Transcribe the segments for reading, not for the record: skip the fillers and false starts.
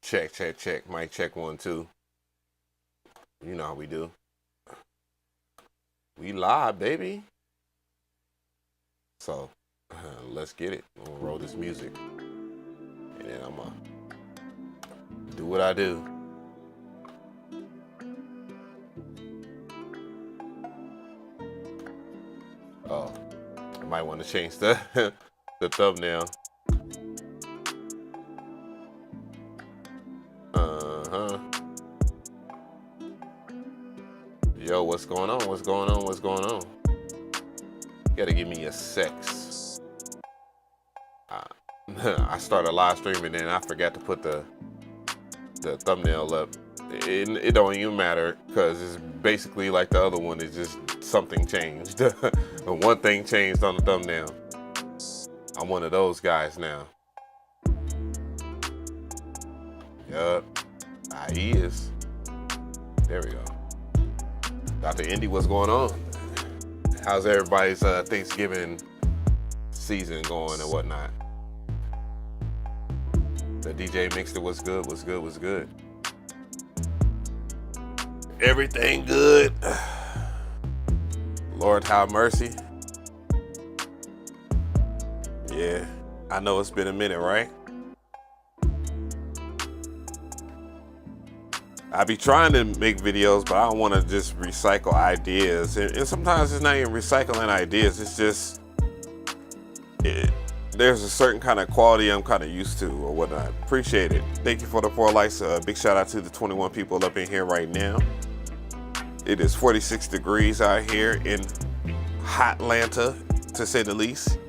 Check, check, check. Mic check 1, 2. You know how we do. We live, baby. So, let's get it. I'm gonna roll this music. And then I'm gonna do what I do. Oh, I might want to change the, the thumbnail. Yo, what's going on? What's going on? What's going on? You gotta give me a sex. I started live streaming and I forgot to put the thumbnail up. It don't even matter because it's basically like the other one. It's just something changed. One thing changed on the thumbnail. I'm one of those guys now. Yup. He is. There we go. Dr. Indy, what's going on? How's everybody's Thanksgiving season going and whatnot? The DJ mixed it. What's good? What's good? What's good? Everything good. Lord have mercy. Yeah, I know it's been a minute, right? I be trying to make videos, but I don't want to just recycle ideas. And sometimes it's not even recycling ideas. It's just, there's a certain kind of quality I'm kind of used to or whatnot. Appreciate it. Thank you for the 4 likes. Big shout out to the 21 people up in here right now. It is 46 degrees out here in hot Atlanta, to say the least.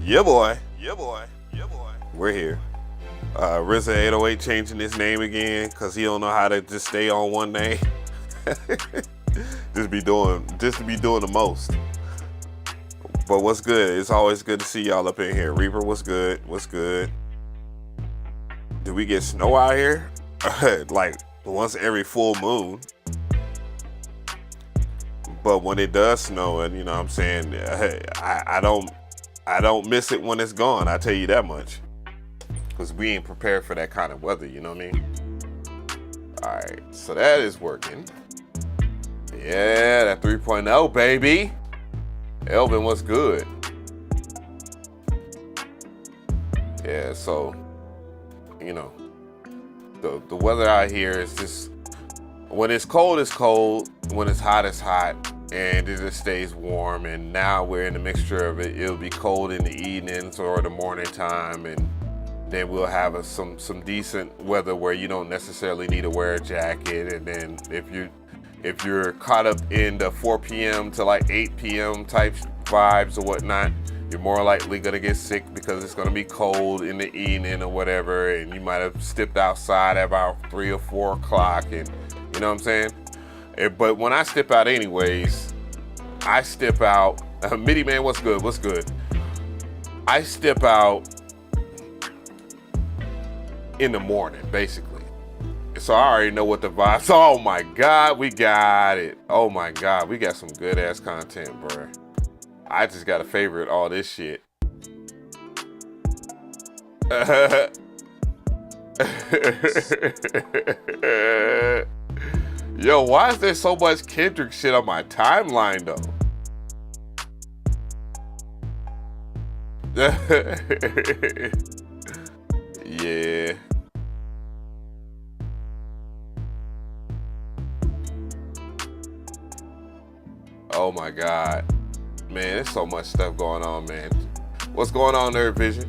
Yeah, boy. Yeah, boy. Yeah, boy. We're here. RZA 808 changing his name again because he don't know how to just stay on one name. just to be doing the most. But what's good? It's always good to see y'all up in here. Reaper, what's good? What's good? Do we get snow out here? Like once every full moon. But when it does snow, and you know what I'm saying, I don't miss it when it's gone. I tell you that much. Because we ain't prepared for that kind of weather, you know what I mean? All right, so that is working. Yeah, that 3.0, baby. Elvin, what's good? Yeah, so, you know, the weather out here is just, when it's cold, it's cold. When it's hot, it's hot. And it just stays warm. And now we're in a mixture of it. It'll be cold in the evenings or the morning time. And then we'll have some decent weather where you don't necessarily need to wear a jacket. And then if you're caught up in the 4 p.m. to like 8 p.m. type vibes or whatnot, you're more likely gonna get sick because it's gonna be cold in the evening or whatever, and you might have stepped outside at about 3 or 4 o'clock, and you know what I'm saying? But when I step out anyways, I step out, Mitty man, what's good? What's good? I step out in the morning, basically. So I already know what the vibes. Oh my God, we got it. Oh my God, we got some good ass content, bro. I just got to favorite all this shit. Yo, why is there so much Kendrick shit on my timeline though? Yeah. Oh my God. Man, there's so much stuff going on, man. What's going on there, Vision?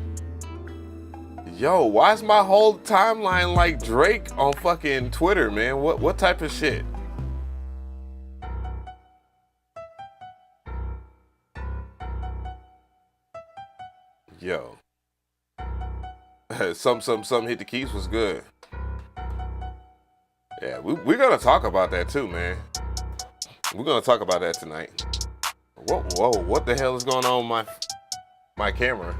Yo, why is my whole timeline like Drake on fucking Twitter, man? What type of shit? Yo. some hit the keys was good. Yeah, we're gonna talk about that too, man. We're gonna talk about that tonight. Whoa, what the hell is going on with my camera?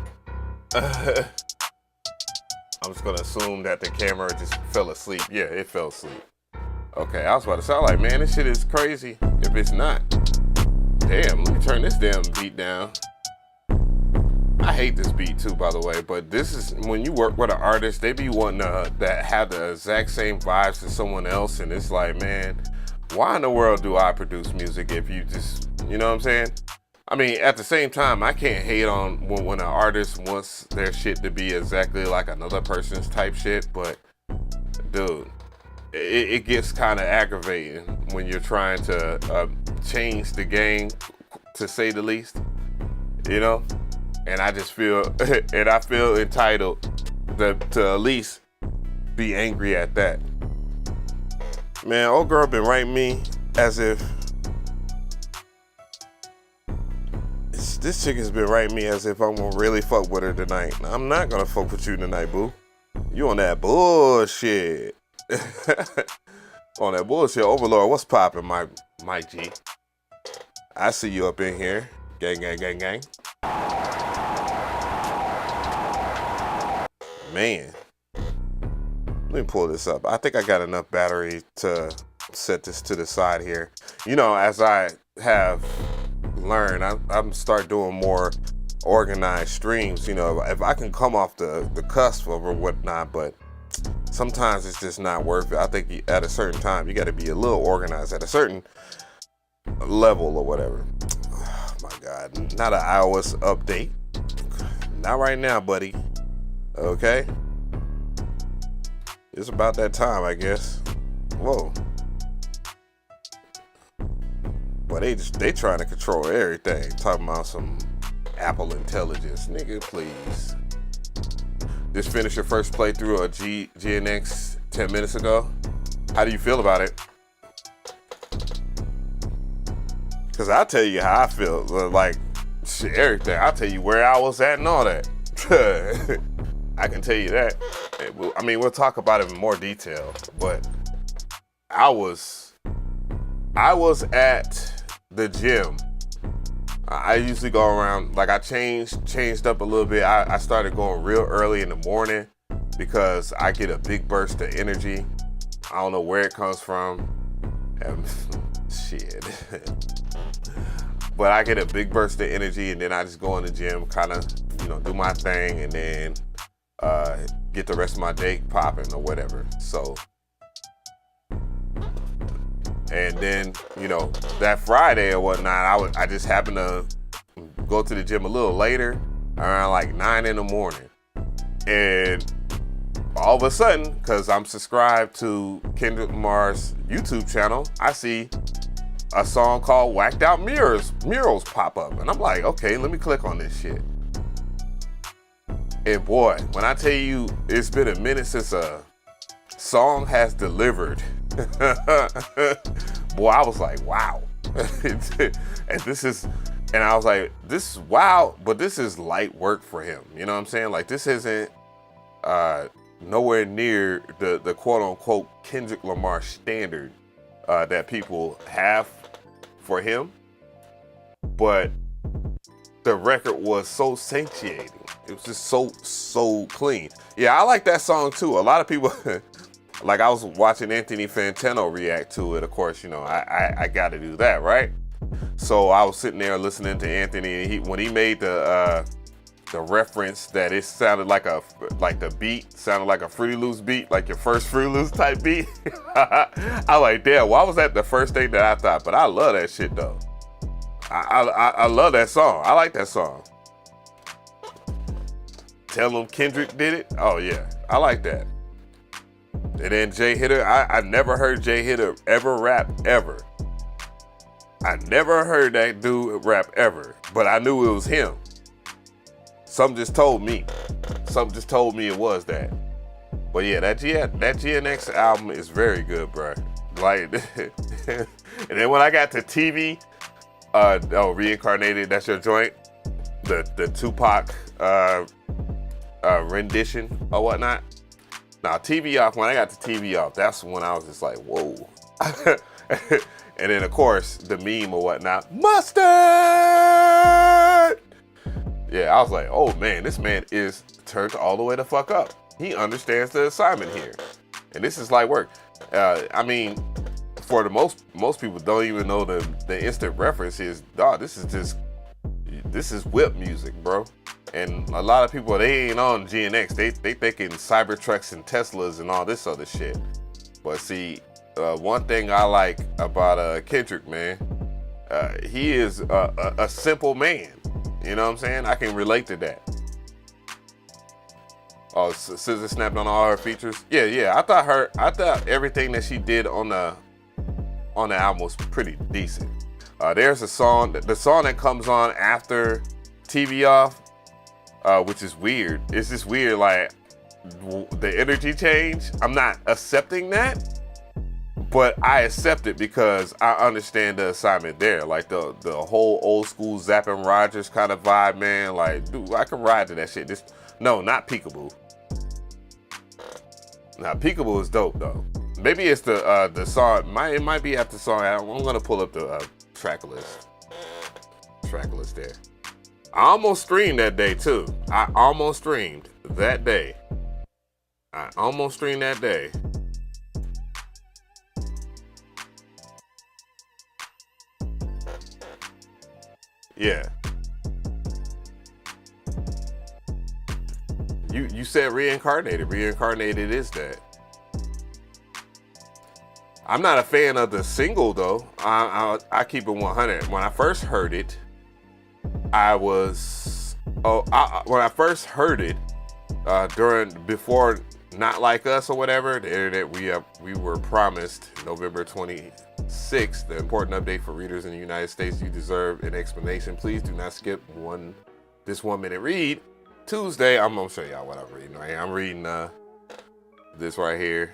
I'm just gonna assume that the camera just fell asleep. Yeah, it fell asleep. Okay, I was about to sound like, man, this shit is crazy if it's not. Damn, let me turn this damn beat down. I hate this beat too, by the way, but this is when you work with an artist, they be wanting to that have the exact same vibes as someone else, and it's like, man, why in the world do I produce music if you just, you know what I'm saying? I mean, at the same time, I can't hate on when an artist wants their shit to be exactly like another person's type shit, but dude, it gets kind of aggravating when you're trying to change the game, to say the least, you know? And I just feel, and I feel entitled to at least be angry at that. Man, old girl been writing me as if, this chick has been writing me as if I'm gonna really fuck with her tonight. I'm not gonna fuck with you tonight, boo. You on that bullshit. On that bullshit. Overlord, what's poppin', my G? I see you up in here. Gang, gang, gang, gang. Man, let me pull this up. I think I got enough battery to set this to the side here. You know, as I have learned, I'm start doing more organized streams. You know, if I can come off the cusp of or whatnot, but sometimes it's just not worth it. I think at a certain time, you got to be a little organized at a certain level or whatever. Oh my God, not an iOS update. Not right now, buddy. Okay, it's about that time, I guess. Whoa. Well, they trying to control everything. Talking about some Apple intelligence, nigga. Please. Just finished your first playthrough of GNX 10 minutes ago. How do you feel about it? Cause I'll tell you how I feel. Like shit, everything. I'll tell you where I was at and all that. I can tell you that. I mean, we'll talk about it in more detail, but I was at the gym. I usually go around, like I changed up a little bit. I started going real early in the morning because I get a big burst of energy. I don't know where it comes from. Shit. But I get a big burst of energy and then I just go in the gym, kind of, you know, do my thing and then get the rest of my day popping or whatever. So, and then, you know, that Friday or whatnot, I just happened to go to the gym a little later, around like 9 in the morning. And all of a sudden, because I'm subscribed to Kendrick Lamar's YouTube channel, I see a song called Whacked Out Murals pop up. And I'm like, okay, let me click on this shit. And boy, when I tell you it's been a minute since a song has delivered, boy, I was like, wow. And I was like, this is wow, but this is light work for him. You know what I'm saying? Like, this isn't nowhere near the quote unquote Kendrick Lamar standard that people have for him. But the record was so satiating. It was just so clean. Yeah, I like that song too. A lot of people, like I was watching Anthony Fantano react to it. Of course, you know, I got to do that, right? So I was sitting there listening to Anthony, and when he made the reference that it sounded like the beat sounded like a Fruity Loops beat, like your first Fruity Loops type beat. I like, damn, why was that the first thing that I thought? But I love that shit though. I love that song. I like that song. Tell them Kendrick did it. Oh yeah, I like that. And then Jay Hitter, I never heard Jay Hitter ever rap ever. I never heard that dude rap ever, but I knew it was him. Something just told me. Something just told me it was that. But yeah, that GNX album is very good, bro. Like, and then when I got to TV, Reincarnated, that's your joint. The Tupac rendition or whatnot. Now TV off, when I got the TV off, that's when I was just like, whoa. And then of course the meme or whatnot, mustard. Yeah, I was like, oh man, this man is turned all the way the fuck up. He understands the assignment here, and this is light work. I mean, for the most people don't even know the instant reference is, dog, this is whip music, bro. And a lot of people, they ain't on GNX. They thinking Cybertrucks and Teslas and all this other shit. But see, one thing I like about Kendrick, man, he is a simple man. You know what I'm saying? I can relate to that. Oh, SZA snapped on all her features. Yeah. I thought everything that she did on the album was pretty decent. There's a song, the song that comes on after TV Off, which is weird. It's just weird, like the energy change. I'm not accepting that, but I accept it because I understand the assignment there. Like the whole old school Zappin' Rogers kind of vibe, man. Like, dude, I can ride to that shit. No, not Peekaboo. Now, Peekaboo is dope though. Maybe it's the song. It might be after the song. I'm gonna pull up the track list. There. I almost streamed that day too. I almost streamed that day. Yeah. You said Reincarnated. Reincarnated is that. I'm not a fan of the single though. I keep it 100. When I first heard it, before Not Like Us or whatever, the internet, we were promised November 26th, the important update for readers in the United States. You deserve an explanation. Please do not skip this 1 minute read. Tuesday, I'm gonna show y'all what I'm reading right here. I'm reading this right here.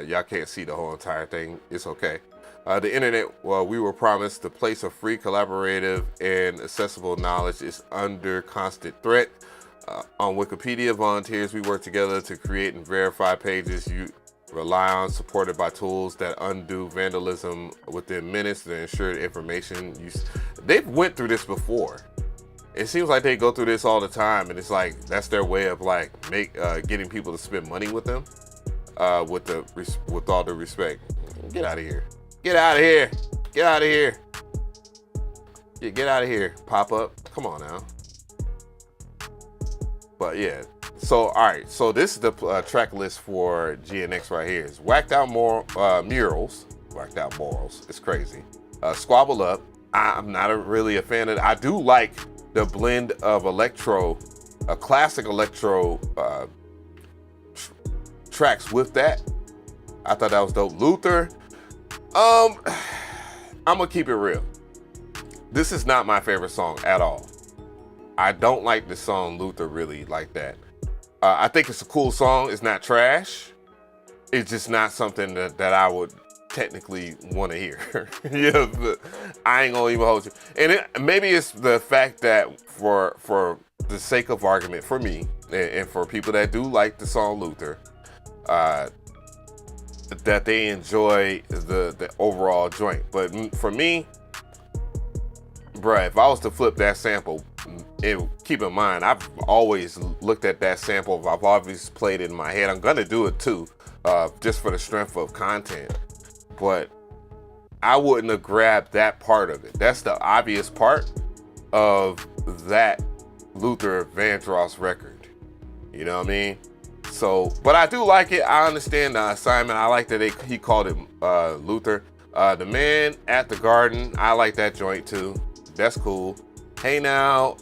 Y'all can't see the whole entire thing. It's okay. The internet, we were promised the place of free, collaborative, and accessible knowledge is under constant threat. On Wikipedia, volunteers, we work together to create and verify pages you rely on, supported by tools that undo vandalism within minutes to ensure information use. They've went through this before. It seems like they go through this all the time, and it's like that's their way of like getting people to spend money with them. With all the respect, get out of here. Get out of here. Get out of here. Yeah, get out of here. Pop up. Come on now. But yeah. So all right. So this is the track list for GNX right here. It's Whacked Out Murals. Whacked Out Morals. It's crazy. Squabble Up. I'm not really a fan of it. I do like the blend of classic electro tracks with that. I thought that was dope. Luther. I'm gonna keep it real. This is not my favorite song at all. I don't like the song Luther really like that. I think it's a cool song. It's not trash. It's just not something that I would technically want to hear. Yeah, but I ain't gonna even hold you. And maybe it's the fact that for the sake of argument, for me and for people that do like the song Luther, that they enjoy the overall joint. But for me, bruh, if I was to flip that sample, keep in mind, I've always looked at that sample. I've always played it in my head. I'm gonna do it too, just for the strength of content. But I wouldn't have grabbed that part of it. That's the obvious part of that Luther Vandross record. You know what I mean? So, but I do like it. I understand the assignment. I like that he called it Luther. The Man at the Garden. I like that joint too. That's cool. Hey Now.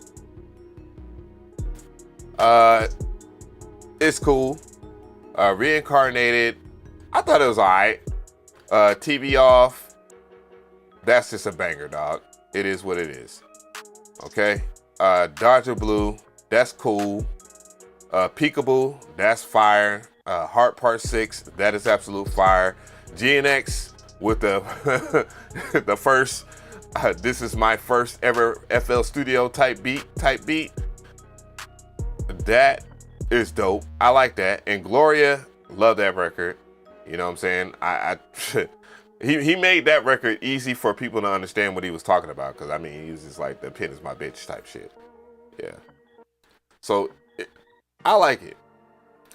It's cool. Reincarnated. I thought it was alright. TV Off. That's just a banger, dog. It is what it is. Okay. Dodger Blue. That's cool. Peekaboo, that's fire. Heart Part 6, that is absolute fire. GNX with the the first, this is my first ever FL Studio type beat. That is dope. I like that. And Gloria, love that record. You know what I'm saying? He made that record easy for people to understand what he was talking about. Because I mean, he was just like the pen is my bitch type shit. Yeah. So I like it.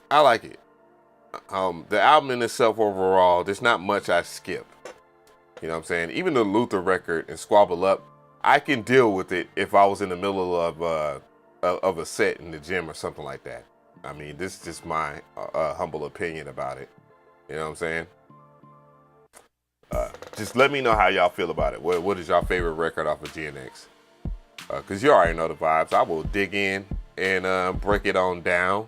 The album in itself overall, there's not much I skip. You know what I'm saying? Even the Luther record and Squabble Up, I can deal with it if I was in the middle of of a set in the gym or something like that. I mean, this is just my humble opinion about it. You know what I'm saying? Just let me know how y'all feel about it. What is your favorite record off of GNX? Because you already know the vibes. I will dig in and break it on down.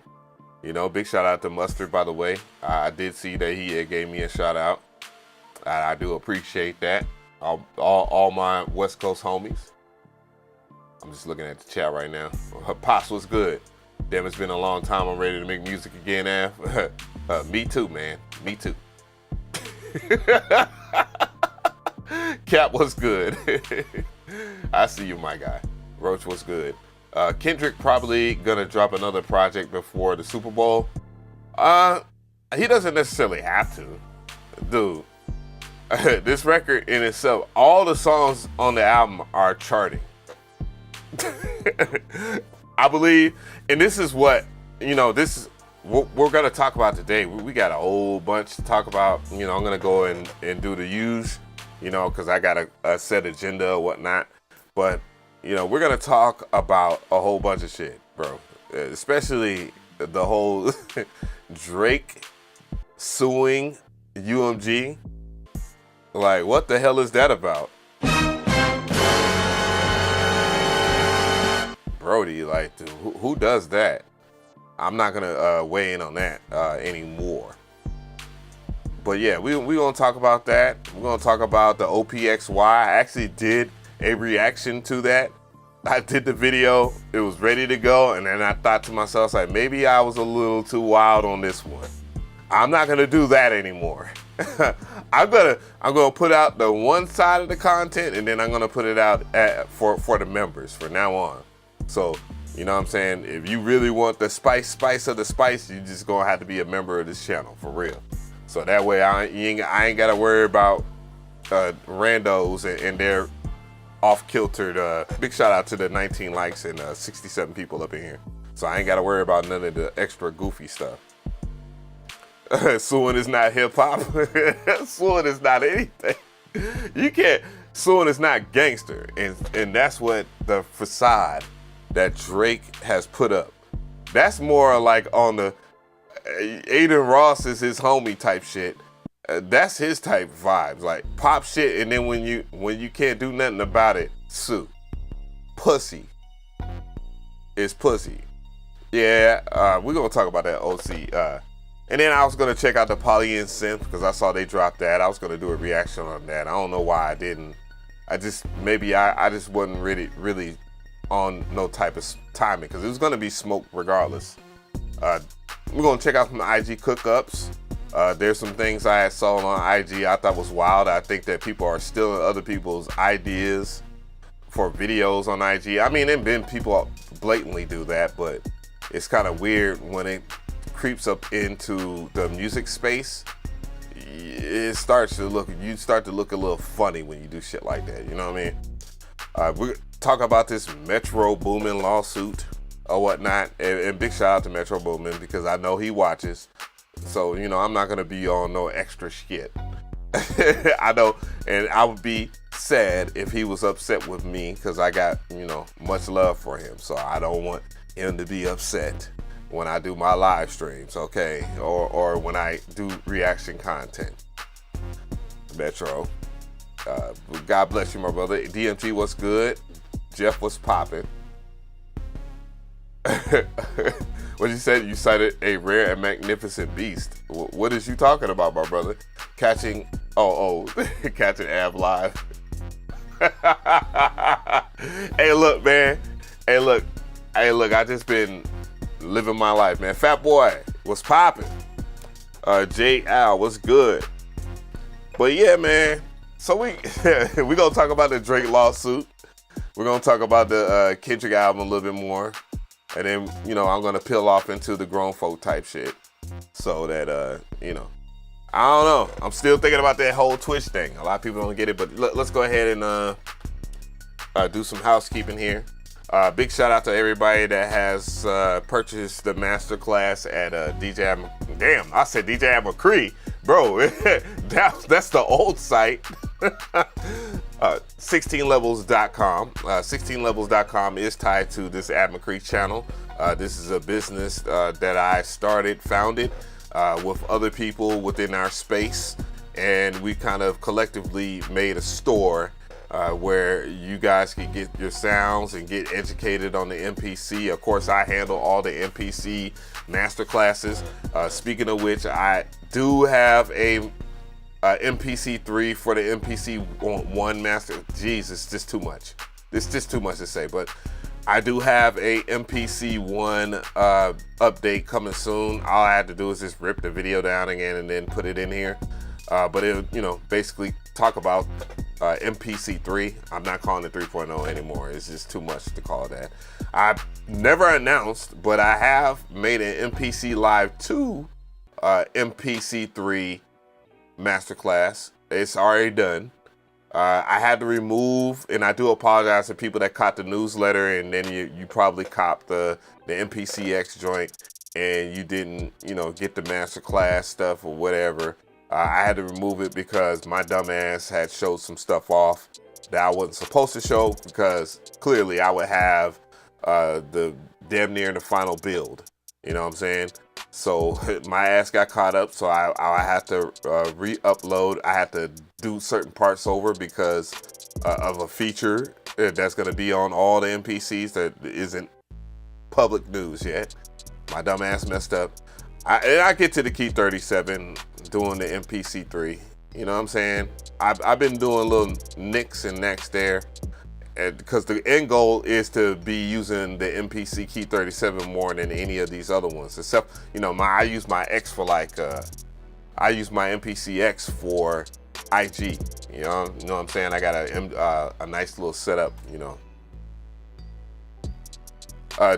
You know, big shout out to Mustard, by the way. I did see that he gave me a shout out. I do appreciate that. All my West Coast homies. I'm just looking at the chat right now. Pops was good. Damn, it's been a long time. I'm ready to make music again, Av. Me too, man. Me too. Cap was good. I see you, my guy. Roach was good. Kendrick probably gonna drop another project before the Super Bowl. He doesn't necessarily have to. Dude, this record in itself, all the songs on the album are charting. I believe, and this is what, you know, this is what we're gonna talk about today. We got a whole bunch to talk about. You know, I'm gonna go and do the use, you know, because I got a set agenda or whatnot. But, you know, we're gonna talk about a whole bunch of shit, bro. Especially the whole Drake suing UMG. Like, what the hell is that about? Brody, like, dude, who does that? I'm not gonna weigh in on that anymore. But yeah, we gonna talk about that. We're gonna talk about the OPXY. I actually did a reaction to that. I did the video, it was ready to go, and then I thought to myself, like, maybe I was a little too wild on this one. I'm not gonna do that anymore. I'm gonna put out the one side of the content, and then I'm gonna put it out for the members from now on. So, you know what I'm saying? If you really want the spice of the spice, you just gonna have to be a member of this channel, for real. So that way I ain't gotta worry about randos and their off-kiltered. Big shout out to the 19 likes and 67 people up in here. So I ain't gotta worry about none of the extra goofy stuff. Suing is not hip hop. Suing is not anything. You can't. Suing is not gangster, and that's what the facade that Drake has put up. That's more like on the Aiden Ross is his homie type shit. That's his type vibes, like pop shit, and then when you can't do nothing about it, sue. Pussy is pussy. Yeah, we're gonna talk about that OC. And then I was gonna check out the Polyend Synth because I saw they dropped that. I was gonna do a reaction on that. I don't know why I didn't. I just wasn't really on no type of timing because it was gonna be smoke regardless. We're gonna check out some IG cookups. There's some things I had saw on IG I thought was wild. I think that people are stealing other people's ideas for videos on IG. I mean, there've been people blatantly do that, but it's kind of weird when it creeps up into the music space. You start to look a little funny when you do shit like that. You know what I mean? We talk about this Metro Boomin lawsuit or whatnot, and big shout out to Metro Boomin because I know he watches. So, you know, I'm not gonna be on no extra shit. I know, and I would be sad if he was upset with me because I got, you know, much love for him. So I don't want him to be upset when I do my live streams, okay? Or when I do reaction content. Metro. God bless you, my brother. DMG, what's good? Jeff, what's popping? What you said? You cited a rare and magnificent beast. What is you talking about, my brother? Catching catching Av live. Hey, look, man. Hey, look. I just been living my life, man. Fat boy, what's popping? J Al, what's good? But yeah, man. So we gonna talk about the Drake lawsuit. We're gonna talk about the Kendrick album a little bit more. And then, you know, I'm gonna peel off into the grown folk type shit. So that, you know, I don't know. I'm still thinking about that whole Twitch thing. A lot of people don't get it, but let's go ahead and do some housekeeping here. Big shout out to everybody that has purchased the Masterclass at DJ. Damn, I said DJ Mcree, bro. That's the old site. 16levels.com. 16levels.com is tied to this McRee channel. This is a business that I founded with other people within our space, and we kind of collectively made a store where you guys can get your sounds and get educated on the MPC. Of course, I handle all the MPC Masterclasses. Speaking of which, I do have a MPC 3 for the MPC 1 Master. Jeez, it's just too much. It's just too much to say, but I do have a MPC 1 update coming soon. All I have to do is just rip the video down again and then put it in here. But it'll, basically talk about MPC 3. I'm not calling it 3.0 anymore. It's just too much to call that. I've never announced, but I have made an MPC Live 2 MPC 3 Masterclass. It's already done. I had to remove, and I do apologize to people that caught the newsletter and then you probably copped the MPCX joint and you didn't, get the Masterclass stuff or whatever. I had to remove it because my dumb ass had showed some stuff off that I wasn't supposed to show, because clearly I would have the damn near the final build. You know what I'm saying? So my ass got caught up, so I had to re-upload. I had to do certain parts over because of a feature that's going to be on all the MPCs that isn't public news yet. My dumb ass messed up. I get to the key 37 doing the MPC 3. You know what I'm saying? I've been doing little nicks and necks there, because the end goal is to be using the MPC key 37 more than any of these other ones. Except, I use my X for I use my MPC X for IG. You know what I'm saying? I got a nice little setup.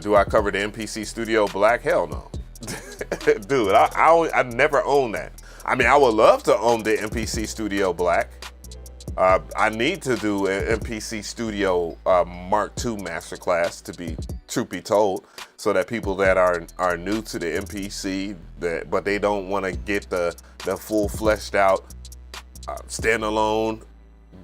Do I cover the MPC Studio Black? Hell no. Dude, I never own that. I mean, I would love to own the MPC Studio Black. I need to do an MPC Studio Mark II Masterclass, truth be told, so that people that are new to the MPC, but they don't want to get the full fleshed out standalone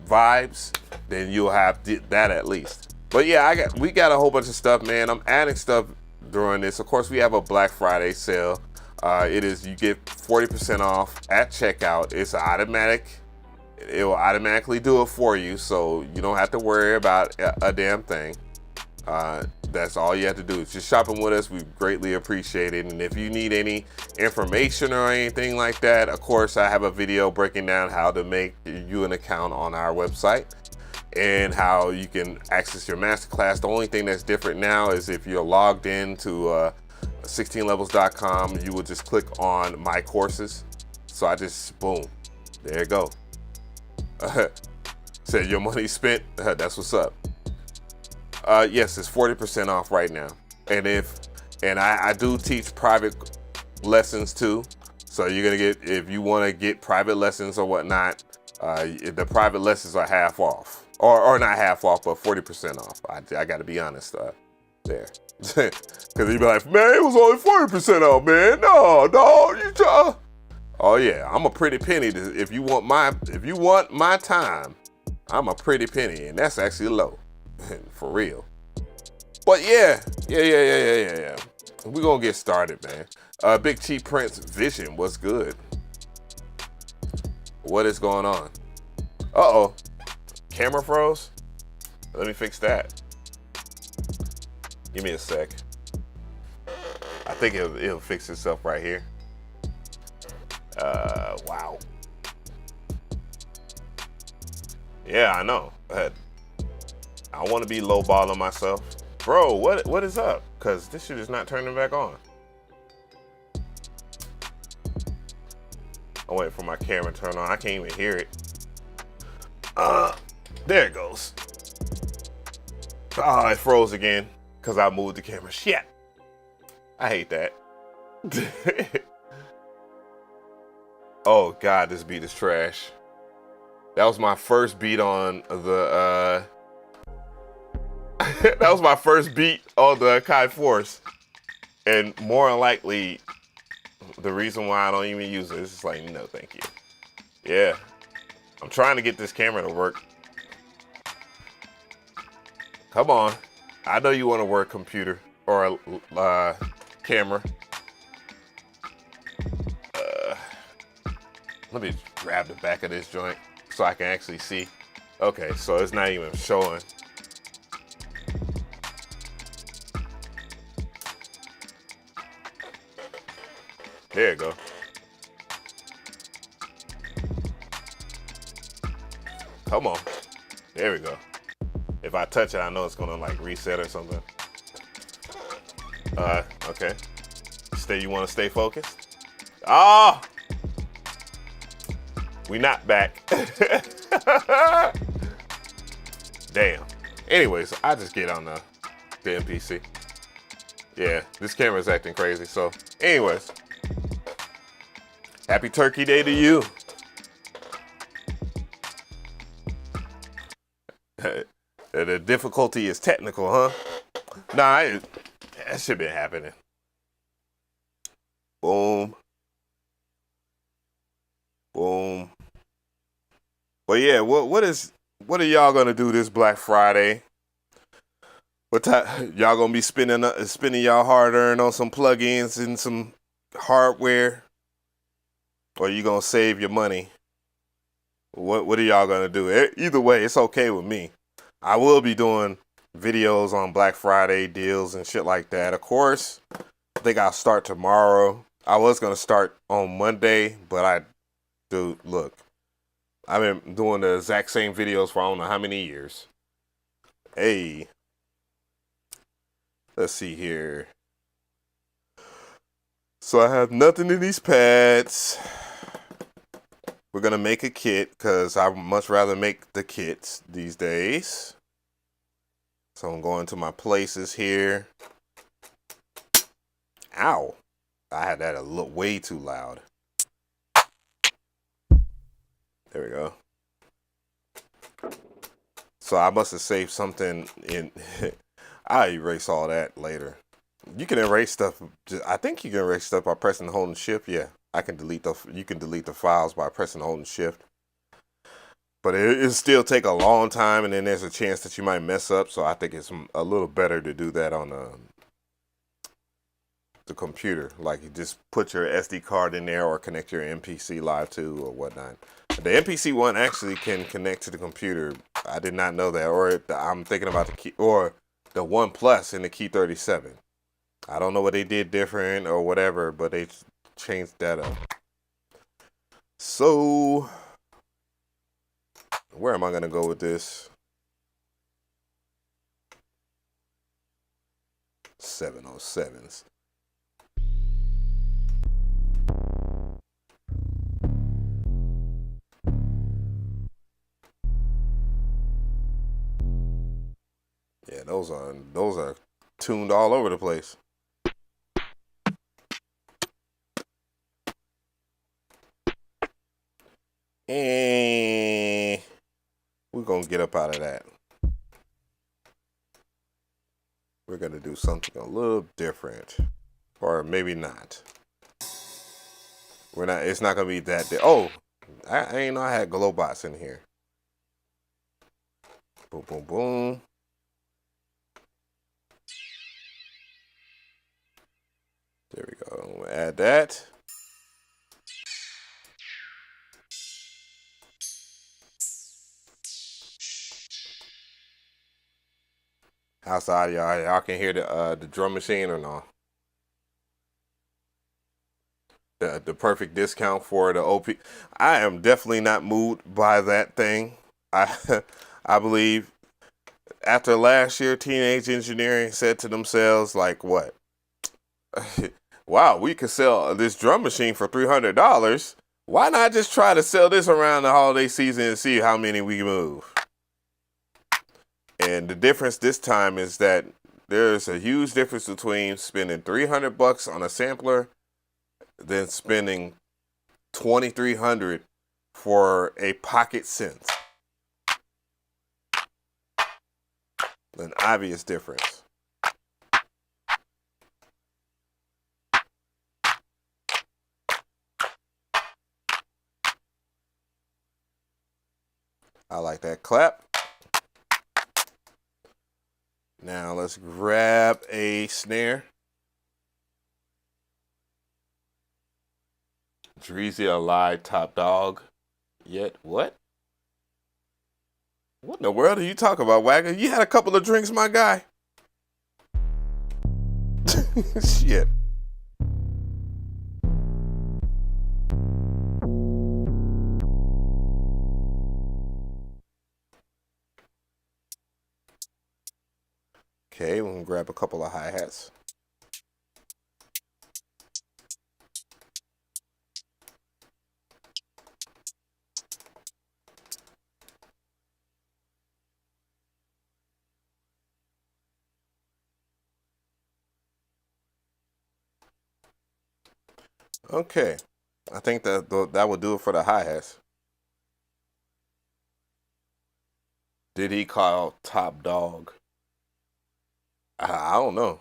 vibes, then you'll have that at least. But yeah, we got a whole bunch of stuff, man. I'm adding stuff during this. Of course, we have a Black Friday sale. You get 40% off at checkout. It's automatic. It will automatically do it for you, so you don't have to worry about a damn thing. That's all you have to do is just shopping with us. We greatly appreciate it. And if you need any information or anything like that, of course, I have a video breaking down how to make you an account on our website and how you can access your masterclass. The only thing that's different now is if you're logged in to 16levels.com, you will just click on my courses. So I just, boom, there you go. Said your money spent. That's what's up. Yes, it's 40% off right now. And I do teach private lessons too. So you're gonna get, if you want to get private lessons or whatnot, the private lessons are half off, or not half off, but 40% off. I got to be honest there, because you'd be like, man, it was only 40% off, man. No, you try. Oh yeah, I'm a pretty penny. If you want my time, I'm a pretty penny, and that's actually low, for real. But yeah. We're gonna get started, man. Big Chief Prince Vision, what's good? What is going on? Uh-oh, camera froze? Let me fix that. Give me a sec. I think it'll fix itself right here. Wow. Yeah, I know. I want to be lowballing myself. Bro, what is up? Because this shit is not turning back on. I'm waiting for my camera to turn on. I can't even hear it. There it goes. Oh, it froze again because I moved the camera. Shit. I hate that. Oh God, this beat is trash. That was my first beat on the that was my first beat on the Kai Force. And more than likely, the reason why I don't even use it is just like, no, thank you. Yeah. I'm trying to get this camera to work. Come on. I know you want to work computer or camera. Let me grab the back of this joint so I can actually see. Okay, so it's not even showing. There you go. Come on. There we go. If I touch it, I know it's gonna like reset or something. Okay. You wanna stay focused? Oh! We not back. Damn. Anyways, I just get on the MPC. Yeah, this camera's acting crazy. So, anyways, happy Turkey Day to you. The difficulty is technical, huh? Nah, that should be happening. Boom. Boom. But yeah, what are y'all gonna do this Black Friday? What time y'all gonna be spending y'all hard earned on some plugins and some hardware? Or you gonna save your money? What are y'all gonna do? Either way, it's okay with me. I will be doing videos on Black Friday deals and shit like that. Of course, I think I'll start tomorrow. I was gonna start on Monday, but look, I've been doing the exact same videos for I don't know how many years. Hey, let's see here. So I have nothing in these pads. We're gonna make a kit because I much rather make the kits these days. So I'm going to my places here. Ow! I had that a little way too loud. There we go. So I must have saved something in. I'll erase all that later. You can erase stuff. I think you can erase stuff by pressing and holding shift. Yeah, I can delete you can delete the files by pressing and holding shift. But it'll still take a long time, and then there's a chance that you might mess up. So I think it's a little better to do that on the computer. Like you just put your SD card in there or connect your MPC Live 2 or whatnot. The MPC one actually can connect to the computer. I did not know that. Or I'm thinking about the key or the One Plus in the Key 37. I don't know what they did different or whatever, but they changed that up. So where am I gonna go with this? 707s. Yeah, those are tuned all over the place. And we're gonna get up out of that. We're gonna do something a little different, or maybe not. It's not gonna be that. Oh, I ain't know I had Globots in here. Boom, boom, boom. There we go. We'll add that. Outside, y'all can hear the drum machine or no? The perfect discount for the OP. I am definitely not moved by that thing. I believe after last year, Teenage Engineering said to themselves, like, what? Wow, we could sell this drum machine for $300. Why not just try to sell this around the holiday season and see how many we move? And the difference this time is that there's a huge difference between spending $300 on a sampler than spending $2,300 for a pocket synth. An obvious difference. I like that clap. Now let's grab a snare. Dreezy alive, top dog. Yet what? What in the world are you talking about, Wagger? You had a couple of drinks, my guy. Shit. Okay, we're gonna grab a couple of hi-hats. Okay, I think that will do it for the hi-hats. Did he call top dog? I don't know.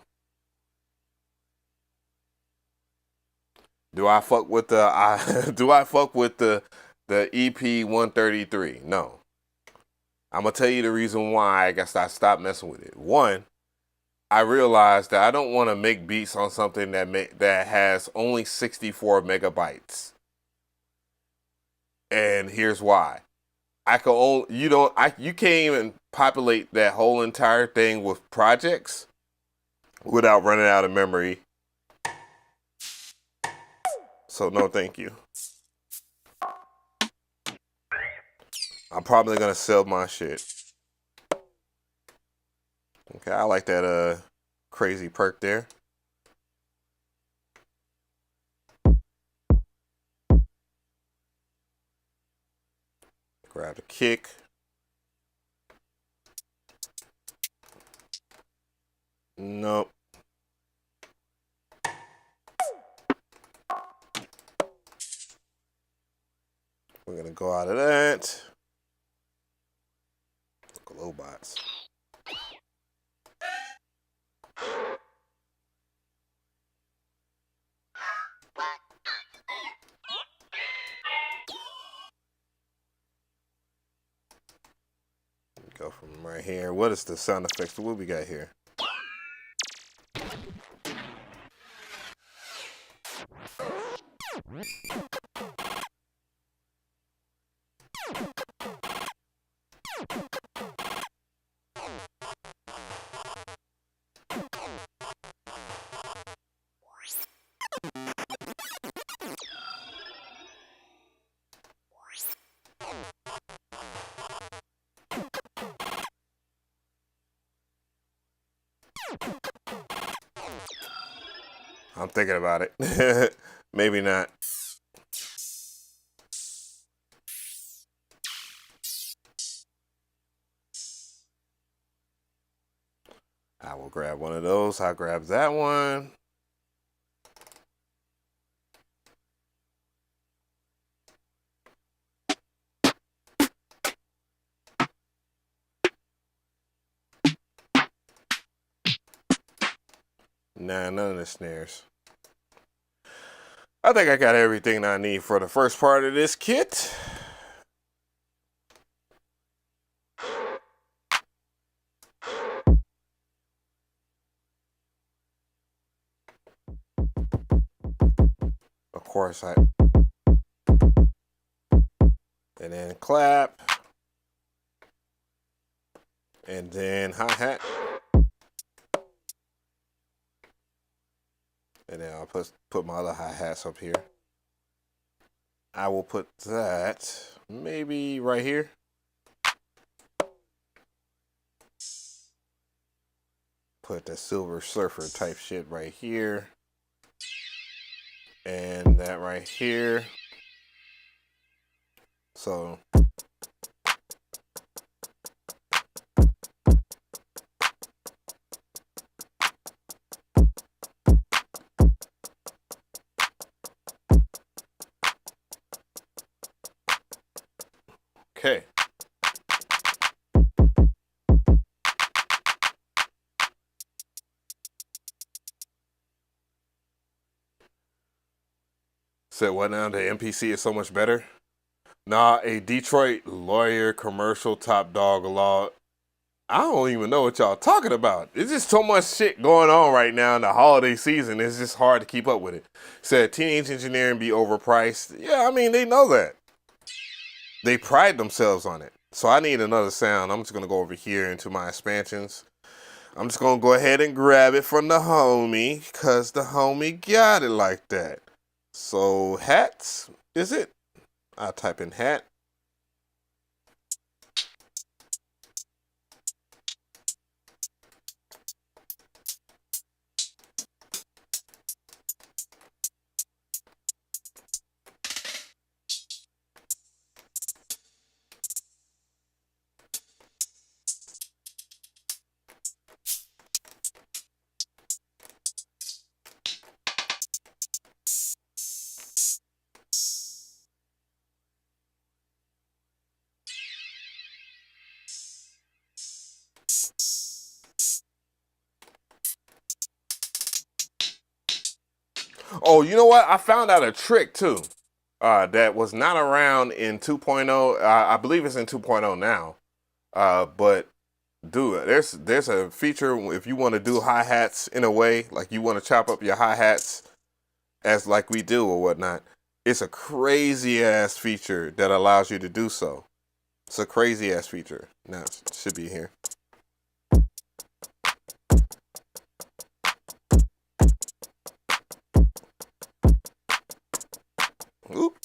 Do I fuck with the do I fuck with the EP 133? No. I'm gonna tell you the reason why I guess I stopped messing with it. One, I realized that I don't want to make beats on something that has only 64 megabytes. And here's why. I can only you can't even populate that whole entire thing with projects without running out of memory. So no thank you. I'm probably gonna sell my shit. Okay, I like that crazy perk there. Grab the kick. Nope. We're gonna go out of that. Glow bots. Go from right here. What is the sound effects? What we got here? I'm thinking about it. Maybe not. I will grab one of those. I'll grab that one. Nah, none of the snares. I think I got everything I need for the first part of this kit. Of course, and then clap, and then hi-hat, and then I'll put my other hi-hats up here. I will put that maybe right here. Put the Silver Surfer type shit right here. And that right here. So okay. Said what now? The MPC is so much better. Nah, a Detroit lawyer, commercial top dog law. I don't even know what y'all talking about. It's just so much shit going on right now in the holiday season. It's just hard to keep up with it. Said teenage engineering be overpriced. Yeah, I mean, they know that. They pride themselves on it. So I need another sound. I'm just going to go over here into my expansions. I'm just going to go ahead and grab it from the homie because the homie got it like that. So hats, is it? I'll type in hat. Oh, you know what? I found out a trick too. That was not around in 2.0. I believe it's in 2.0 now. But dude, there's a feature if you want to do hi-hats in a way, like you want to chop up your hi-hats as like we do or whatnot. It's a crazy ass feature that allows you to do so. It's a crazy ass feature. Now it should be here. Oop.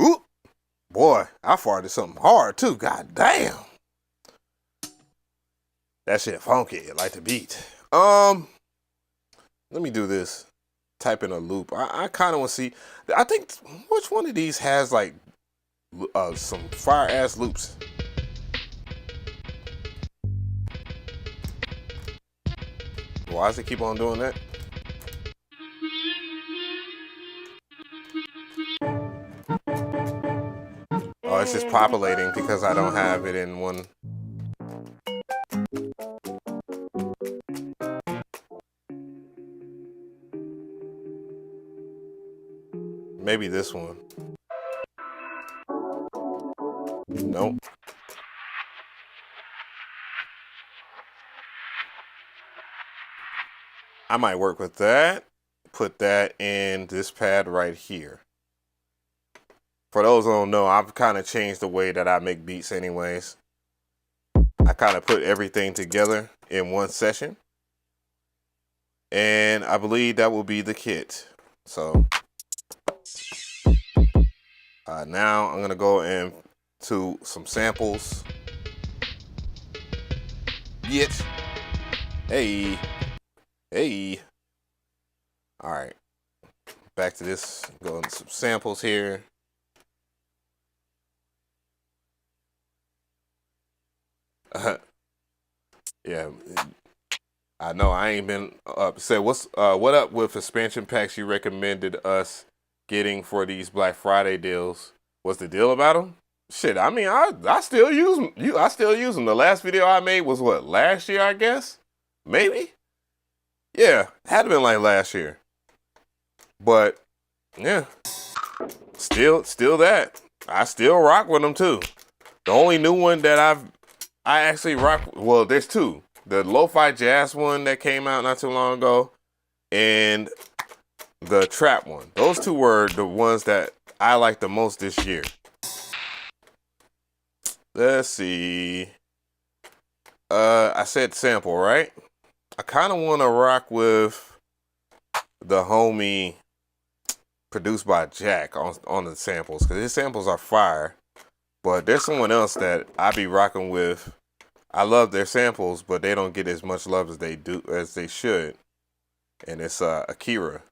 Oop. Boy, I farted something hard too. God damn. That shit funky, like the beat. Let me do this. Type in a loop. I kind of want to see. I think which one of these has like some fire ass loops. Why does it keep on doing that? Oh, it's just populating because I don't have it in one. Maybe this one. Nope. I might work with that. Put that in this pad right here. For those who don't know, I've kind of changed the way that I make beats anyways. I kind of put everything together in one session. And I believe that will be the kit. So now I'm going to go into some samples. Bitch. Hey. Hey. All right. Back to this. Go into some samples here. Yeah. I know I ain't been upset. What up with expansion packs you recommended us getting for these Black Friday deals? What's the deal about them? Shit, I mean, I still use them. I still use them. The last video I made was what, last year, I guess? Maybe? Yeah, had to been like last year. But yeah, still that. I still rock with them too. The only new one that I actually rock, well, there's two. The lo-fi jazz one that came out not too long ago, and the trap one. Those two were the ones that I like the most this year. Let's see. I said sample, right? I kind of want to rock with the homie produced by Jack on the samples, because his samples are fire. But there's someone else that I be rocking with. I love their samples, but they don't get as much love as they should. And it's Akira.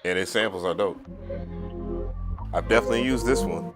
And his samples are dope. I've definitely used this one.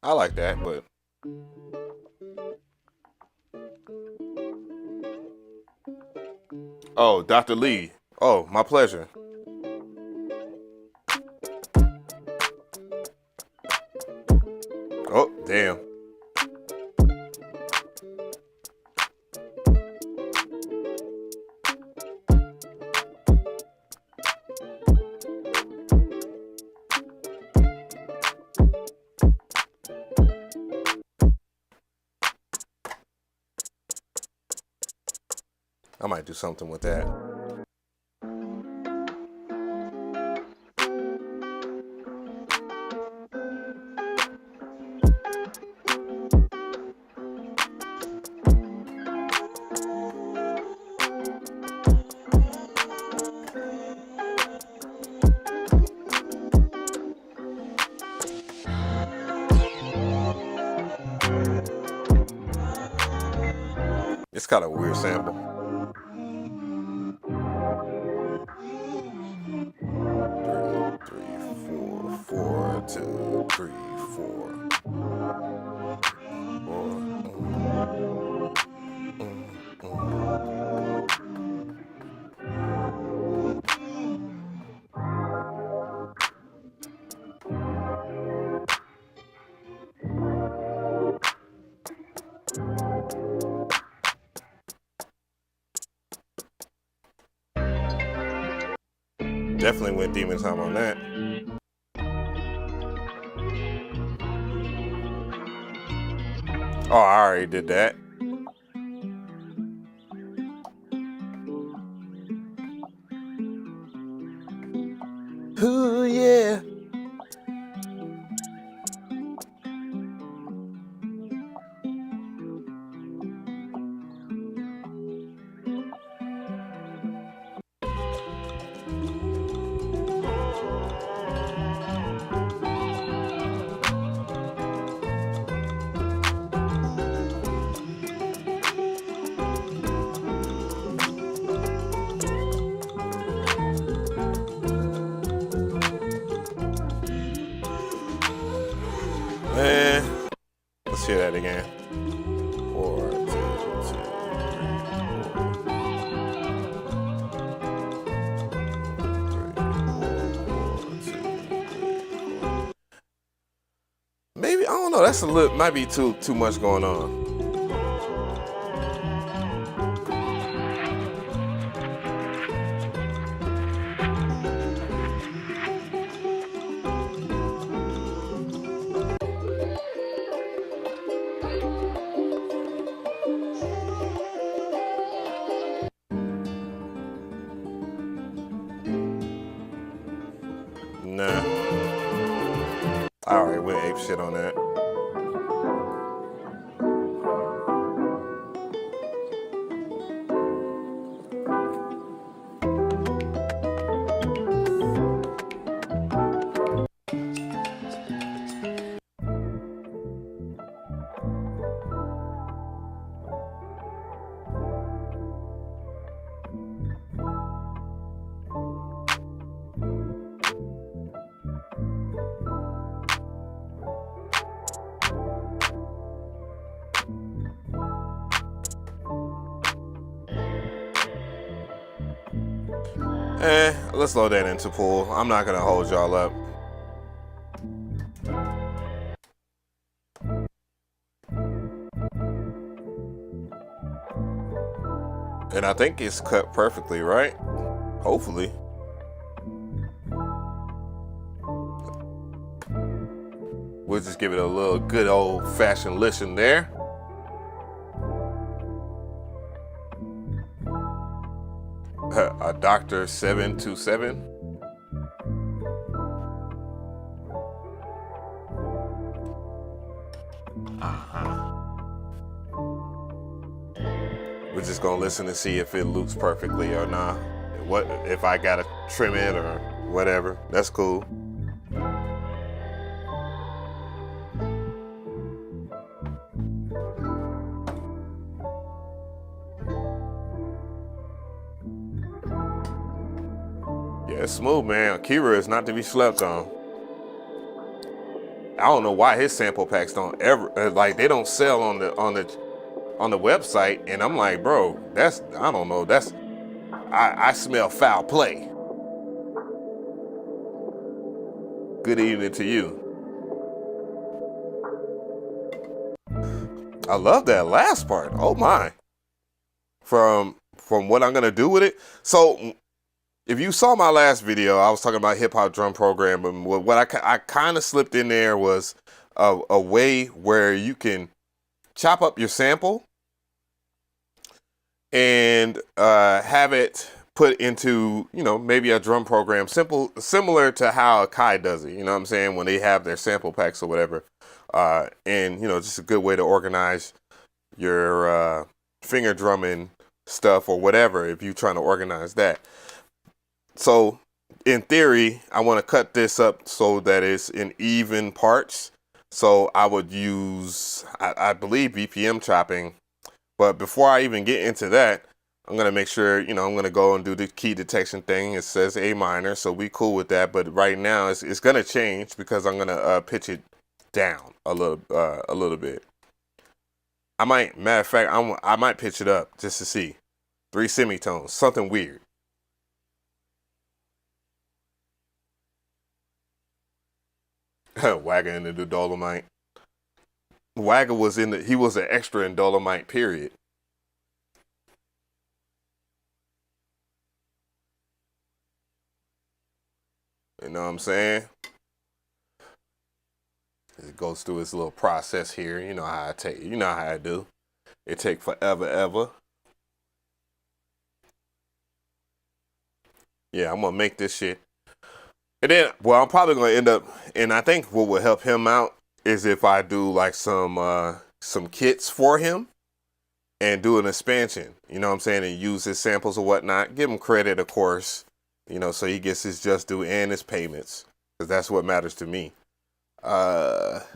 I like that, but oh, Dr. Lee. Oh, my pleasure. Oh, damn. I might do something with that. It's got a weird sample. Four, two, three, four. Definitely went demon time on that. Oh, I already did that. Ooh, yeah. Let's hear that again. 4, 2, 2, 3, 4. Maybe, I don't know, that's a little, might be too much going on. Nah. I already went ape shit on that. Let's load that into pool. I'm not gonna hold y'all up. And I think it's cut perfectly, right? Hopefully. We'll just give it a little good old-fashioned listen there. A Dr. 727. We're just gonna listen and see if it loops perfectly or not. What if I gotta trim it or whatever? That's cool. It's smooth, man. Akira is not to be slept on. I don't know why his sample packs don't ever like they don't sell on the website, and I'm like, bro, that's I don't know. That's I smell foul play. Good evening to you. I love that last part. Oh my. From what I'm gonna do with it. So if you saw my last video, I was talking about hip hop drum program, and what I kind of slipped in there was a way where you can chop up your sample and have it put into, you know, maybe a drum program, similar to how Kai does it. You know what I'm saying? When they have their sample packs or whatever, and you know, just a good way to organize your finger drumming stuff or whatever if you're trying to organize that. So in theory, I want to cut this up so that it's in even parts. So I would use, I believe, BPM chopping. But before I even get into that, I'm going to make sure, you know, I'm going to go and do the key detection thing. It says A minor, so we cool with that. But right now it's going to change because I'm going to pitch it down a little bit. I might, matter of fact, I might pitch it up just to see. 3 semitones, something weird. Wagga into the Dolomite. Wagga was he was an extra in Dolomite, period. You know what I'm saying? It goes through its little process here. You know how you know how I do. It take forever, ever. Yeah, I'm gonna make this shit. And then, well, I'm probably gonna end up, and I think what will help him out is if I do like some kits for him and do an expansion. You know what I'm saying? And use his samples or whatnot. Give him credit, of course. You know, so he gets his just due and his payments, because that's what matters to me. Let's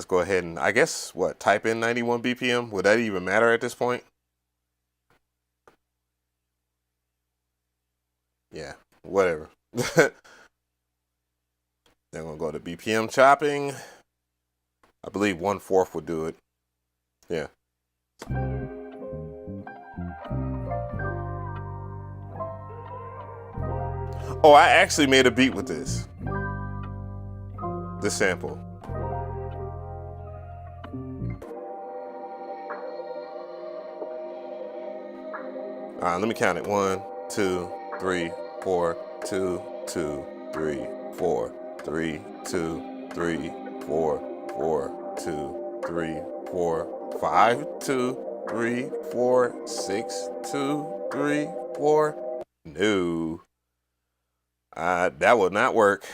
go ahead and, I guess, type in 91 BPM. Would that even matter at this point? Yeah, whatever. Then we'll go to BPM chopping. I believe 1/4 would do it. Yeah. Oh, I actually made a beat with this. This sample. All right, let me count it. 1, 2, 3, 4, 2, 2, 3, 4, 3, 2, 3, 4, 4, 2, 3, 4, 5, 2, 3, 4, 6, 2, 3, 4. No. That would not work.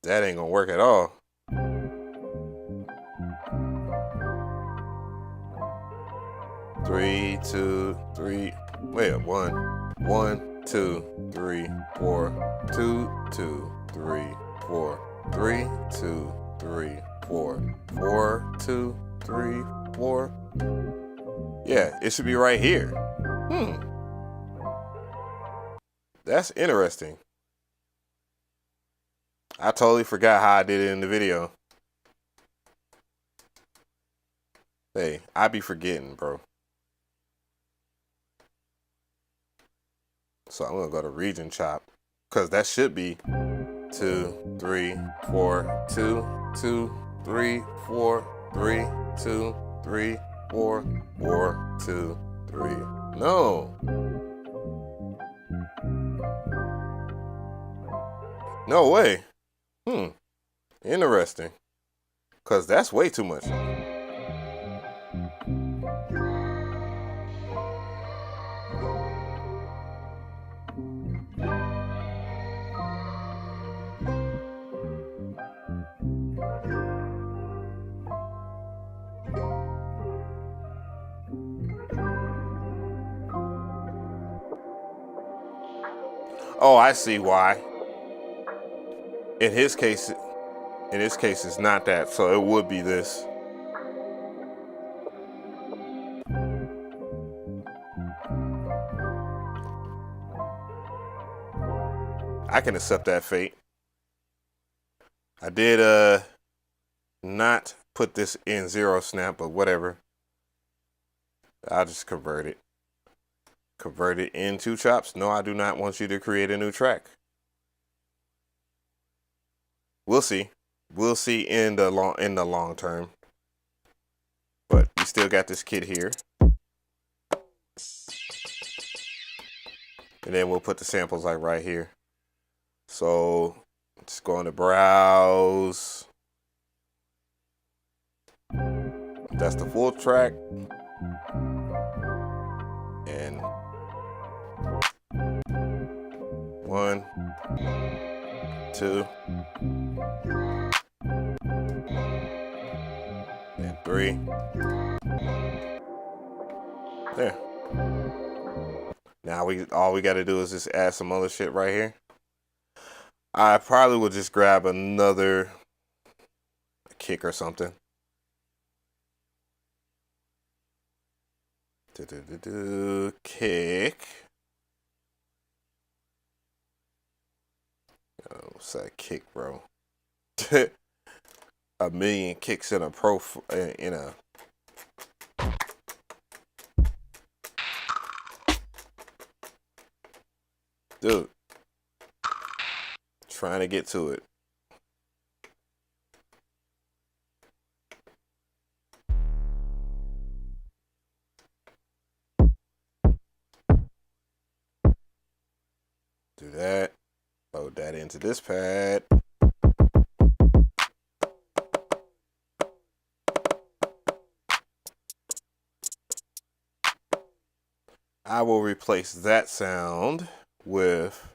That ain't gonna work at all. Three, 2, 3. Wait, 1, 2, 3, 4, 2, 2, 3, 4, 3, 2, 3, 4, 4, 2, 3, 4. Yeah, it should be right here. That's interesting. I totally forgot how I did it in the video. Hey, I be forgetting, bro. So I'm gonna go to region chop, because that should be 2, 3, 4, 2, 2, 3, 4, 3, 2, 3, 4, 4, 2, 3. No. No way. Interesting. Because that's way too much. Oh, I see why. In his case, it's not that, so it would be this. I can accept that fate. I did not put this in 0 snap, but whatever. I'll just convert it. Convert it into chops. No, I do not want you to create a new track. We'll see. We'll see in the long term. But we still got this kit here. And then we'll put the samples like right here. So just go into browse. That's the full track. And 1, 2, and 3. There. Now all we got to do is just add some other shit right here. I probably would just grab another kick or something. Kick. Oh, what's that kick, bro? A million kicks in a dude. Trying to get to it. Do that. Load that into this pad. I will replace that sound with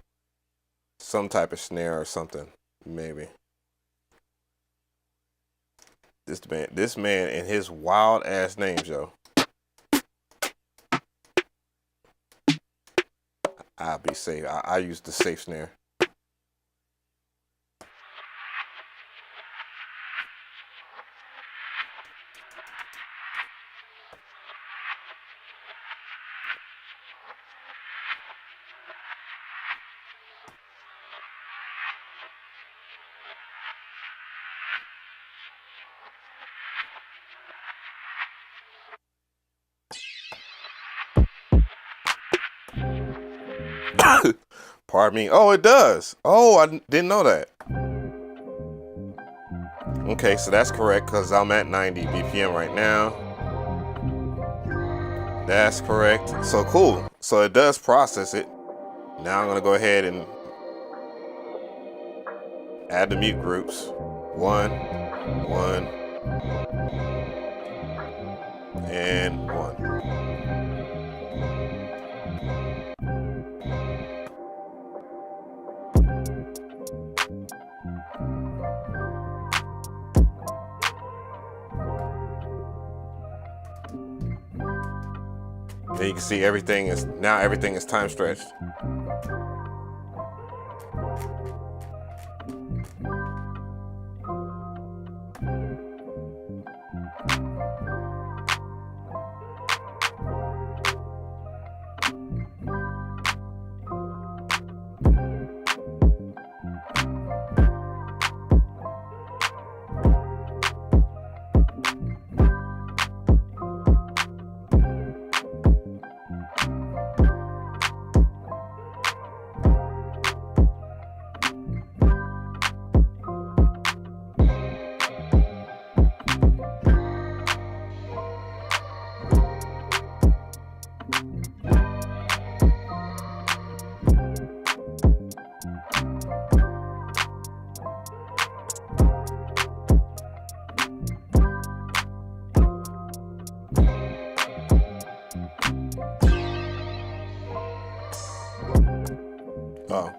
some type of snare or something, maybe. This man and his wild ass names, yo. I'll be safe. I use the safe snare. Pardon me. Oh, it does. Oh, I didn't know that. Okay, so that's correct because I'm at 90 BPM right now. That's correct. So cool. So it does process it. Now I'm going to go ahead and add the mute groups. 1, 1, and 1. Then you can see everything is time stretched. Oh.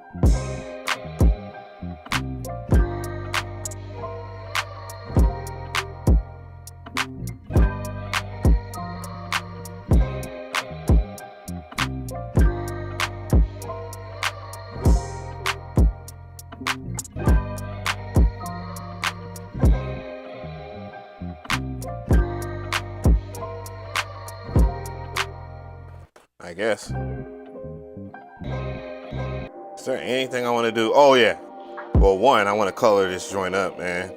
I guess. there anything I want to do? Oh yeah. Well, one, I want to color this joint up, man.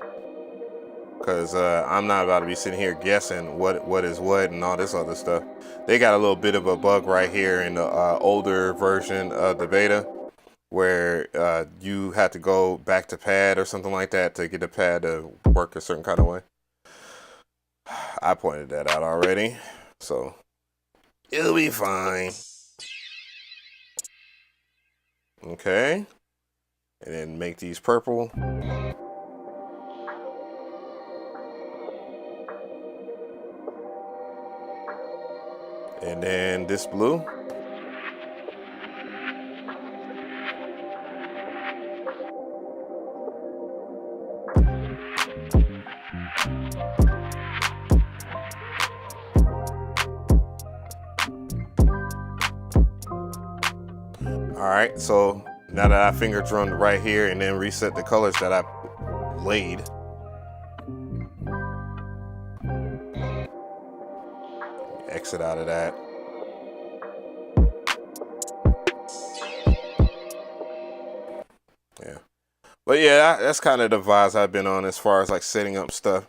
Because I'm not about to be sitting here guessing what is what and all this other stuff. They got a little bit of a bug right here in the older version of the beta, where you have to go back to pad or something like that to get the pad to work a certain kind of way. I pointed that out already, so it'll be fine. Okay, and then make these purple. And then this blue. All right, so now that I finger drummed right here and then reset the colors that I laid, exit out of that. Yeah, but yeah, that's kind of the vibes I've been on as far as like setting up stuff.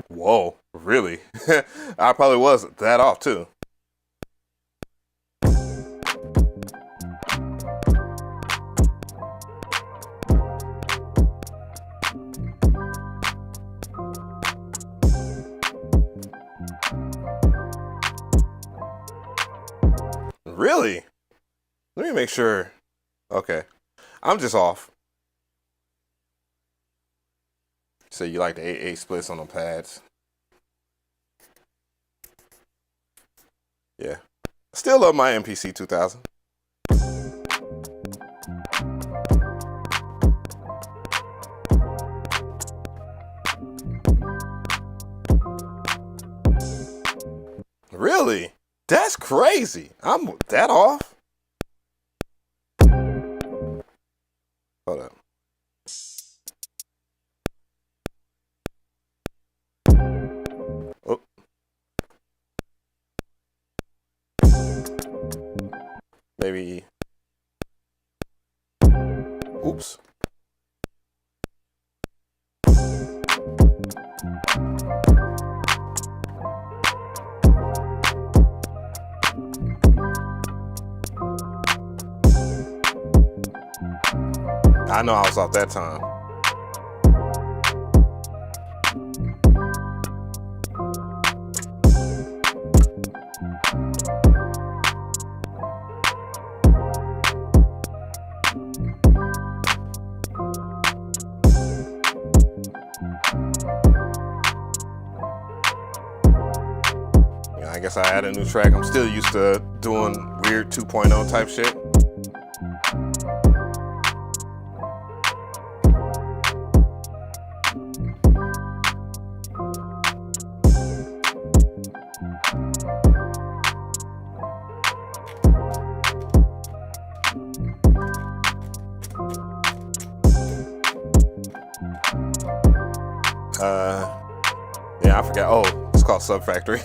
Whoa, really? I probably was that off too. Really? Let me make sure. Okay, I'm just off. So you like the 8/8 splits on the pads? Yeah. Still love my MPC 2000. Really? That's crazy. I'm that off? Hold up. Oh. Maybe. Oops. I know I was off that time. I guess I added a new track. I'm still used to doing weird 2.0 type shit. Yeah, I forgot. Oh, it's called Sub Factory.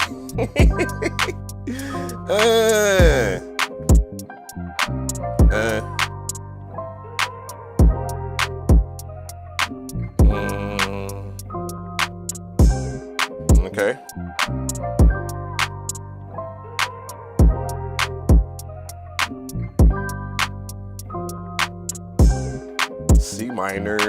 Okay. C minor.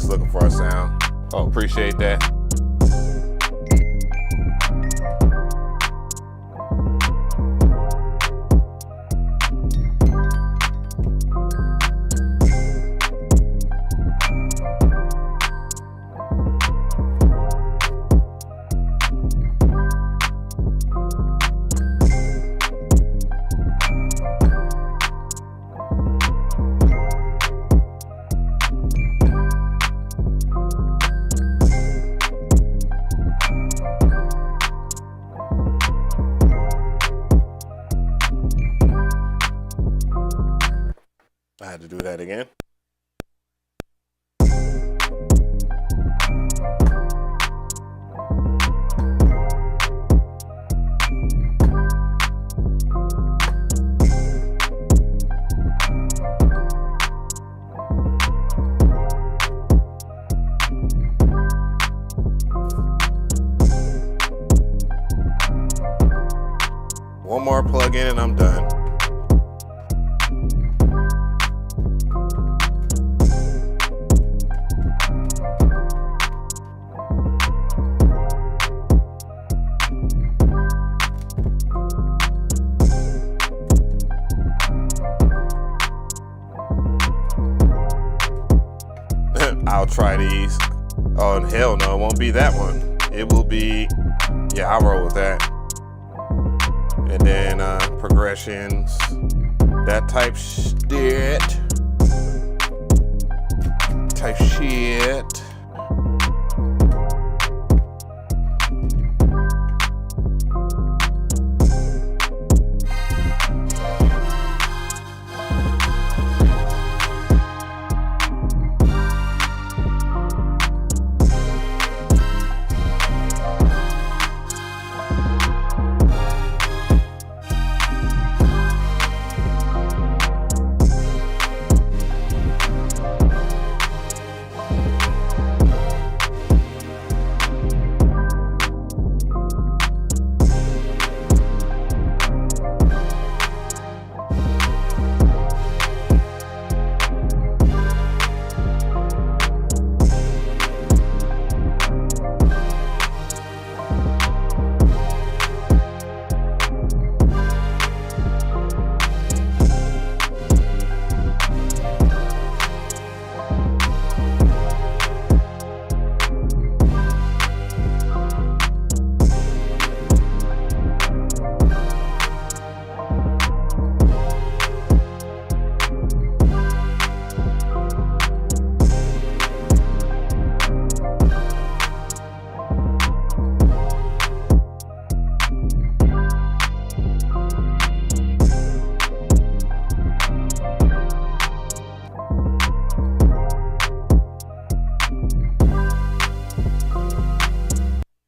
just looking for a sound. Oh, appreciate that. I had to do that again. One more plug-in and I'm done. I'll try these. Oh, and hell no, it won't be that one. It will be, yeah, I'll roll with that. And then progressions, that type shit. Type shit.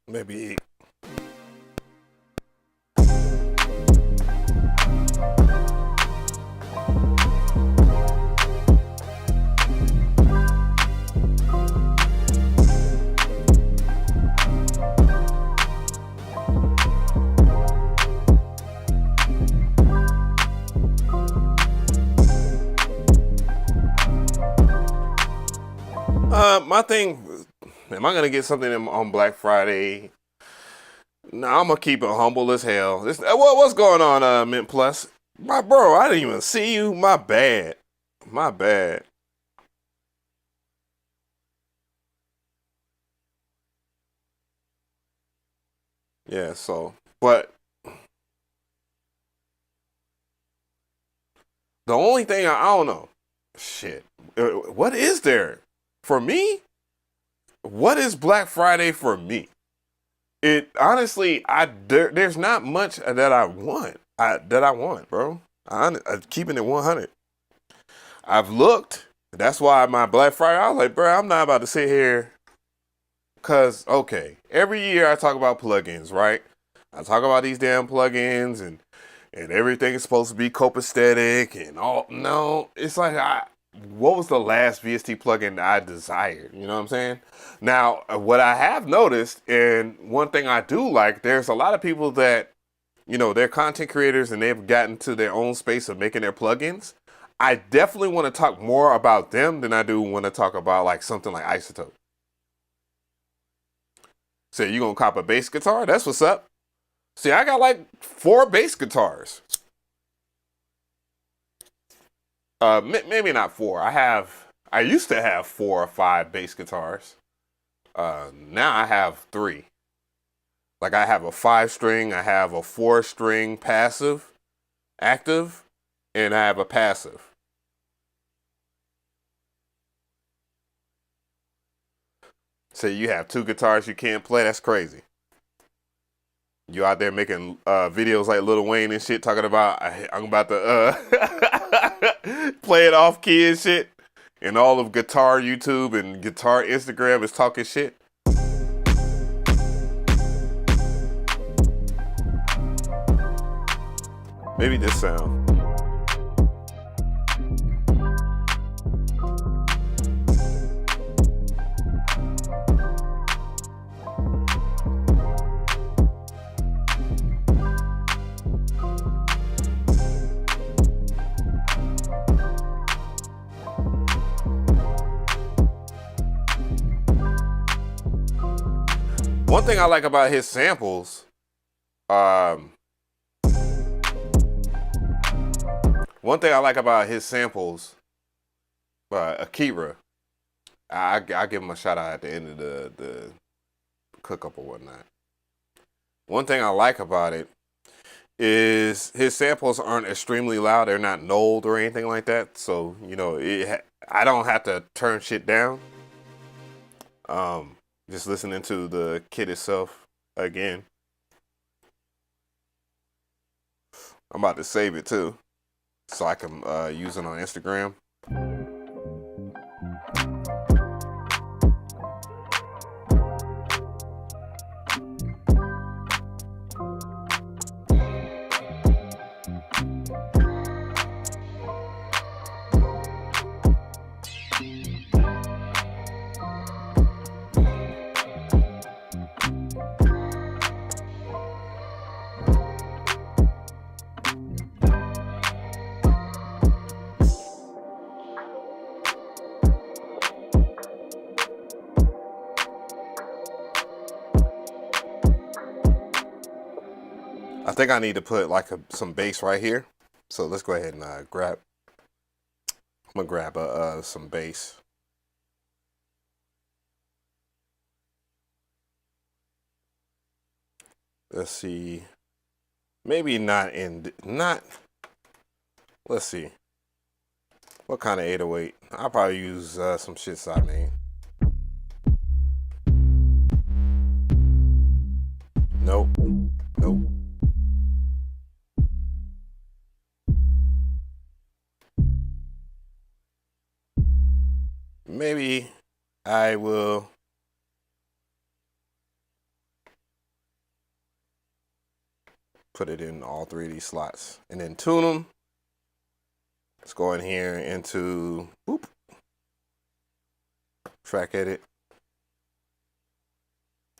Maybe my thing, am I gonna get something on Black Friday? No, I'm gonna keep it humble as hell. What's going on, Mint Plus? My bro, I didn't even see you. My bad. My bad. Yeah, so, but the only thing I don't know, shit, what is there for me? What is Black Friday for me? It honestly, there's not much that I want. Bro. I'm keeping it 100. I've looked. That's why my Black Friday, I was like, bro, I'm not about to sit here. Cause okay, every year I talk about plugins, right? I talk about these damn plugins and everything is supposed to be copacetic and all. No, it's like what was the last VST plugin I desired? You know what I'm saying? Now, what I have noticed, and one thing I do like, there's a lot of people that, you know, they're content creators and they've gotten to their own space of making their plugins. I definitely want to talk more about them than I do want to talk about like something like Isotope. So you gonna cop a bass guitar? That's what's up. See, I got like 4 bass guitars. Maybe not 4. I used to have 4 or 5 bass guitars. Now I have 3. Like I have a 5-string, I have a 4-string passive, active, and I have a passive. So you have 2 guitars you can't play? That's crazy. You out there making videos like Lil Wayne and shit, talking about I'm about to play it off key and shit, and all of guitar YouTube and guitar Instagram is talking shit. Maybe this sound. One thing I like about his samples, Akira, I give him a shout out at the end of the cook up or whatnot. One thing I like about it is his samples aren't extremely loud. They're not nulled or anything like that. So, you know, I don't have to turn shit down. Just listening to the kit itself again. I'm about to save it too, so I can use it on Instagram. I think I need to put like some bass right here. So let's go ahead and I'm gonna grab some bass. Let's see. Maybe let's see. What kind of 808? I'll probably use some shits I made. Nope. Maybe I will put it in all 3 of these slots and then tune them. Let's go in here into track edit,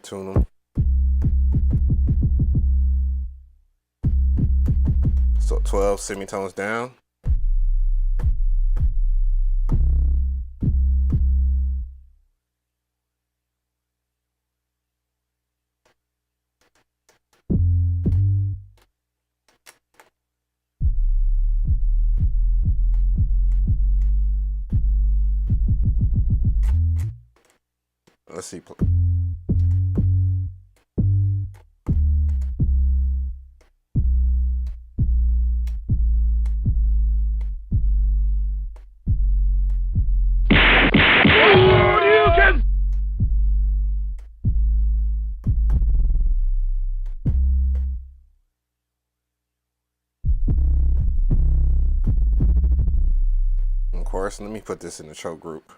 tune them. So 12 semitones down. Let's see. Of course, let me put this in the choke group.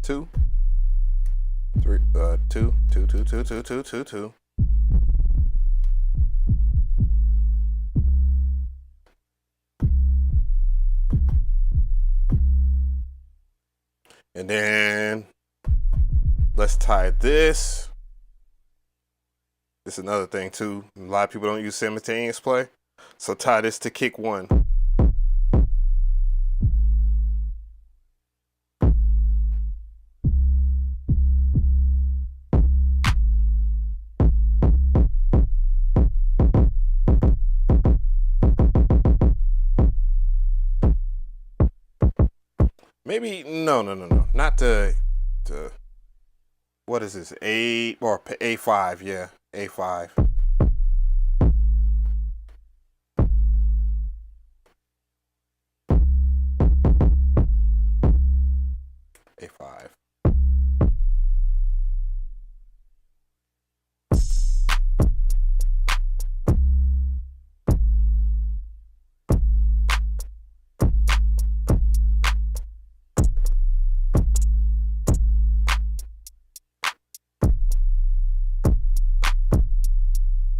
2, 3, 2, 2, 2, 2, 2, 2, 2, 2. And then let's tie this. This is another thing too. A lot of people don't use simultaneous play. So tie this to kick 1. Maybe no, not to what is this, A or A5? Yeah, A5. A5.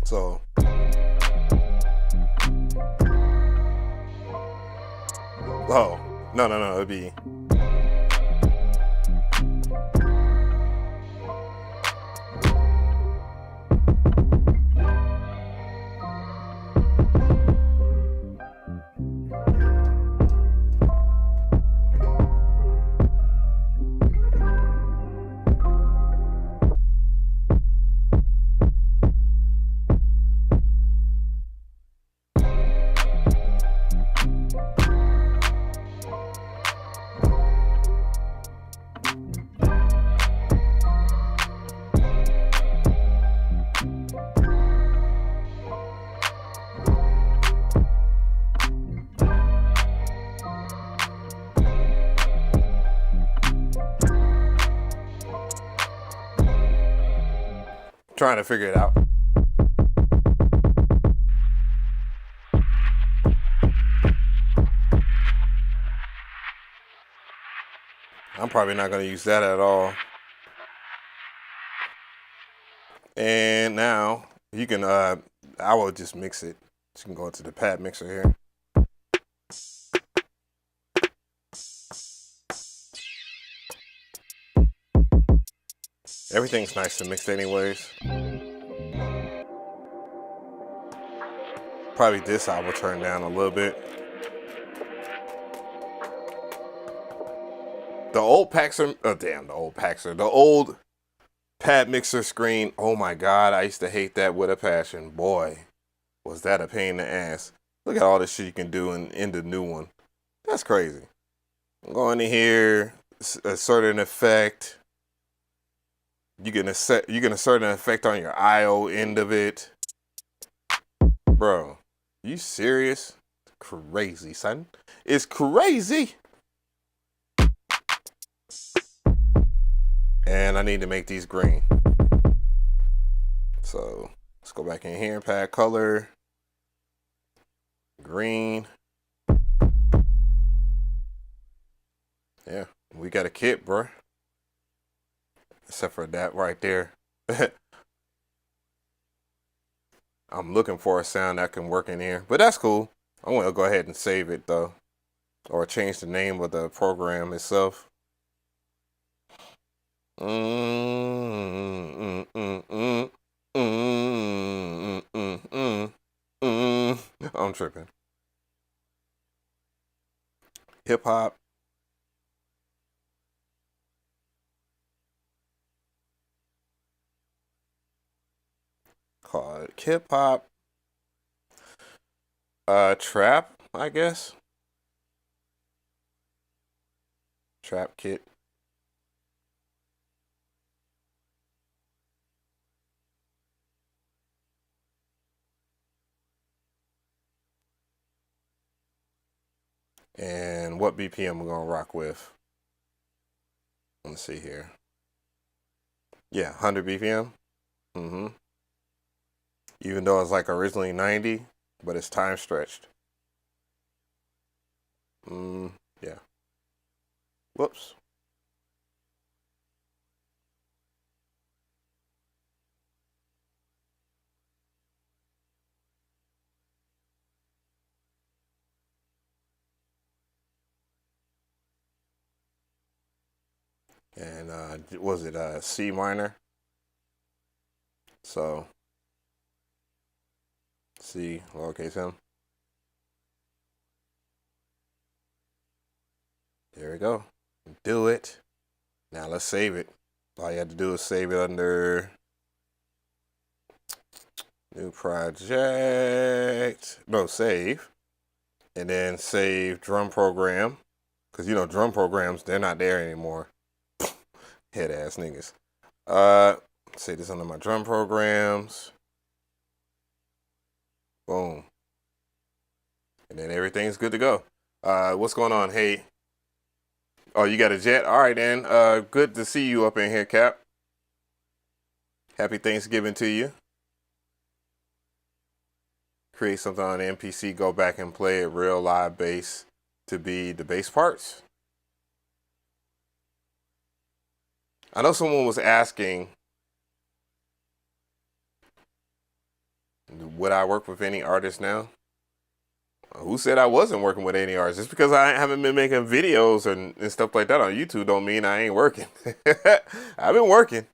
So oh, no, it'd be trying to figure it out. I'm probably not going to use that at all. And now you can, I will just mix it. So you can go into the pad mixer here. Everything's nice to mix anyways. Probably this I will turn down a little bit. The old Paxer, oh damn, the old Paxer, the old pad mixer screen. Oh my God, I used to hate that with a passion. Boy, was that a pain in the ass. Look at all the shit you can do in the new one. That's crazy. Go into here, assert an effect. You can assert an effect on your IO end of it. Bro, you serious? Crazy, son. It's crazy. And I need to make these green. So let's go back in here and pad color. Green. Yeah, we got a kit, bro. Except for that right there. I'm looking for a sound that can work in here, but that's cool. I'm gonna go ahead and save it though, or change the name of the program itself. I'm tripping. Hip hop. Call it hip hop. Trap, I guess. Trap kit. And what BPM we're gonna rock with? Let's see here. Yeah, 100 BPM. Even though it's like originally 90, but it's time stretched. Yeah. Whoops. And was it C minor? So C lowercase m. There we go. Do it. Now let's save it. All you have to do is save it under new project. No, save. And then save drum program. Because, you know, drum programs, they're not there anymore. Head ass niggas. Say this under my drum programs. Boom. And then everything's good to go. What's going on? Hey. Oh, you got a jet? All right, then. Good to see you up in here, Cap. Happy Thanksgiving to you. Create something on the MPC, go back and play it real live bass to be the bass parts. I know someone was asking, would I work with any artists now? Who said I wasn't working with any artists? Just because I haven't been making videos and stuff like that on YouTube don't mean I ain't working. I've been working.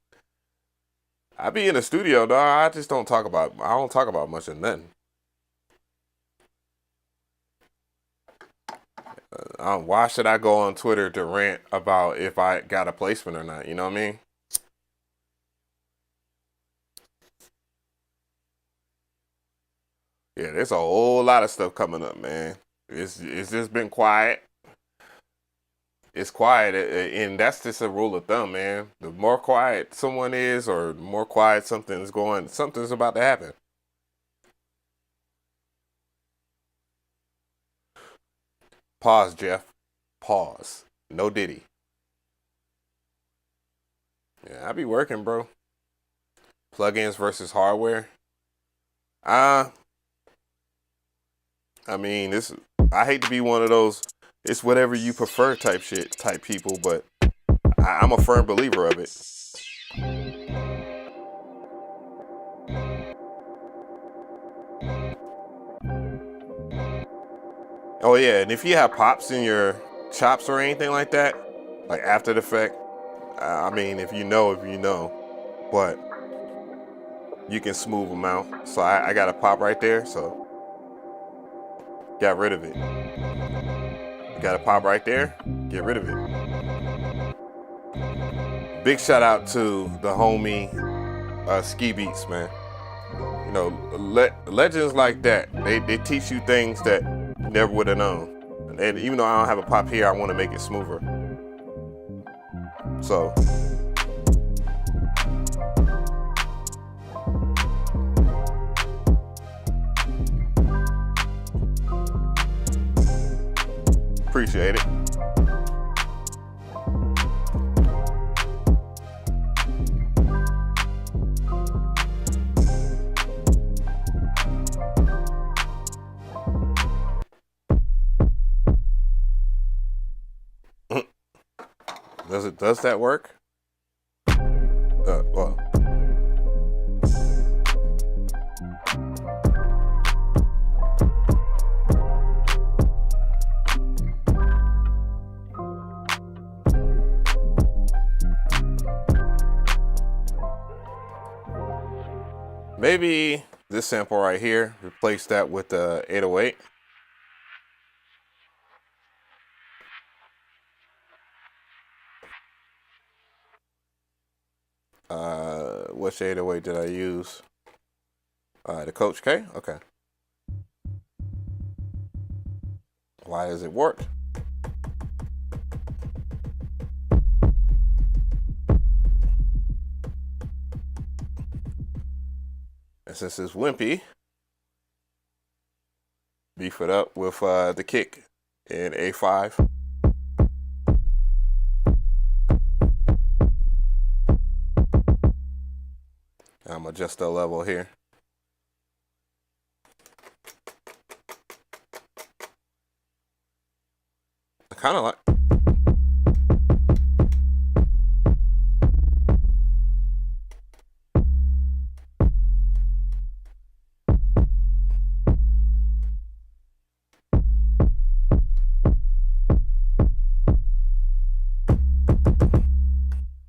I be in the studio, dog. I don't talk about much of nothing. Why should I go on Twitter to rant about if I got a placement or not? You know what I mean? Yeah, there's a whole lot of stuff coming up, man. It's just been quiet. It's quiet, and that's just a rule of thumb, man. The more quiet someone is, or the more quiet something's about to happen. Pause, Jeff. Pause. No Diddy. Yeah, I be working, bro. Plugins versus hardware. I mean, I hate to be one of those, it's whatever you prefer type people, but I'm a firm believer of it. Oh yeah, and if you have pops in your chops or anything like that, like After the Effect, I mean, if you know, but you can smooth them out. So I got a pop right there, so got rid of it. Got a pop right there, get rid of it. Big shout out to the homie Ski Beats, man. You know, legends like that, they teach you things that you never would have known. And even though I don't have a pop here, I want to make it smoother. So appreciate it. Does that work? Well. Maybe this sample right here, replace that with the 808. Which 808 did I use? The Coach K? Okay. Why does it work? And since it's wimpy, beef it up with the kick in A5. I'm adjust the level here. I kind of like.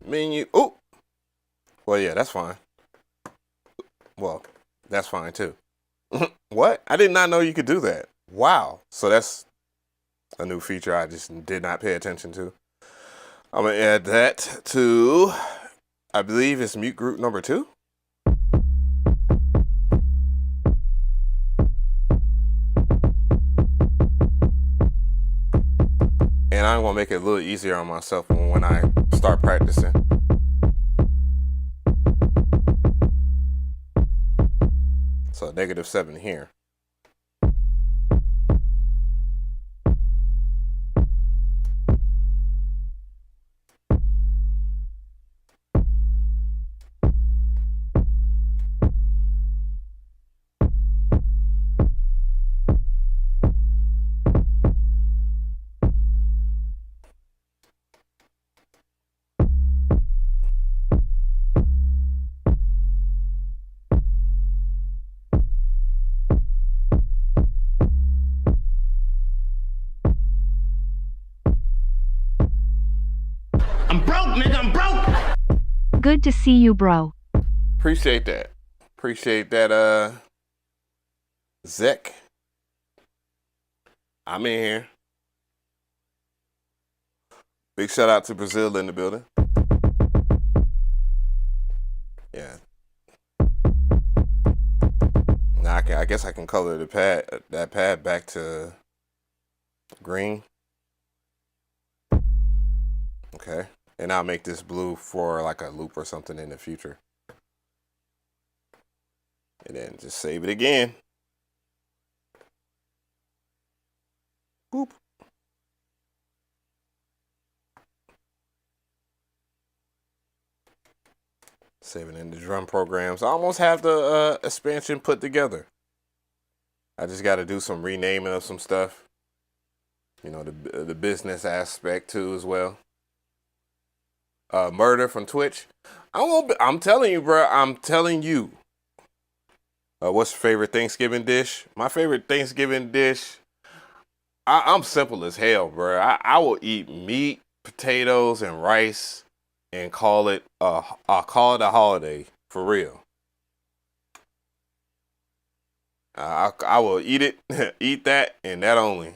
Menu. Oh, well, yeah, that's fine. Well, that's fine too. What? I did not know you could do that. Wow. So that's A new feature I just did not pay attention to. I'm gonna add that to, I believe it's mute group number 2. And I'm gonna make it a little easier on myself when I start practicing. So -7 here. Good to see you, bro. Appreciate that. Appreciate that, Zek. I'm in here. Big shout out to Brazil in the building. Yeah. Now I guess I can color the that pad back to green. Okay. And I'll make this blue for like a loop or something in the future. And then just save it again. Boop. Save it in the drum programs. I almost have the expansion put together. I just got to do some renaming of some stuff. You know, the business aspect too as well. Murder from Twitch. I'm telling you, bro. I'm telling you. What's your favorite Thanksgiving dish? My favorite Thanksgiving dish. I'm simple as hell, bro. I will eat meat, potatoes, and rice, and call it a holiday for real. I will eat it, eat that, and that only.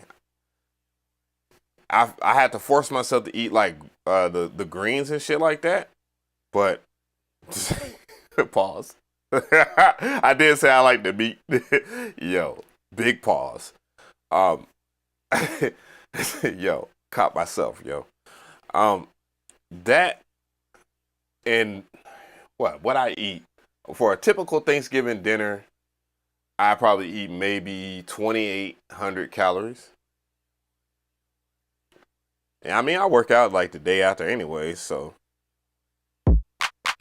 I had to force myself to eat like the greens and shit like that, but pause. I did say I like the meat. Yo, big pause. Yo, caught myself, yo. That and what I eat for a typical Thanksgiving dinner, I probably eat maybe 2,800 calories. And I mean, I work out like the day after anyway, so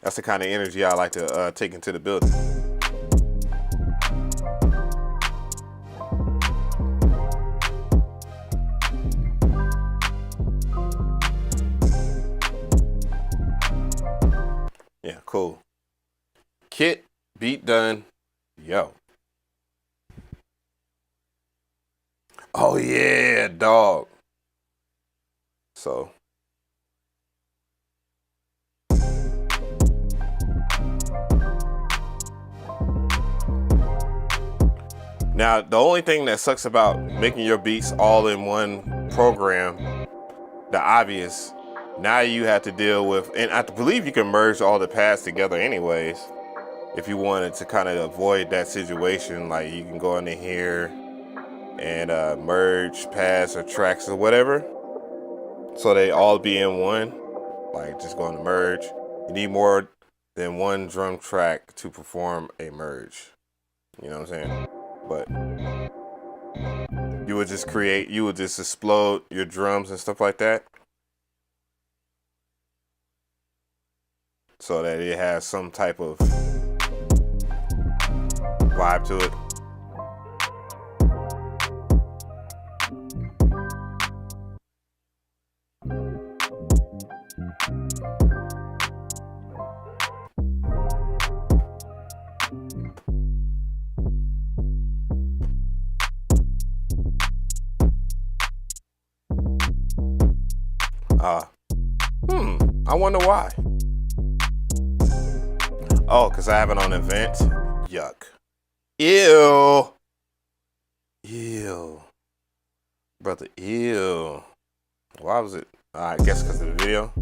that's the kind of energy I like to take into the building. Yeah, cool. Kit, beat done. Yo. Oh yeah, dog. So now the only thing that sucks about making your beats all in one program, the obvious, now you have to deal with, and I believe you can merge all the pads together anyways if you wanted to kind of avoid that situation. Like you can go into here and merge pads or tracks or whatever, so they all be in one. Like just going to merge. You need more than one drum track to perform a merge. You know what I'm saying? But you would just explode your drums and stuff like that, so that it has some type of vibe to it. I wonder why. Oh, because I have it on event. Yuck. Ew. Ew. Brother, ew. Why was it? I guess because of the video.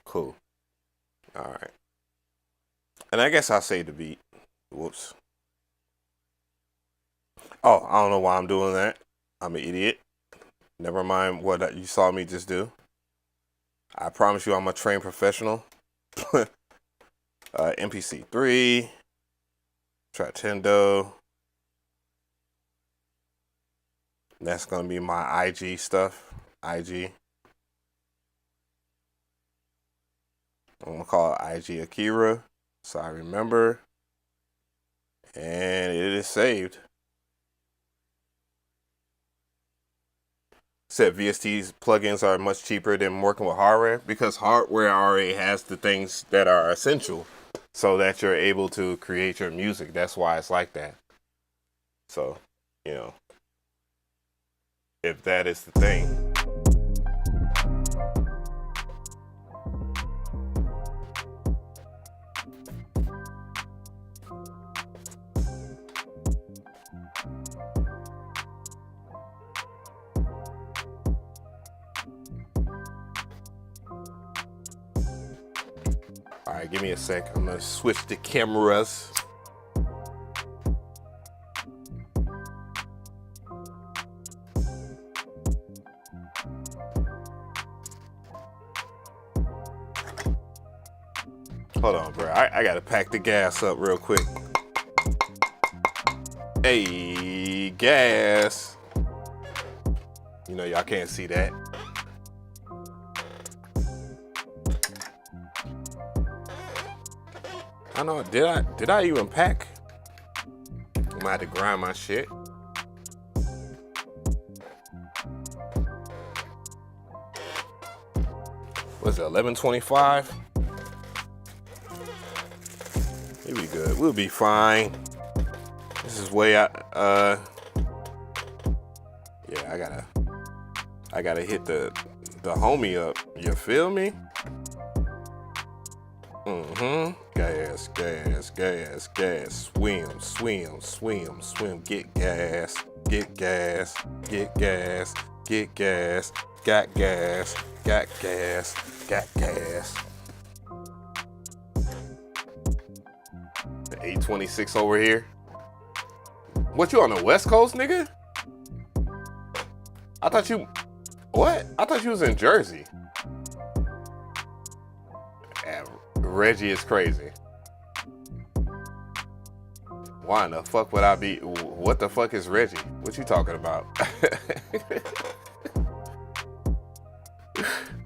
Cool. All right. And I guess I'll save the beat. Whoops. Oh, I don't know why I'm doing that. I'm an idiot. Never mind what you saw me just do. I promise you I'm a trained professional. MPC 3. Tratendo. That's going to be my IG stuff. IG. I'm going to call it IG Akira. So I remember. And it is saved. Said VSTs plugins are much cheaper than working with hardware because hardware already has the things that are essential so that you're able to create your music. That's why it's like that. So, you know, if that is the thing. All right, give me a sec. I'm gonna switch the cameras. Hold on, bro. I gotta pack the gas up real quick. Hey, gas. You know, y'all can't see that. I know, did I even pack? I'm gonna have to grind my shit. What's it, 11:25? We'll be good, we'll be fine. This is way out, yeah, I gotta hit the homie up, you feel me? Gas, gas, gas, gas. Swim, swim, swim, swim. Get gas, get gas, get gas, get gas. Got gas, got gas, got gas. The 826 over here. What, you on the West Coast, nigga? I thought you, what? I thought you was in Jersey. Reggie is crazy. Why in the fuck would I be? What the fuck is Reggie? What you talking about?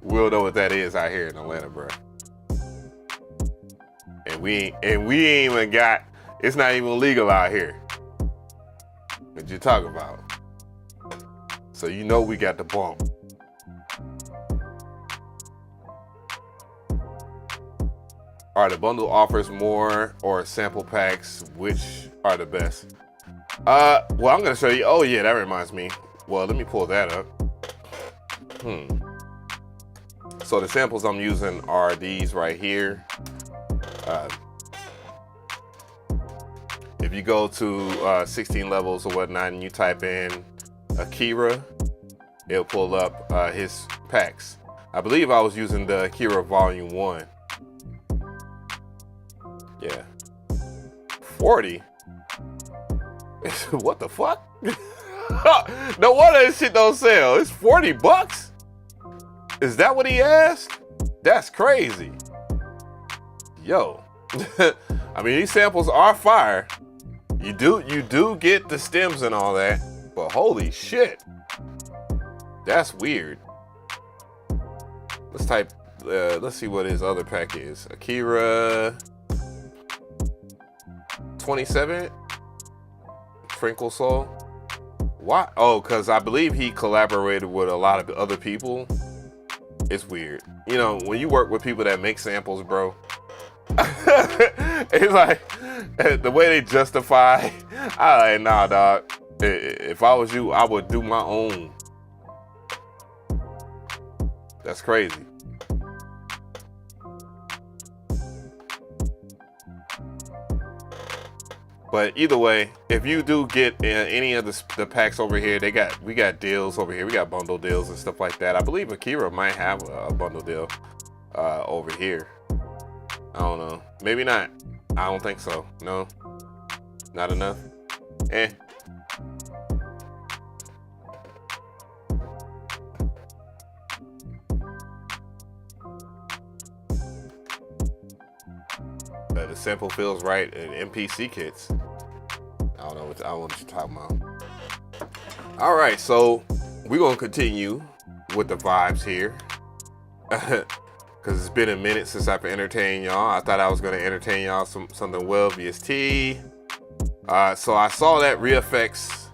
We'll know what that is out here in Atlanta, bro. And we ain't even got. It's not even legal out here. What you talking about? So you know we got the bump. All right, the bundle offers more or sample packs. Which are the best? Well, I'm gonna show you. Oh yeah, that reminds me. Well, let me pull that up. So the samples I'm using are these right here. If you go to 16 levels or whatnot and you type in Akira, it'll pull up his packs. I believe I was using the Akira Volume 1. Yeah. 40? What the fuck? No wonder this shit don't sell. It's 40 bucks? Is that what he asked? That's crazy. Yo. I mean, these samples are fire. You do get the stems and all that, but holy shit. That's weird. Let's type, let's see what his other pack is. Akira 27, Frinkle Soul. Why? Oh, because I believe he collaborated with a lot of other people. It's weird. You know, when you work with people that make samples, bro, It's like the way they justify. I like, nah, dog. If I was you, I would do my own. That's crazy. But either way, if you do get any of the packs over here, we got deals over here. We got bundle deals and stuff like that. I believe Akira might have a bundle deal over here. I don't know. Maybe not. I don't think so. No, not enough. The sample feels right in MPC kits. I don't know what you're talking about. All right, so we're gonna continue with the vibes here, because it's been a minute since I've entertained y'all. I thought I was gonna entertain y'all something well VST. So I saw that ReFX.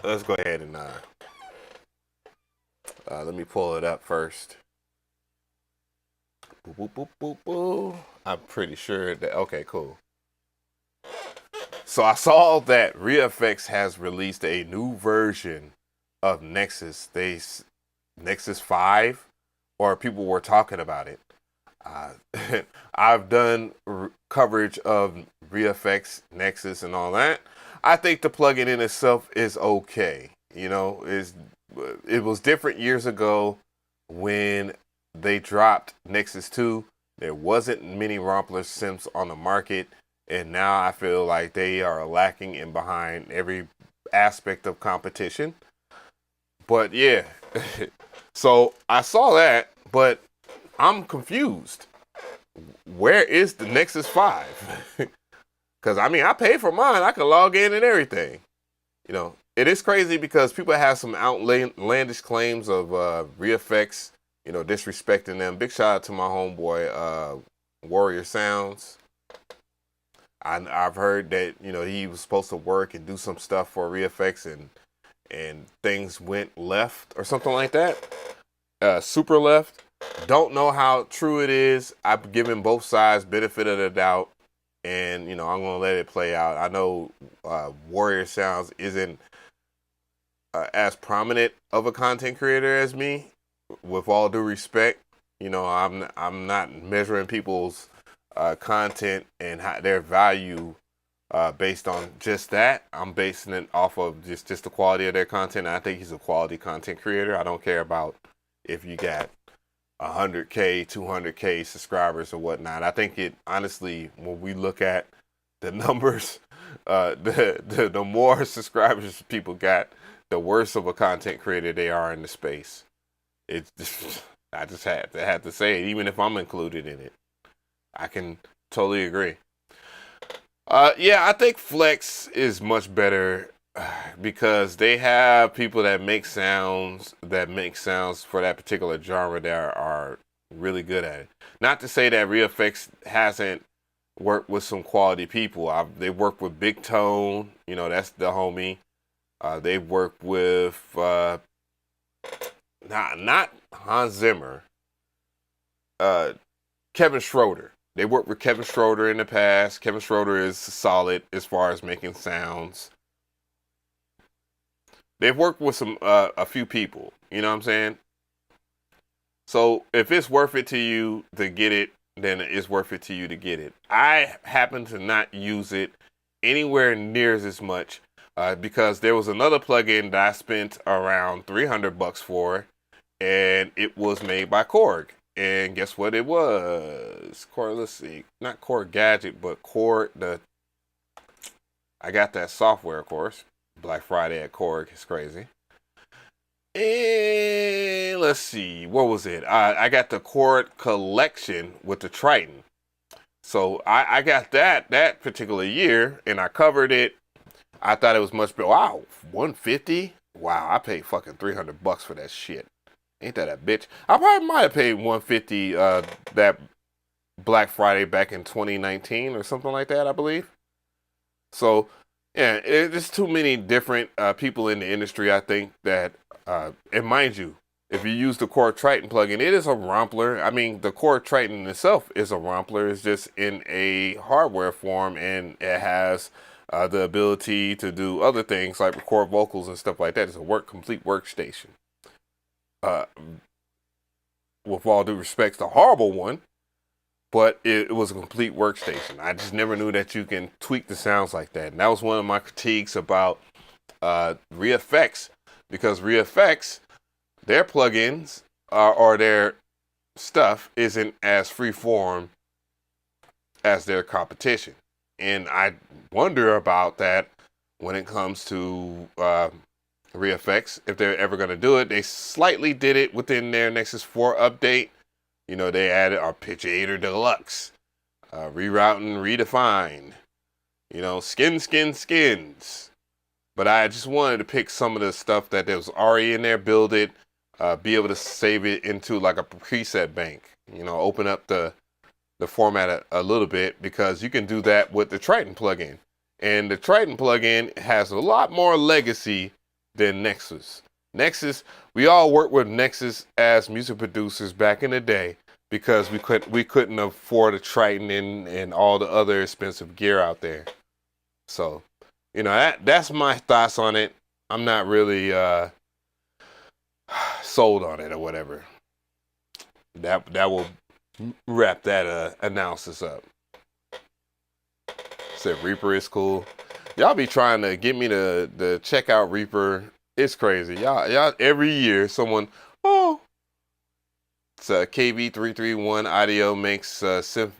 Let's go ahead and let me pull it up first. Boop, boop, boop, boop, boop. I'm pretty sure that, okay, cool. So I saw that ReFX has released a new version of Nexus. Nexus 5, or people were talking about it. I've done coverage of ReFX, Nexus, and all that. I think the plugin in itself is okay. You know, it was different years ago when they dropped Nexus 2. There wasn't many Rompler synths on the market, and now I feel like they are lacking in behind every aspect of competition. But yeah, so I saw that, but I'm confused. Where is the Nexus 5? Because I mean, I paid for mine. I can log in and everything. You know, it is crazy because people have some outlandish claims of ReFX, you know, disrespecting them. Big shout out to my homeboy, Warrior Sounds. I've heard that, you know, he was supposed to work and do some stuff for ReFX and things went left or something like that. Super left. Don't know how true it is. I've given both sides benefit of the doubt, and, you know, I'm going to let it play out. I know Warrior Sounds isn't as prominent of a content creator as me. With all due respect, you know, I'm not measuring people's content and their value based on just that. I'm basing it off of just the quality of their content. And I think he's a quality content creator. I don't care about if you got 100K, 200K subscribers or whatnot. I think it, honestly, when we look at the numbers, the more subscribers people got, the worse of a content creator they are in the space. It's just, I just had to say it, even if I'm included in it. I can totally agree. Yeah, I think Flex is much better because they have people that make sounds for that particular genre that are really good at it. Not to say that ReFX hasn't worked with some quality people. They work with Big Tone, you know, that's the homie. They work with not Hans Zimmer, Kevin Schroeder. They worked with Kevin Schroeder in the past. Kevin Schroeder is solid as far as making sounds. They've worked with a few people, you know what I'm saying? So if it's worth it to you to get it, then it's worth it to you to get it. I happen to not use it anywhere near as much because there was another plugin that I spent around $300 for, and it was made by Korg. And guess what it was? Korg, let's see. Not Korg Gadget, but Korg, I got that software, of course. Black Friday at Korg is crazy. And let's see, what was it? I got the Korg collection with the Triton. So I got that particular year, and I covered it. I thought it was much better. Wow, $150? Wow, I paid fucking $300 for that shit. Ain't that a bitch? I probably might have paid $150 that Black Friday back in 2019 or something like that, I believe. So, yeah, there's too many different people in the industry, I think, that, and mind you, if you use the Core Triton plugin, it is a rompler. I mean, the Core Triton itself is a rompler. It's just in a hardware form, and it has the ability to do other things like record vocals and stuff like that. It's a complete workstation. With all due respect, it's a horrible one, but it was a complete workstation. I just never knew that you can tweak the sounds like that. And that was one of my critiques about ReFX, because ReFX, their plugins or their stuff isn't as freeform as their competition. And I wonder about that when it comes to ReFX, if they're ever going to do it. They slightly did it within their Nexus 4 update. You know, they added Arpeggiator Deluxe, Rerouting Redefined, you know, skins. But I just wanted to pick some of the stuff that was already in there, build it, be able to save it into like a preset bank. You know, open up the format a little bit, because you can do that with the Triton plugin. And the Triton plugin has a lot more legacy than Nexus. Nexus, we all worked with Nexus as music producers back in the day because we couldn't afford a Triton and all the other expensive gear out there. So, you know, that's my thoughts on it. I'm not really sold on it or whatever. That will wrap that analysis up. Said Reaper is cool. Y'all be trying to get me to check out Reaper. It's crazy. Y'all every year someone, it's a KV331 Audio makes Synth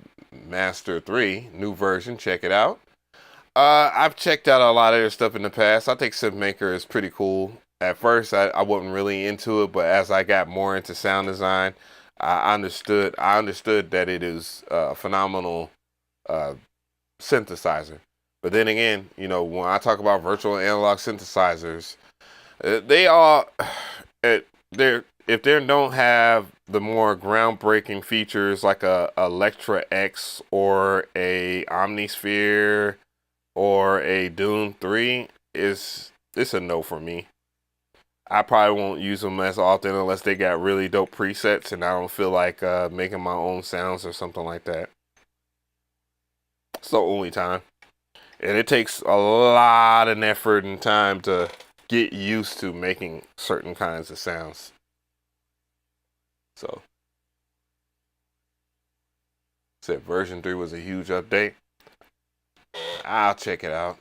Master 3 new version. Check it out. I've checked out a lot of their stuff in the past. I think SynthMaker is pretty cool. At first, I wasn't really into it, but as I got more into sound design, I understood that it is a phenomenal synthesizer. But then again, you know, when I talk about virtual analog synthesizers, they all, if they don't have the more groundbreaking features like a Electra X or a Omnisphere or a Dune 3, it's a no for me. I probably won't use them as often unless they got really dope presets and I don't feel like making my own sounds or something like that. It's the only time. And it takes a lot of effort and time to get used to making certain kinds of sounds. So, said version 3 was a huge update. I'll check it out.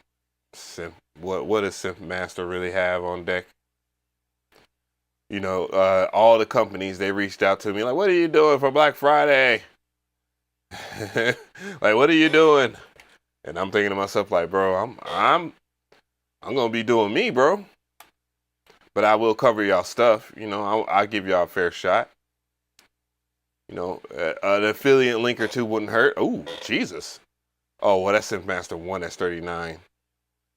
What does Synth Master really have on deck? You know, all the companies, they reached out to me like, what are you doing for Black Friday? Like, what are you doing? And I'm thinking to myself like, bro, I'm gonna be doing me, bro. But I will cover y'all stuff. You know, I'll give y'all a fair shot. You know, an affiliate link or two wouldn't hurt. Oh, Jesus. Oh, well, that's Synth Master 1. That's $39.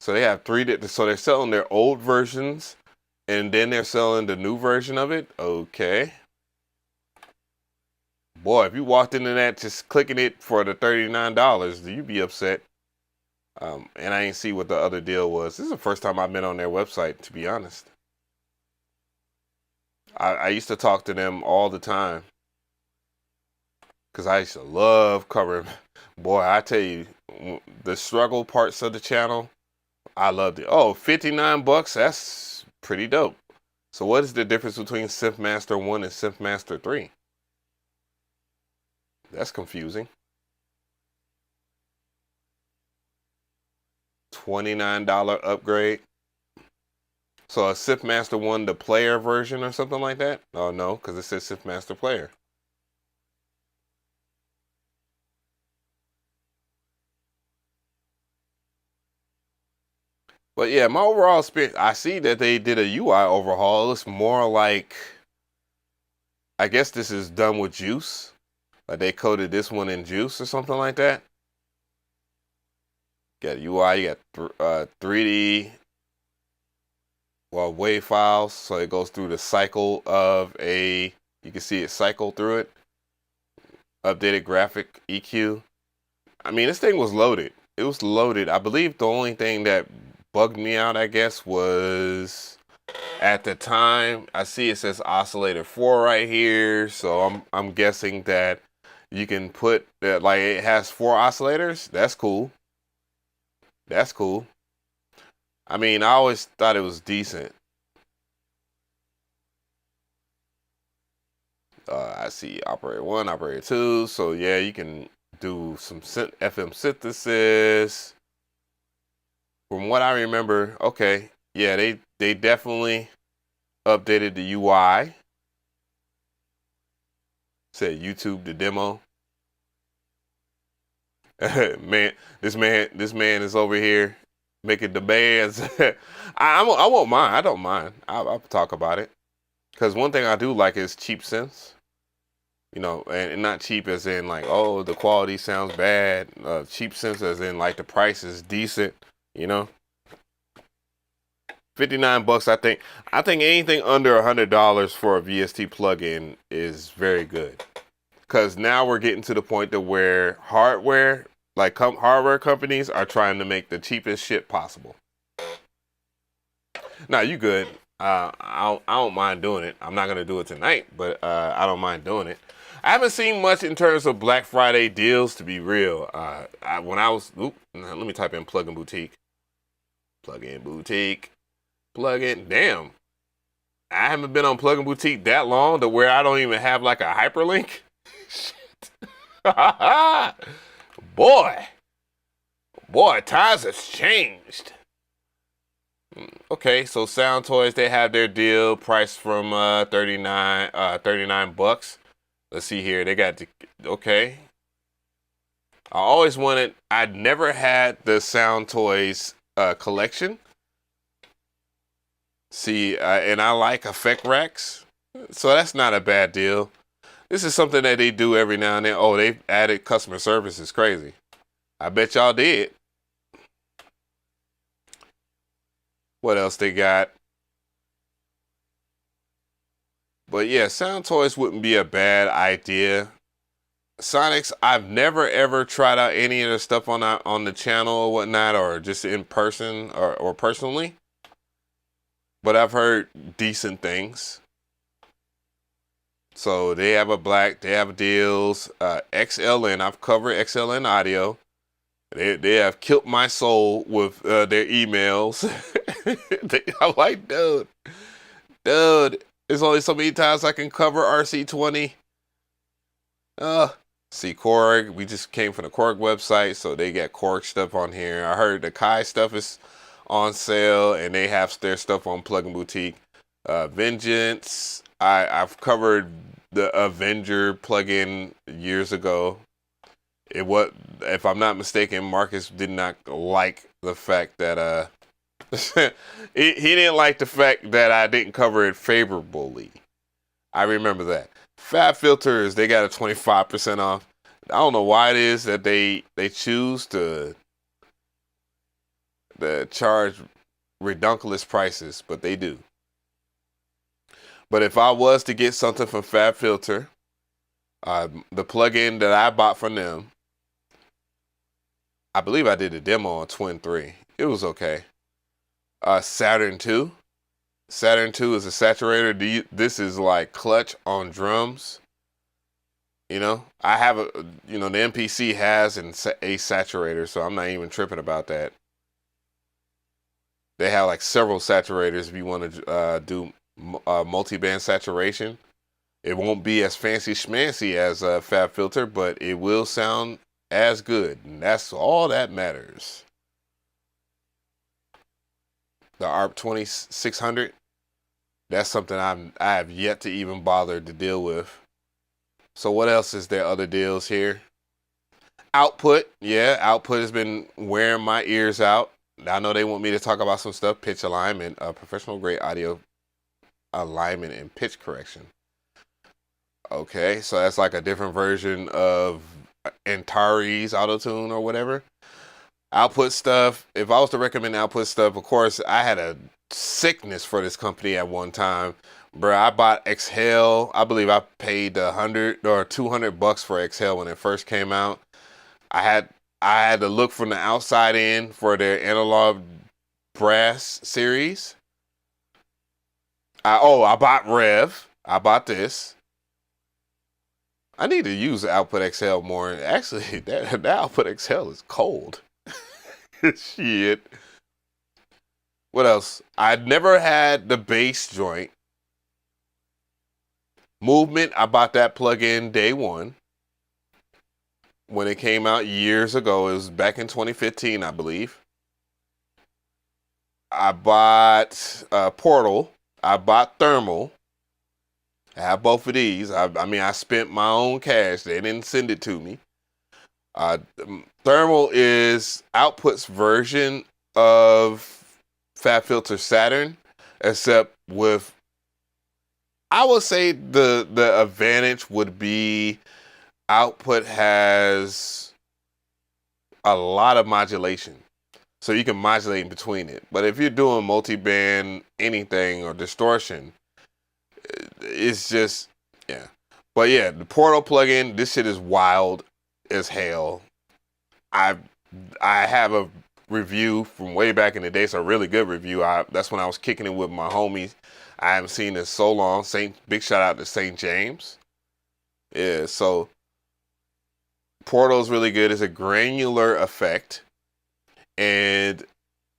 So they have so they're selling their old versions, and then they're selling the new version of it. Okay. Boy, if you walked into that just clicking it for the $39, you'd be upset. And I ain't see what the other deal was. This is the first time I've been on their website, to be honest. I used to talk to them all the time, because I used to love covering. Boy, I tell you, the struggle parts of the channel, I loved it. Oh, $59, that's pretty dope. So what is the difference between Synth Master 1 and Synth Master 3? That's confusing. $29 upgrade. So a Synth Master 1, the player version or something like that? Oh no, because it says Synth Master Player. But yeah, my overall experience, I see that they did a UI overhaul. It looks more like, I guess this is done with Juice. Like they coded this one in Juice or something like that. Got UI, you got 3D, well, wave files. So it goes through the cycle of you can see it cycle through it. Updated graphic EQ. I mean, this thing was loaded. It was loaded. I believe the only thing that bugged me out, I guess, was at the time, I see it says oscillator 4 right here, so I'm guessing that you can put that, like, it has 4 oscillators. That's cool. That's cool. I mean, I always thought it was decent. I see operator 1, operator 2. So yeah, you can do some FM synthesis. From what I remember, okay, yeah, they definitely updated the UI. Said YouTube the demo. This man is over here making demands. I won't mind. I don't mind. I'll talk about it. Because one thing I do like is cheap synths. You know, and not cheap as in like, oh, the quality sounds bad. Cheap synths as in like the price is decent. You know, $59. I think anything under $100 for a VST plugin is very good. Because now we're getting to the point to where hardware, like hardware companies, are trying to make the cheapest shit possible. Now you good. I don't mind doing it. I'm not gonna do it tonight, but I don't mind doing it. I haven't seen much in terms of Black Friday deals, to be real. When I was, let me type in plugin boutique. Plugin boutique. Plugin. Damn. I haven't been on plugin boutique that long to where I don't even have like a hyperlink. Shit. Boy, times has changed. Okay, so Sound Toys, they have their deal priced from $39. Let's see here. They got okay. I'd never had the Sound Toys collection. See, and I like effect racks, so that's not a bad deal. This is something that they do every now and then. Oh, they've added customer service. It's crazy. I bet y'all did. What else they got? But yeah, Sound Toys wouldn't be a bad idea. Sonics, I've never ever tried out any of the stuff on the channel or whatnot, or just in person or personally. But I've heard decent things. So they have they have deals. XLN, I've covered XLN audio. They have killed my soul with their emails. I'm like, dude, there's only so many times I can cover RC20. See Korg. We just came from the Korg website, so they got Korg stuff on here. I heard the Kai stuff is on sale, and they have their stuff on Plugin Boutique. Vengeance. I've covered the Avenger plugin years ago. If I'm not mistaken, Marcus did not like the fact that he didn't like the fact that I didn't cover it favorably. I remember that. Fab Filters, they got a 25% off. I don't know why it is that they choose to charge redunculous prices, but they do. But if I was to get something from Fab Filter, the plugin that I bought from them, I believe I did a demo on Twin 3. It was okay. Saturn 2. Saturn 2 is a saturator. This is like clutch on drums. You know, I have the MPC has a saturator, so I'm not even tripping about that. They have like several saturators if you want to do multi-band saturation. It won't be as fancy schmancy as a Fab Filter, but it will sound as good, and that's all that matters. The ARP 2600, that's something I have yet to even bother to deal with. So what else is there? Other deals here? Output, yeah, Output has been wearing my ears out. I know they want me to talk about some stuff, pitch alignment, professional grade audio alignment and pitch correction. Okay, so that's like a different version of Antares Autotune or whatever. Output stuff. If I was to recommend Output stuff, of course, I had a sickness for this company at one time. Bro, I bought Exhale. I believe I paid $100 or $200 for Exhale when it first came out. I had to look from the outside in for their analog brass series. I bought Rev. I bought this. I need to use Output XL more. Actually, that Output XL is cold. Shit. What else? I'd never had the bass joint. Movement, I bought that plugin day one. When it came out years ago. It was back in 2015, I believe. I bought Portal. I bought Thermal. I have both of these. I mean, I spent my own cash. They didn't send it to me. Thermal is Output's version of FabFilter Saturn, except with, I would say the advantage would be Output has a lot of modulation. So you can modulate in between it. But if you're doing multi-band anything or distortion, it's just, yeah. But yeah, the Portal plugin, this shit is wild as hell. I have a review from way back in the day. It's a really good review. That's when I was kicking it with my homies. I haven't seen this so long. Big shout out to St. James. Yeah, so Portal is really good. It's a granular effect. And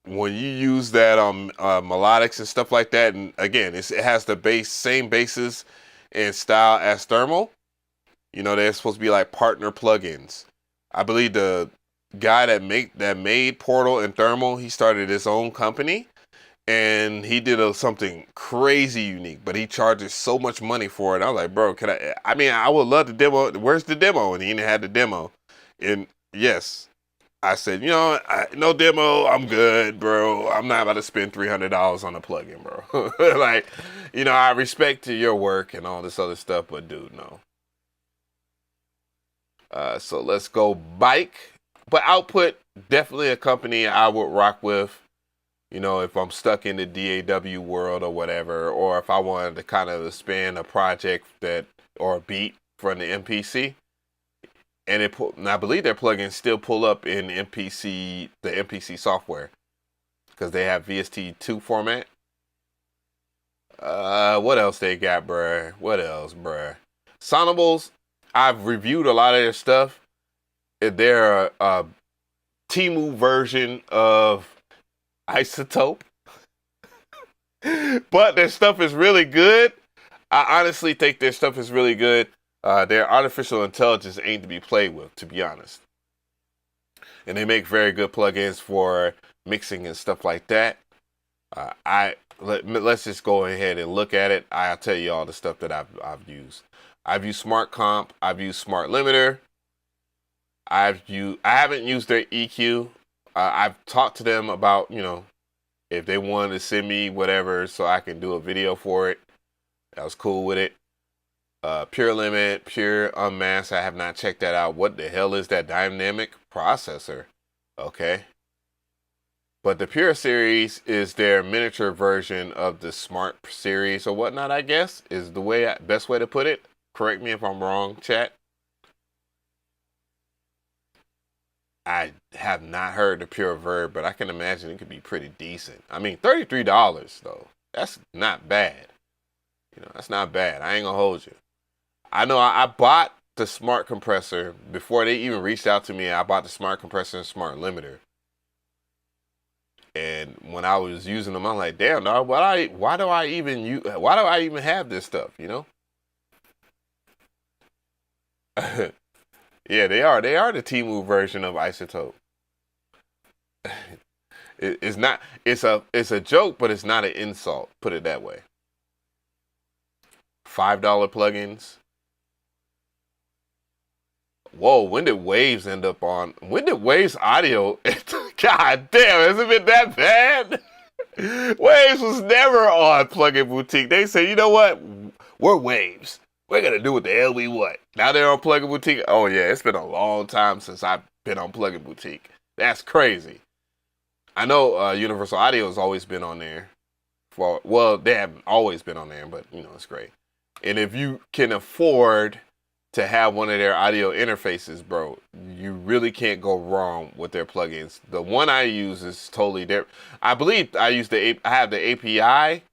when you use that on melodics and stuff like that, and again, it has the same bases and style as Thermal. You know, they're supposed to be like partner plugins. I believe the guy that made Portal and Thermal, he started his own company, and he did something crazy unique, but he charges so much money for it. I was like, bro, I mean, I would love the demo. Where's the demo? And he didn't have the demo. And yes, I said, you know, no demo, I'm good, bro. I'm not about to spend $300 on a plugin, bro. Like, you know, I respect your work and all this other stuff, but dude, no. So let's go Bike. But Output, definitely a company I would rock with, you know, if I'm stuck in the DAW world or whatever, or if I wanted to kind of expand a project or a beat from the MPC. And I believe their plugins still pull up in the MPC software, because they have VST2 format. What else they got, bruh? What else, bruh? Sonables, I've reviewed a lot of their stuff. They're a Temu version of Isotope. But their stuff is really good. I honestly think their stuff is really good. Their artificial intelligence ain't to be played with, to be honest. And they make very good plugins for mixing and stuff like that. Let's just go ahead and look at it. I'll tell you all the stuff that I've used. I've used Smart Comp. I've used Smart Limiter. I haven't used their EQ. I've talked to them about, you know, if they wanted to send me whatever so I can do a video for it. I was cool with it. Pure Limit, Pure Unmasked, I have not checked that out. What the hell is that dynamic processor? Okay. But the Pure series is their miniature version of the Smart series or whatnot, I guess, is the best way to put it. Correct me if I'm wrong, chat. I have not heard the Pure Verb, but I can imagine it could be pretty decent. I mean, $33 though. That's not bad. You know, that's not bad. I ain't gonna hold you. I know I bought the Smart Compressor before they even reached out to me. I bought the Smart Compressor and Smart Limiter. And when I was using them, I'm like, damn, dog, why do I even have this stuff, you know? Yeah, they are the Temu version of Isotope. It's a joke, but it's not an insult, put it that way. $5 plugins. Whoa, when did Waves end up on? When did Waves audio? God damn, has it been that bad? Waves was never on Plugin Boutique. They said, you know what? We're Waves. We're going to do what the hell we want. Now they're on Plugin Boutique. Oh, yeah, it's been a long time since I've been on Plugin Boutique. That's crazy. I know Universal Audio has always been on there. Well, they haven't always been on there, but, you know, it's great. And if you can afford to have one of their audio interfaces, bro, you really can't go wrong with their plugins. The one I use is totally different. I believe I have the API.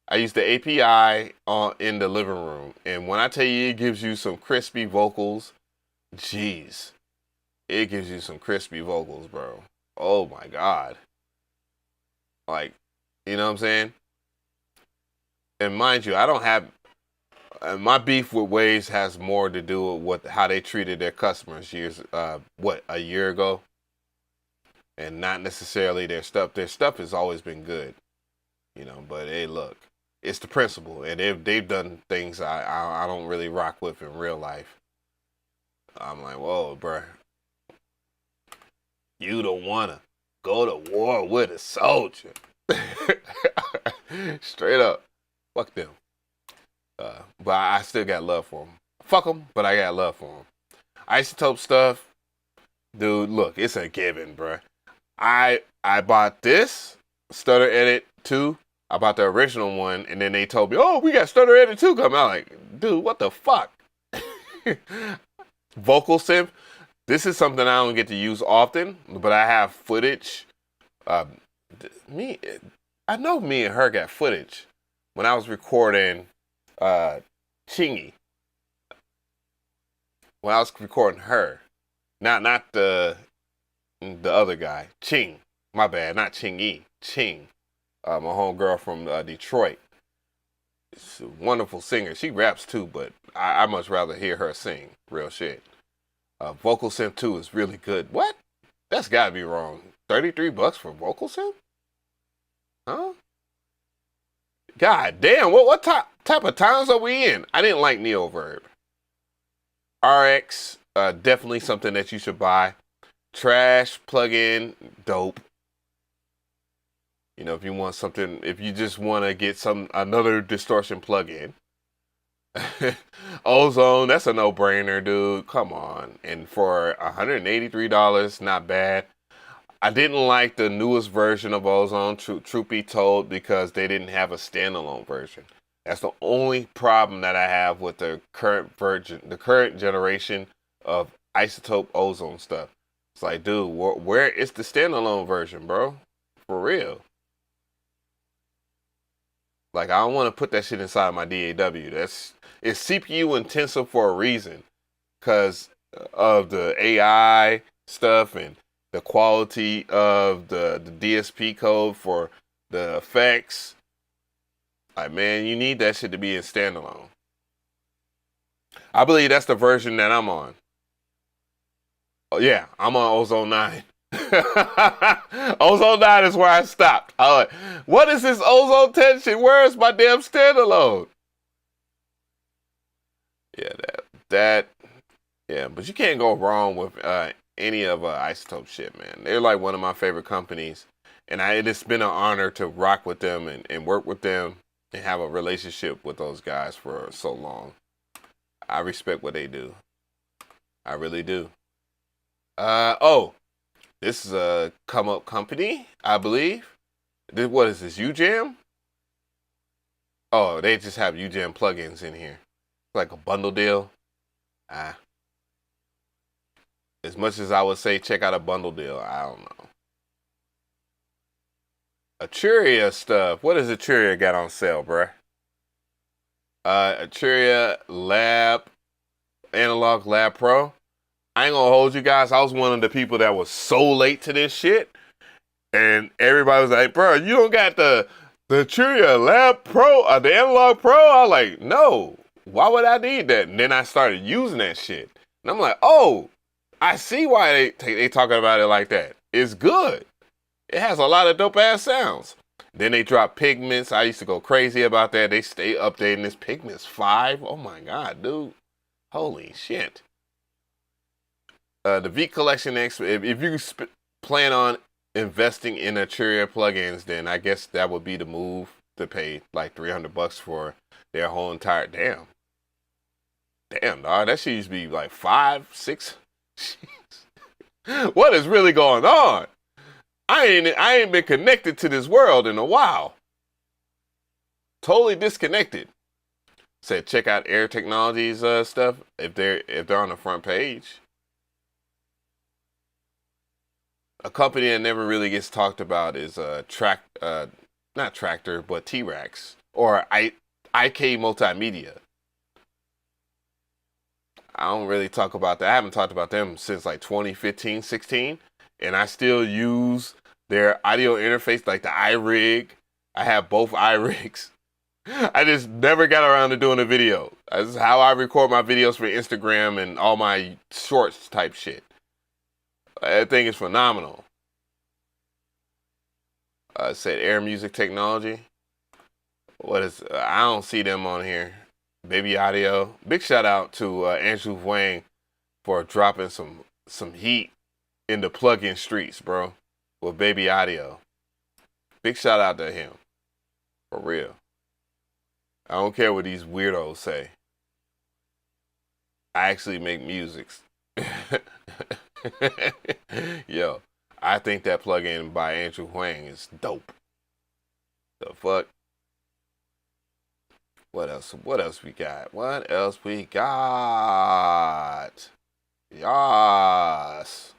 I use the API in the living room. And when I tell you it gives you some crispy vocals, jeez. It gives you some crispy vocals, bro. Oh my God. Like, you know what I'm saying? And mind you, I don't have, my beef with Waves has more to do with how they treated their customers a year ago? And not necessarily their stuff. Their stuff has always been good, you know, but hey, look, it's the principle. And they've done things I don't really rock with in real life. I'm like, whoa, bruh. You don't want to go to war with a soldier. Straight up. Fuck them. But I still got love for them. Fuck them, but I got love for them. Isotope stuff, dude, look, it's a given, bruh. I bought this Stutter Edit 2. I bought the original one, and then they told me, oh, we got Stutter Edit 2 coming out. Like, dude, what the fuck? Vocal Synth. This is something I don't get to use often, but I have footage. I know me and her got footage when I was recording Chingy. When I was recording her, not the other guy, Ching. My bad, not Chingy. Ching, my homegirl from Detroit. She's a wonderful singer. She raps too, but I much rather hear her sing. Real shit. Vocal Synth 2 is really good. What? That's gotta be wrong. $33 for Vocal Synth? Huh? God damn, what type of times are we in? I didn't like Neoverb. RX, definitely something that you should buy. Trash plugin, dope. You know, if you want something, if you just want to get another distortion plugin. Ozone, that's a no-brainer, dude. Come on. And for $183, not bad. I didn't like the newest version of Ozone, truth be told, because they didn't have a standalone version. That's the only problem that I have with the current generation of Isotope Ozone stuff. It's like, dude, where is the standalone version, bro? For real. Like, I don't want to put that shit inside my DAW. It's CPU intensive for a reason, because of the AI stuff and the quality of the DSP code for the effects. Like, man, you need that shit to be in standalone. I believe that's the version that I'm on. Oh, yeah, I'm on Ozone 9. Ozone 9 is where I stopped. I'm like, what is this Ozone 10 shit? Where is my damn standalone? Yeah, yeah, but you can't go wrong with any of Isotope shit, man. They're like one of my favorite companies, and it's been an honor to rock with them and work with them and have a relationship with those guys for so long. I respect what they do. I really do. This is a come up company, I believe. What is this, UJam? Oh, they just have UJam plugins in here. It's like a bundle deal. As much as I would say check out a bundle deal, I don't know. Aturia stuff. What does Aturia got on sale, bruh? Aturia Analog Lab Pro. I ain't gonna hold you guys. I was one of the people that was so late to this shit. And everybody was like, bro, you don't got the Aturia Lab Pro, the Analog Pro? I was like, no. Why would I need that? And then I started using that shit. And I'm like, oh, I see why they talking about it like that. It's good. It has a lot of dope ass sounds. Then they drop Pigments. I used to go crazy about that. They stay updating this Pigments 5. Oh my God, dude. Holy shit. The V Collection X, if you plan on investing in Aturia plugins, then I guess that would be the move to pay like $300 for their whole entire, damn, dog, that shit used to be like 5, 6. What is really going on? I ain't been connected to this world in a while. Totally disconnected. Said check out Air Technologies stuff if they're on the front page. A company that never really gets talked about is not Tractor, but T-Rex or IK Multimedia. I don't really talk about that. I haven't talked about them since like 2015, 16. And I still use their audio interface, like the iRig. I have both iRigs. I just never got around to doing a video. This is how I record my videos for Instagram and all my shorts type shit. That thing is phenomenal. Said Air Music Technology. What is, I don't see them on here. Baby Audio. Big shout out to Andrew Wang for dropping some heat in the plug-in streets, bro, with Baby Audio. Big shout out to him. For real. I don't care what these weirdos say. I actually make music. Yo, I think that plugin by Andrew Huang is dope. The fuck? What else? What else we got? What else we got? Yas.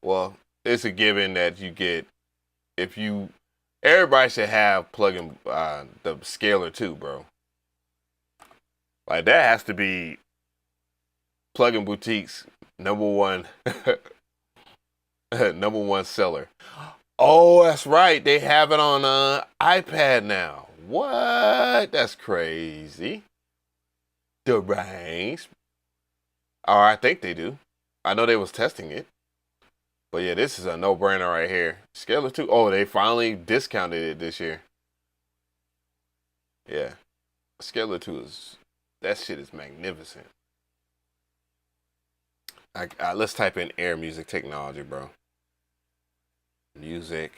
Well, it's a given that you get, if you, everybody should have plugin, the scaler too, bro. Like, that has to be Plugin Boutique's #1 #1 seller. Oh, that's right. They have it on iPad now. What? That's crazy. Deranged. Or I think they do. I know they was testing it. But yeah, this is a no-brainer right here. Scalar 2. Oh, they finally discounted it this year. Yeah. Scalar 2 is, that shit is magnificent. Let's type in Air Music Technology, bro. Music.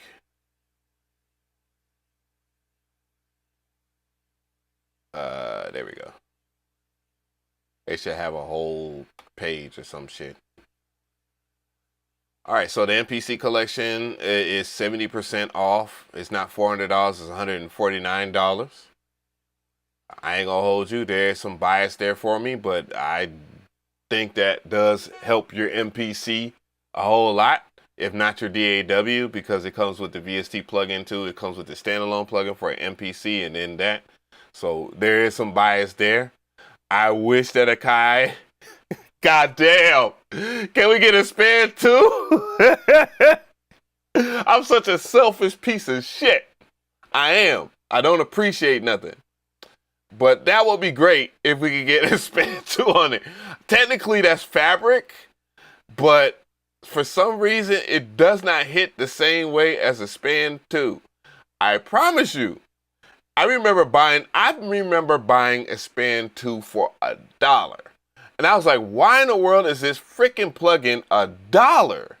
There we go. They should have a whole page or some shit. All right, so the MPC collection is 70% off. It's not $400, it's $149. I ain't gonna hold you. There's some bias there for me, but I think that does help your MPC a whole lot, if not your DAW, because it comes with the VST plugin too. It comes with the standalone plugin for an MPC and then that. So there is some bias there. I wish that Akai, goddamn, can we get a span too? I'm such a selfish piece of shit. I am. I don't appreciate nothing. But that would be great if we could get a span 2 on it. Technically, that's fabric, but for some reason, it does not hit the same way as a span 2. I promise you. I remember buying a span 2 for $1. And I was like, why in the world is this freaking plugin $1?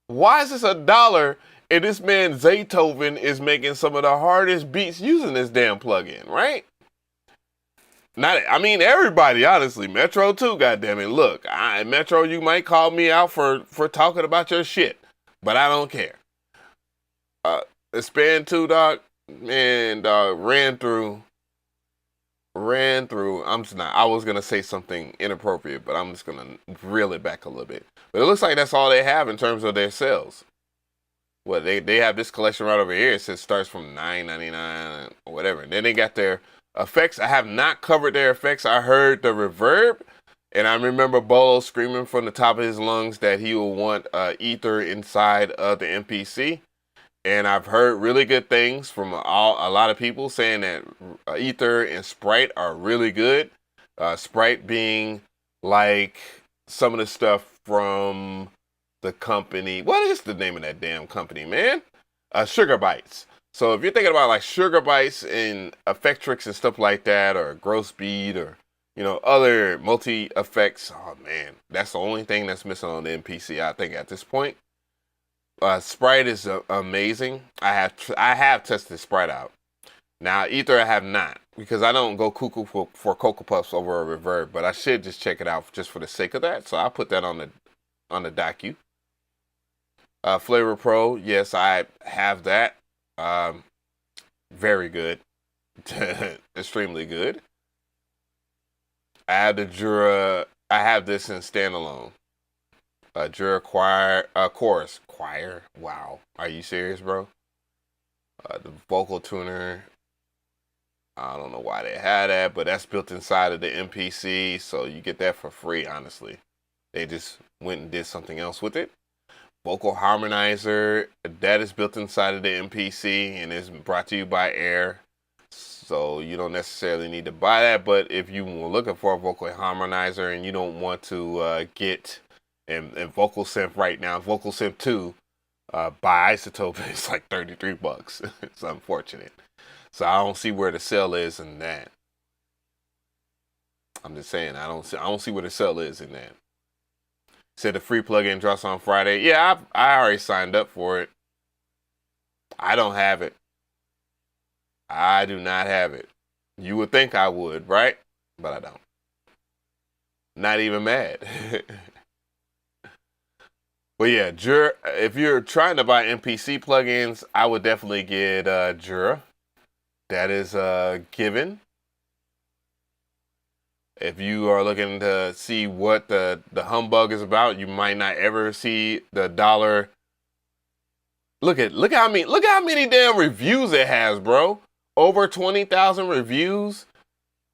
Why is this $1? And this man Zaytoven is making some of the hardest beats using this damn plugin, right? I mean, everybody, honestly. Metro too, goddammit. Look, Metro, you might call me out for talking about your shit, but I don't care. The span 2, dog, man, dog, ran through. I'm just not. I was gonna say something inappropriate, but I'm just gonna reel it back a little bit. But it looks like that's all they have in terms of their sales. Well, they have this collection right over here. It says starts from $9.99 or whatever. And then they got their effects. I have not covered their effects. I heard the reverb, and I remember Bolo screaming from the top of his lungs that he will want ether inside of the MPC. And I've heard really good things from a lot of people saying that ether and Sprite are really good. Sprite being like some of the stuff from the company. What is the name of that damn company, man? Sugar Bites. So if you're thinking about like Sugar Bites and Effectrix and stuff like that, or Grow Speed, or other multi effects, oh man, that's the only thing that's missing on the MPC, I think, at this point. Sprite is amazing. I have tested Sprite out. Now Ether I have not, because I don't go cuckoo for Cocoa Puffs over a reverb, but I should just check it out just for the sake of that. So I'll put that on the docu. Flavor Pro, yes, I have that. Very good. Extremely good. I have the Jura. I have this in standalone. Jura Chorus. Choir? Wow. Are you serious, bro? The vocal tuner. I don't know why they had that, but that's built inside of the MPC, so you get that for free, honestly. They just went and did something else with it. Vocal harmonizer, that is built inside of the MPC and is brought to you by Air. So you don't necessarily need to buy that, but if you were looking for a vocal harmonizer and you don't want to get and Vocal Synth right now, Vocal Synth 2 by Isotope is like $33. It's unfortunate. So I don't see where the sale is in that. I'm just saying I don't see where the sale is in that. Said the free plugin drops on Friday. Yeah, I already signed up for it. I don't have it. I do not have it. You would think I would, right? But I don't. Not even mad. But yeah, Jura, if you're trying to buy MPC plugins, I would definitely get Jura. That is a given. If you are looking to see what the humbug is about, you might not ever see the dollar. Look how many damn reviews it has, bro. Over 20,000 reviews,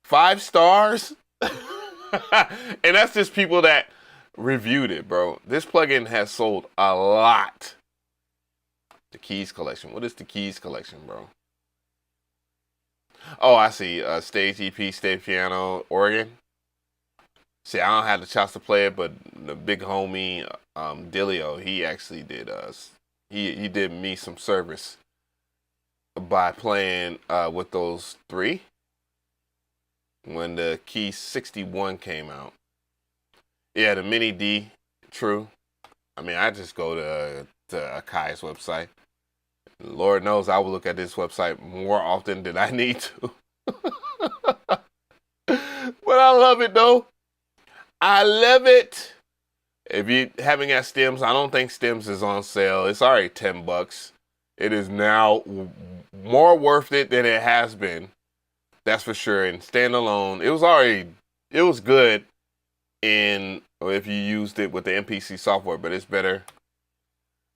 5 stars. And that's just people that reviewed it, bro. This plugin has sold a lot. The Keys collection. What is the Keys collection, bro? Oh, I see. Stage EP, Stage Piano, Oregon. See, I don't have the chops to play it, but the big homie, Dilio, he actually did he did me some service by playing with those 3 when the Key 61 came out. Yeah, the Mini D, true. I mean, I just go to Akai's website. Lord knows I will look at this website more often than I need to. But I love it, though. I love it. If you haven't got stems, I don't think stems is on sale. It's already $10. It is now more worth it than it has been. That's for sure. And standalone, it was good if you used it with the MPC software, but it's better.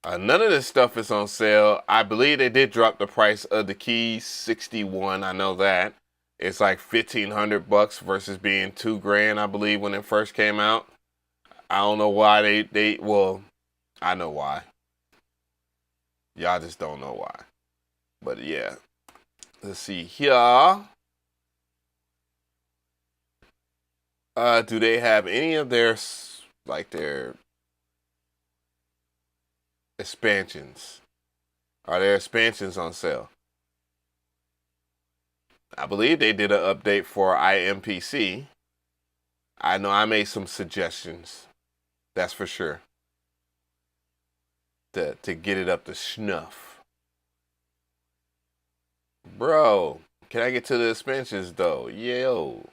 None of this stuff is on sale. I believe they did drop the price of the Key 61. I know that. It's like $1,500 versus being $2,000, I believe, when it first came out. I don't know why well, I know why. Y'all just don't know why. But yeah. Let's see here. Do they have any of their expansions? Are there expansions on sale? I believe they did an update for IMPC. I know I made some suggestions. That's for sure. To get it up to snuff. Bro, can I get to the expansions though? Yo.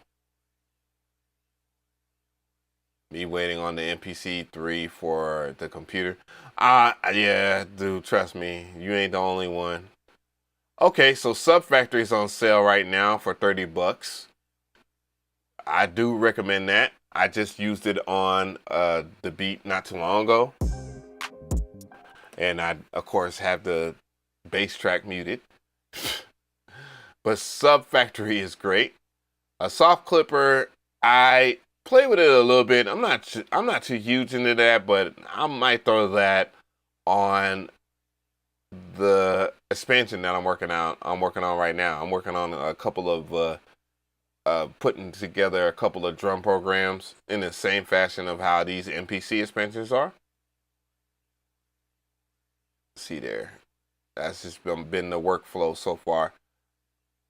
Me waiting on the MPC 3 for the computer. Yeah, dude, trust me. You ain't the only one. Okay, so Sub Factory is on sale right now for $30. I do recommend that. I just used it on the beat not too long ago. And I, of course, have the bass track muted. But Sub Factory is great. A Soft Clipper, I play with it a little bit. I'm not too huge into that, but I might throw that on the expansion that I'm working on right now. I'm working on a couple of putting together a couple of drum programs in the same fashion of how these MPC expansions are. See there. That's just been the workflow so far.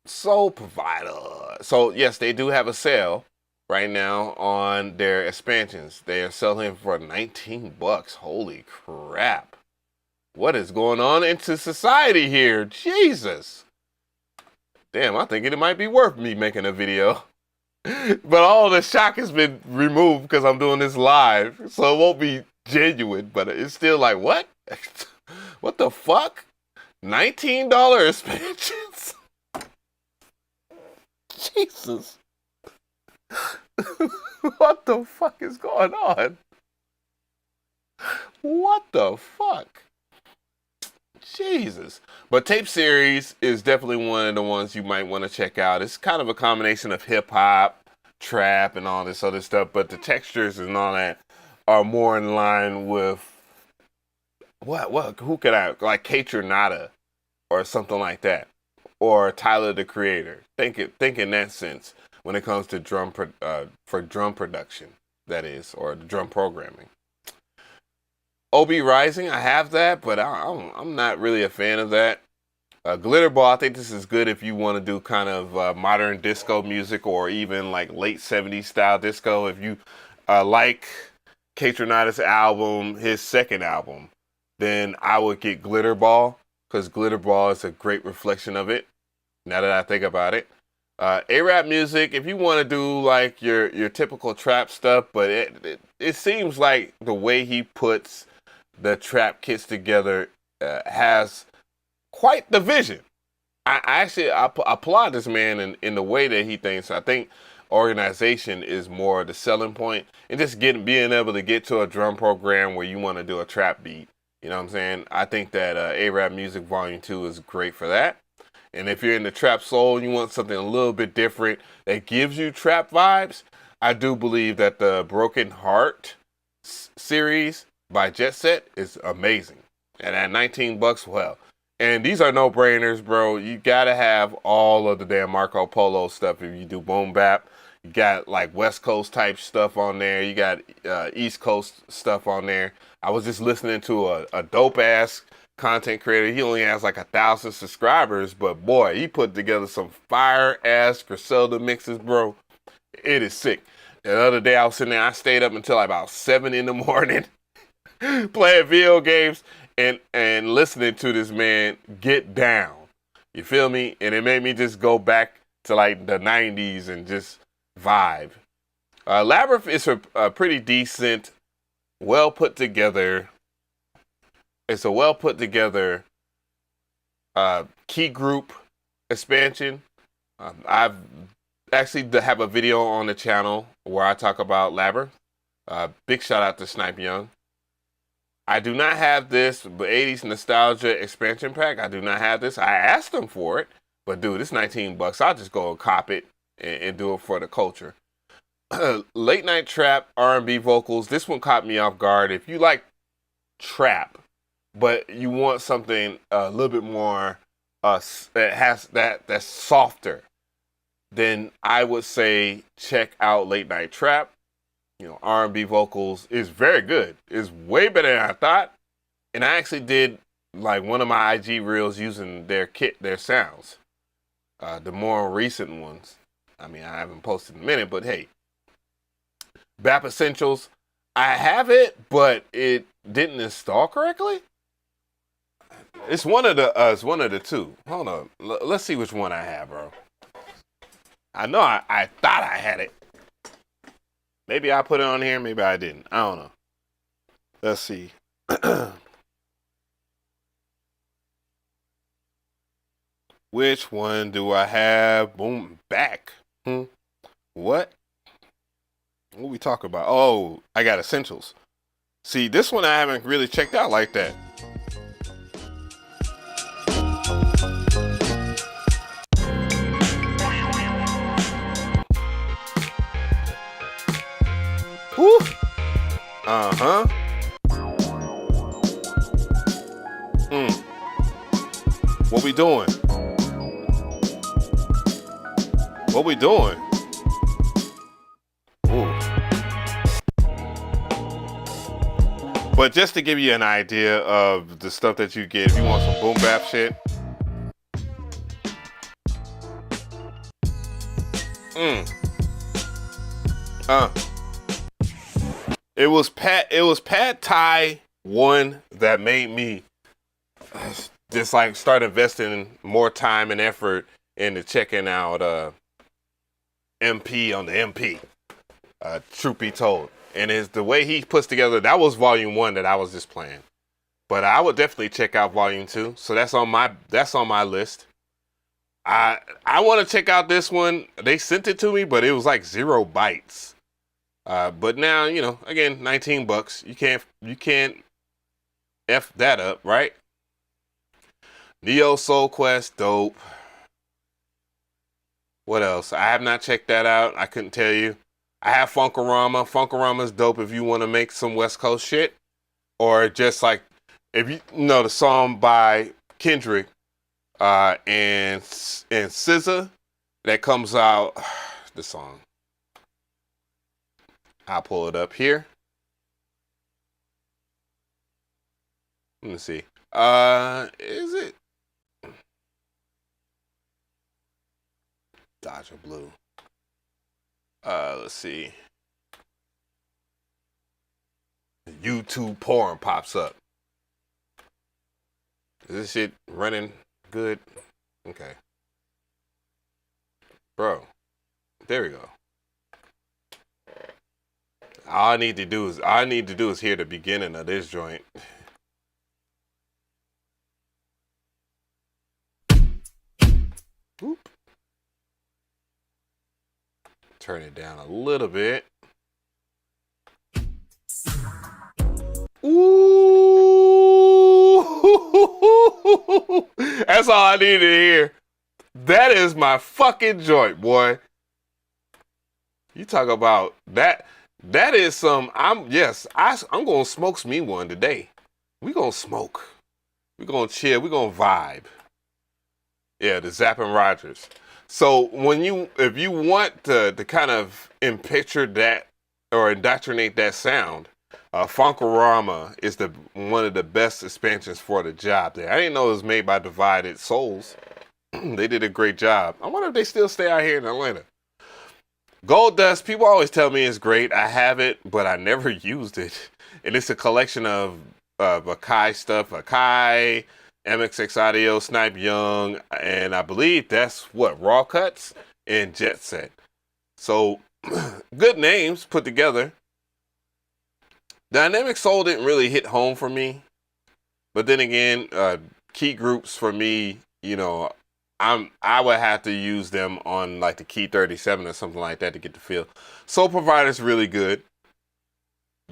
So provider. So yes, they do have a sale right now on their expansions. They are selling for $19. Holy crap. What is going on into society here? Jesus. Damn, I think it might be worth me making a video. But all the shock has been removed because I'm doing this live. So it won't be genuine, but it's still like, what? What the fuck? $19 expansions? Jesus. What the fuck is going on? What the fuck? Jesus. But Tape Series is definitely one of the ones you might want to check out. It's kind of a combination of hip hop, trap, and all this other stuff, but the textures and all that are more in line with who could I like Kaytranada or something like that, or Tyler the Creator. Think in that sense when it comes to for drum production, that is, or the drum programming. OB Rising, I have that, but I'm not really a fan of that. Glitterball, I think this is good if you want to do kind of modern disco music or even like late 70s style disco. If you like Kaytranada's album, his second album, then I would get Glitterball, because Glitterball is a great reflection of it, now that I think about it. A-Rap music, if you want to do like your typical trap stuff, but it seems like the way he puts the trap kits together has quite the vision. I actually applaud this man in the way that he thinks. I think organization is more the selling point, and just being able to get to a drum program where you want to do a trap beat. You know what I'm saying? I think that A-Rap Music Volume 2 is great for that. And if you're in the trap soul and you want something a little bit different that gives you trap vibes, I do believe that the Broken Heart series by Jet Set is amazing. And at $19, well. And these are no-brainers, bro. You gotta have all of the damn Marco Polo stuff if you do boom bap. You got like West Coast type stuff on there. You got East Coast stuff on there. I was just listening to a dope-ass content creator. He only has like 1,000 subscribers, but boy, he put together some fire-ass Griselda mixes, bro. It is sick. The other day I was sitting there, I stayed up until about 7 in the morning playing video games and listening to this man get down. You feel me? And it made me just go back to like the 90s and just vibe. Labyrinth is a pretty decent, well put together. It's a well put together key group expansion. I've actually have a video on the channel where I talk about Labyrinth. Big shout out to Snipe Young. I do not have this, but 80s Nostalgia expansion pack. I do not have this. I asked them for it, but dude, it's $19. I'll just go and cop it and do it for the culture. Late night trap, R&B vocals. This one caught me off guard. If you like trap, but you want something a little bit more that has that's softer, then I would say check out Late Night Trap. You know, R&B vocals is very good. It's way better than I thought. And I actually did like one of my IG reels using their sounds. The more recent ones. I mean, I haven't posted in a minute, but hey. BAP Essentials, I have it, but it didn't install correctly. It's one of the two. Hold on. Let's see which one I have, bro. I know I thought I had it. Maybe I put it on here, maybe I didn't. I don't know. Let's see. Which one do I have? Boom, back. What? What we talk about? Oh, I got Essentials. See, this one I haven't really checked out like that. Woo. Uh-huh. What we doing? What we doing? Ooh. But just to give you an idea of the stuff that you get, if you want some boom bap shit. It was Pad Thai one that made me just like start investing more time and effort into checking out MP on the MP. Truth be told, and it's the way he puts together. That was volume 1 that I was just playing, but I would definitely check out volume 2. So that's on my list. I want to check out this one. They sent it to me, but it was like 0 bytes. But now, you know, again, $19. You can't F that up, right? Neo Soul Quest, dope. What else? I have not checked that out. I couldn't tell you. I have Funkorama. Funkorama's dope if you want to make some West Coast shit. Or just like, if you know the song by Kendrick and SZA that comes out, the song. I'll pull it up here. Let me see. Is it Dodger Blue? Let's see. YouTube porn pops up. Is this shit running good? Okay. Bro. There we go. All I need to do is hear the beginning of this joint. Whoop. Turn it down a little bit. Ooh. That's all I need to hear. That is my fucking joint, boy. You talk about that. That is some. I'm gonna smoke me one today. We gonna smoke. We gonna chill. We gonna vibe. Yeah, the Zappin' Rogers. So if you want to kind of picture that or indoctrinate that sound, Funkorama is one of the best expansions for the job there. I didn't know it was made by Divided Souls. They did a great job. I wonder if they still stay out here in Atlanta. Gold Dust, people always tell me it's great. I have it, but I never used it. And it's a collection of Akai stuff. Akai, MXX Audio, Snipe Young, and I believe that's what, Raw Cuts and Jet Set. So, good names put together. Dynamic Soul didn't really hit home for me. But then again, key groups for me, you know, I would have to use them on like the Key 37 or something like that to get the feel. Soul Provider's really good.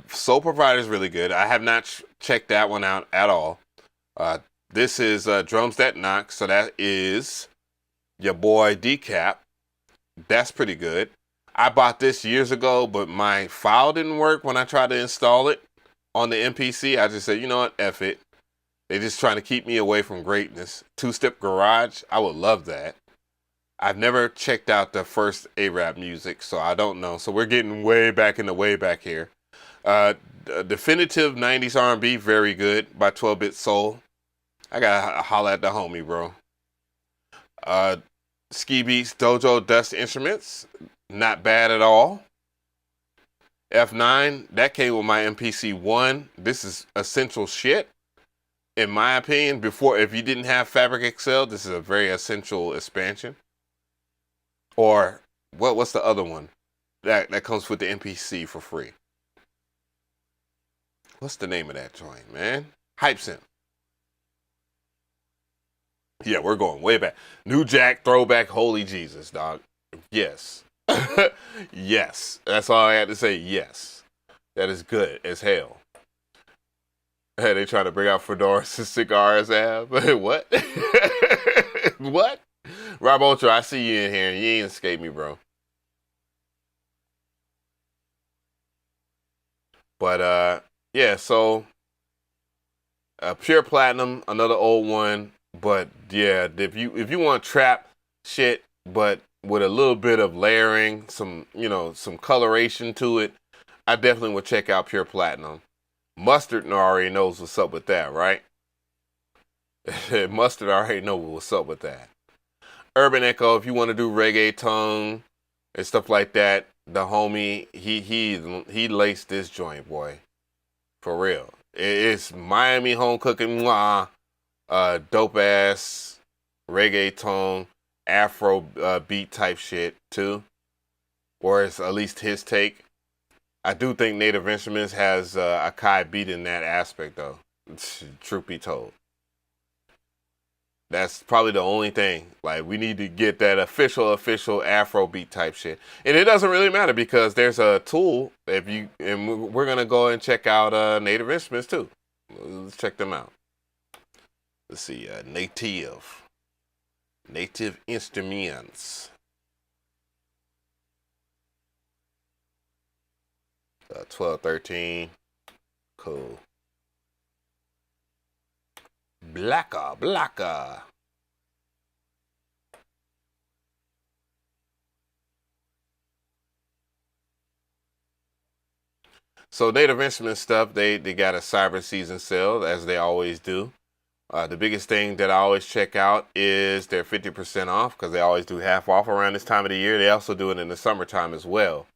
Soul Provider's really good. I have not checked that one out at all. This is Drums That Knock, so that is your boy Decap. That's pretty good. I bought this years ago, but my file didn't work when I tried to install it on the MPC. I just said, you know what, F it. They're just trying to keep me away from greatness. Two-Step Garage, I would love that. I've never checked out the first A-Rap music, so I don't know. So we're getting way back in the way back here. Definitive 90s R&B, very good, by 12-Bit Soul. I gotta holla at the homie, bro. Ski Beats Dojo Dust Instruments, not bad at all. F9, that came with my MPC 1. This is essential shit. In my opinion, if you didn't have Fabric Excel, this is a very essential expansion. Or what's the other one that comes with the MPC for free? What's the name of that joint, man? Hype Synth. Yeah, we're going way back. New Jack throwback, holy Jesus, dog. Yes. Yes. That's all I had to say. Yes. That is good as hell. Hey, they trying to bring out fedoras and cigars, Ab. What? What? Rob Ultra, I see you in here. You ain't escaped me, bro. But, yeah, so Pure Platinum, another old one. But, yeah, if you want trap shit, but with a little bit of layering, some coloration to it, I definitely would check out Pure Platinum. Mustard already knows what's up with that, right? Mustard already knows what's up with that. Urban Echo, if you want to do reggaeton and stuff like that, the homie, he laced this joint, boy. For real. It's Miami home cooking, dope ass reggaeton, Afro beat type shit too. Or it's at least his take. I do think Native Instruments has Akai beat in that aspect, though. Truth be told. That's probably the only thing. Like, we need to get that official Afro beat type shit. And it doesn't really matter because there's a tool. We're going to go and check out Native Instruments, too. Let's check them out. Let's see, native instruments. 12, 13. Cool. Blacker. So Native Instruments stuff, they got a cyber season sale, as they always do. The biggest thing that I always check out is their 50% off, because they always do half off around this time of the year. They also do it in the summertime as well.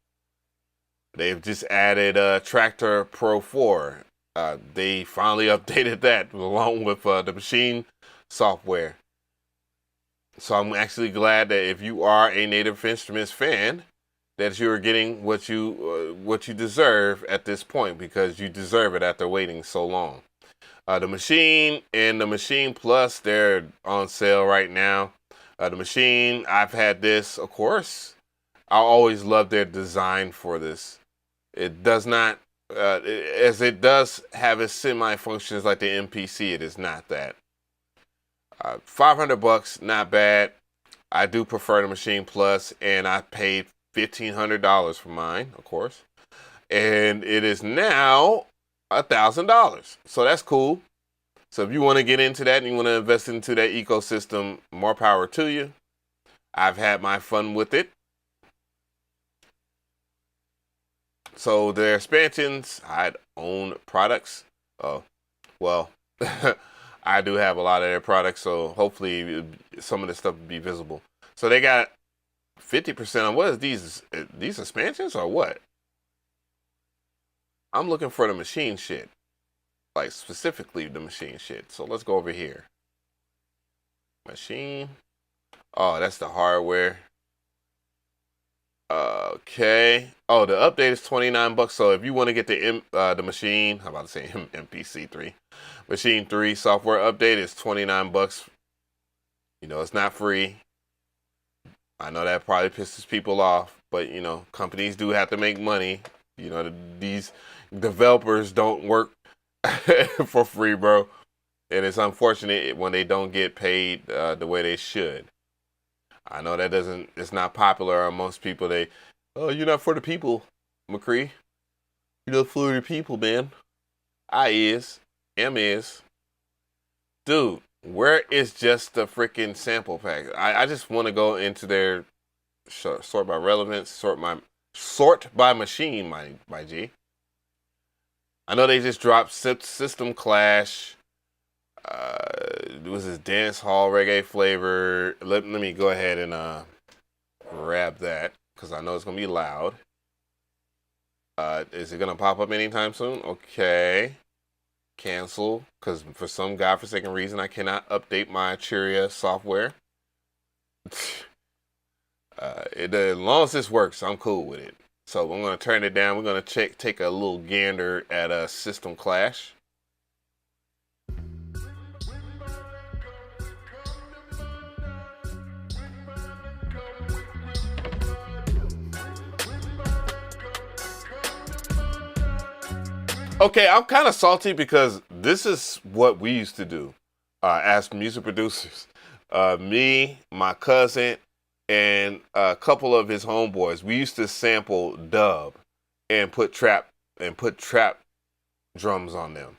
They've just added Tractor Pro 4. They finally updated that along with the machine software. So I'm actually glad that if you are a Native Instruments fan, that you're getting what you deserve at this point, because you deserve it after waiting so long. The Machine and the Machine Plus, they're on sale right now. The Machine, I've had this, of course. I always love their design for this. It does not, as it does have its semi-functions like the MPC, it is not that. $500, not bad. I do prefer the Machine Plus, and I paid $1,500 for mine, of course. And it is now $1,000. So that's cool. So if you want to get into that and you want to invest into that ecosystem, more power to you. I've had my fun with it. So their expansions, I'd own products. Oh, well, I do have a lot of their products, so hopefully some of this stuff will be visible. So they got 50% on, what is these expansions or what? I'm looking for the machine shit. Like specifically the machine shit. So let's go over here. Machine. Oh, that's the hardware. Okay. Oh, the update is $29. So if you want to get the machine, I'm about to say MPC 3. Machine 3 software update is $29. You know, it's not free. I know that probably pisses people off, but you know, companies do have to make money. You know, these developers don't work for free, bro. And it's unfortunate when they don't get paid the way they should. I know that it's not popular amongst people. Oh, you're not for the people, Mcree. You're not for the people, man. Am is. Dude, where is just the freaking sample pack? I just want to go into their sort by relevance, sort by machine, my G. I know they just dropped System Clash. It was this dance hall reggae flavor. Let me go ahead and grab that, because I know it's gonna be loud. Is it gonna pop up anytime soon? Okay. Cancel, because for some godforsaken reason I cannot update my Cheeria software. As long as this works, I'm cool with it. So I'm going to turn it down. We're going to take a little gander at a System Clash. Okay, I'm kind of salty because this is what we used to do as music producers. Me, my cousin, and a couple of his homeboys, we used to sample dub and put trap drums on them.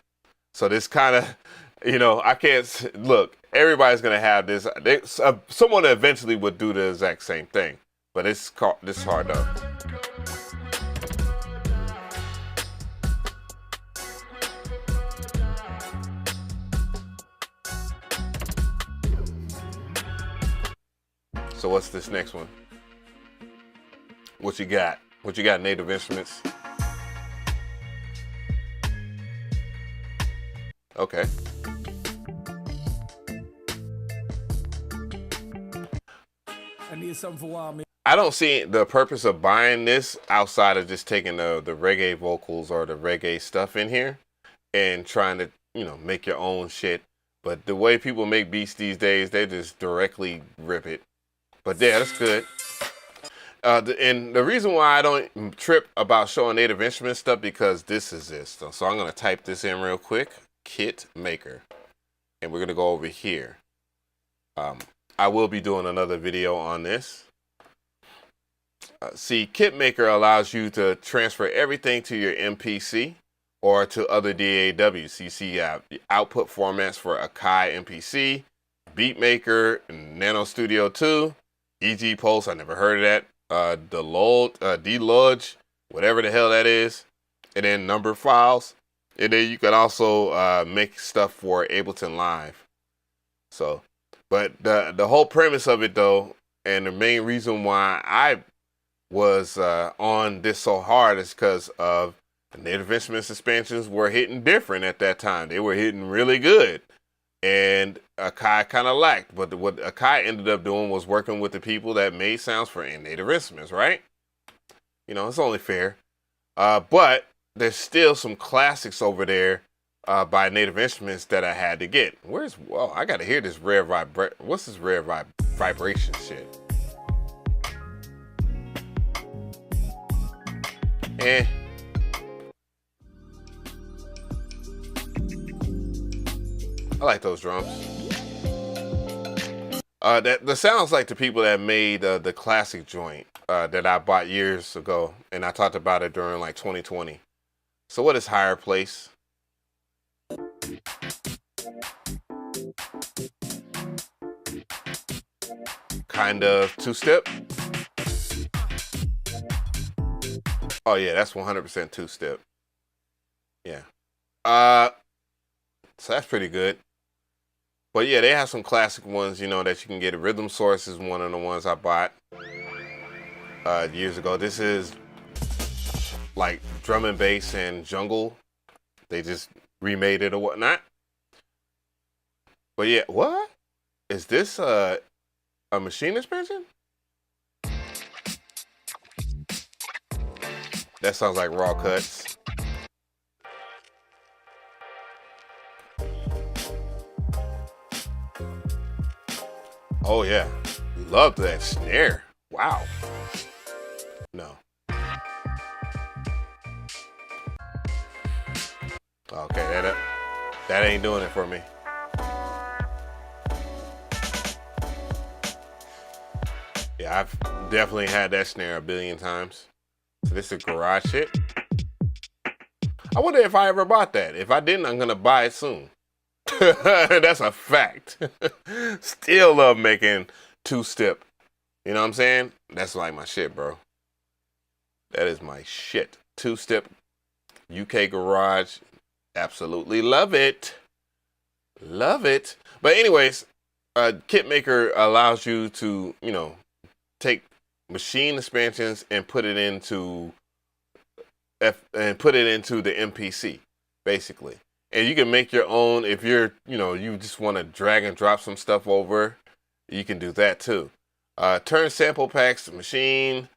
So this kind of, you know, I can't look. Everybody's gonna have this. Someone eventually would do the exact same thing, but this hard though. So what's this next one? What you got? What you got, Native Instruments? Okay. I need something for a while, man. I don't see the purpose of buying this outside of just taking the reggae vocals or the reggae stuff in here and trying to, you know, make your own shit. But the way people make beats these days, they just directly rip it. But yeah, that's good. And the reason why I don't trip about showing Native Instruments stuff, because this is this. So I'm going to type this in real quick. Kit maker. and we're going to go over here. I will be doing another video on this. See, KitMaker allows you to transfer everything to your MPC or to other DAWs. You see output formats for Akai MPC, Beatmaker, Nano Studio 2, EG Pulse, I never heard of that, Deluge, whatever the hell that is, and then number files. And then you can also make stuff for Ableton Live. So, but the whole premise of it though, and the main reason why I was on this so hard is because of the Native Instruments expansions were hitting different at that time. They were hitting really good. And Akai kind of lacked. But what Akai ended up doing was working with the people that made sounds for Native Instruments, right? You know, it's only fair. But there's still some classics over there by Native Instruments that I had to get. Well, I got to hear this rare what's this rare vibration shit? I like those drums. That sounds like the people that made the classic joint that I bought years ago, and I talked about it during like 2020. So what is Higher Place? Kind of two-step. Oh yeah, that's 100% two-step. Yeah. So that's pretty good. But yeah, they have some classic ones, you know, that you can get. Rhythm Source is one of the ones I bought years ago. This is like drum and bass and jungle. They just remade it or whatnot. But yeah, what? Is this a machine expansion? That sounds like raw cuts. Oh yeah, love that snare. Wow. No. Okay, that ain't doing it for me. Yeah, I've definitely had that snare a billion times. So this is garage shit. I wonder if I ever bought that. If I didn't, I'm gonna buy it soon. That's a fact. Still love making two-step. You know what I'm saying? That's like my shit, bro. That is my shit. Two-step UK garage. Absolutely love it. Love it. But anyways, KitMaker allows you to, you know, take machine expansions and put it into the MPC, basically. And you can make your own if you're, you know, you just want to drag and drop some stuff over. You can do that too. Turn sample packs, machine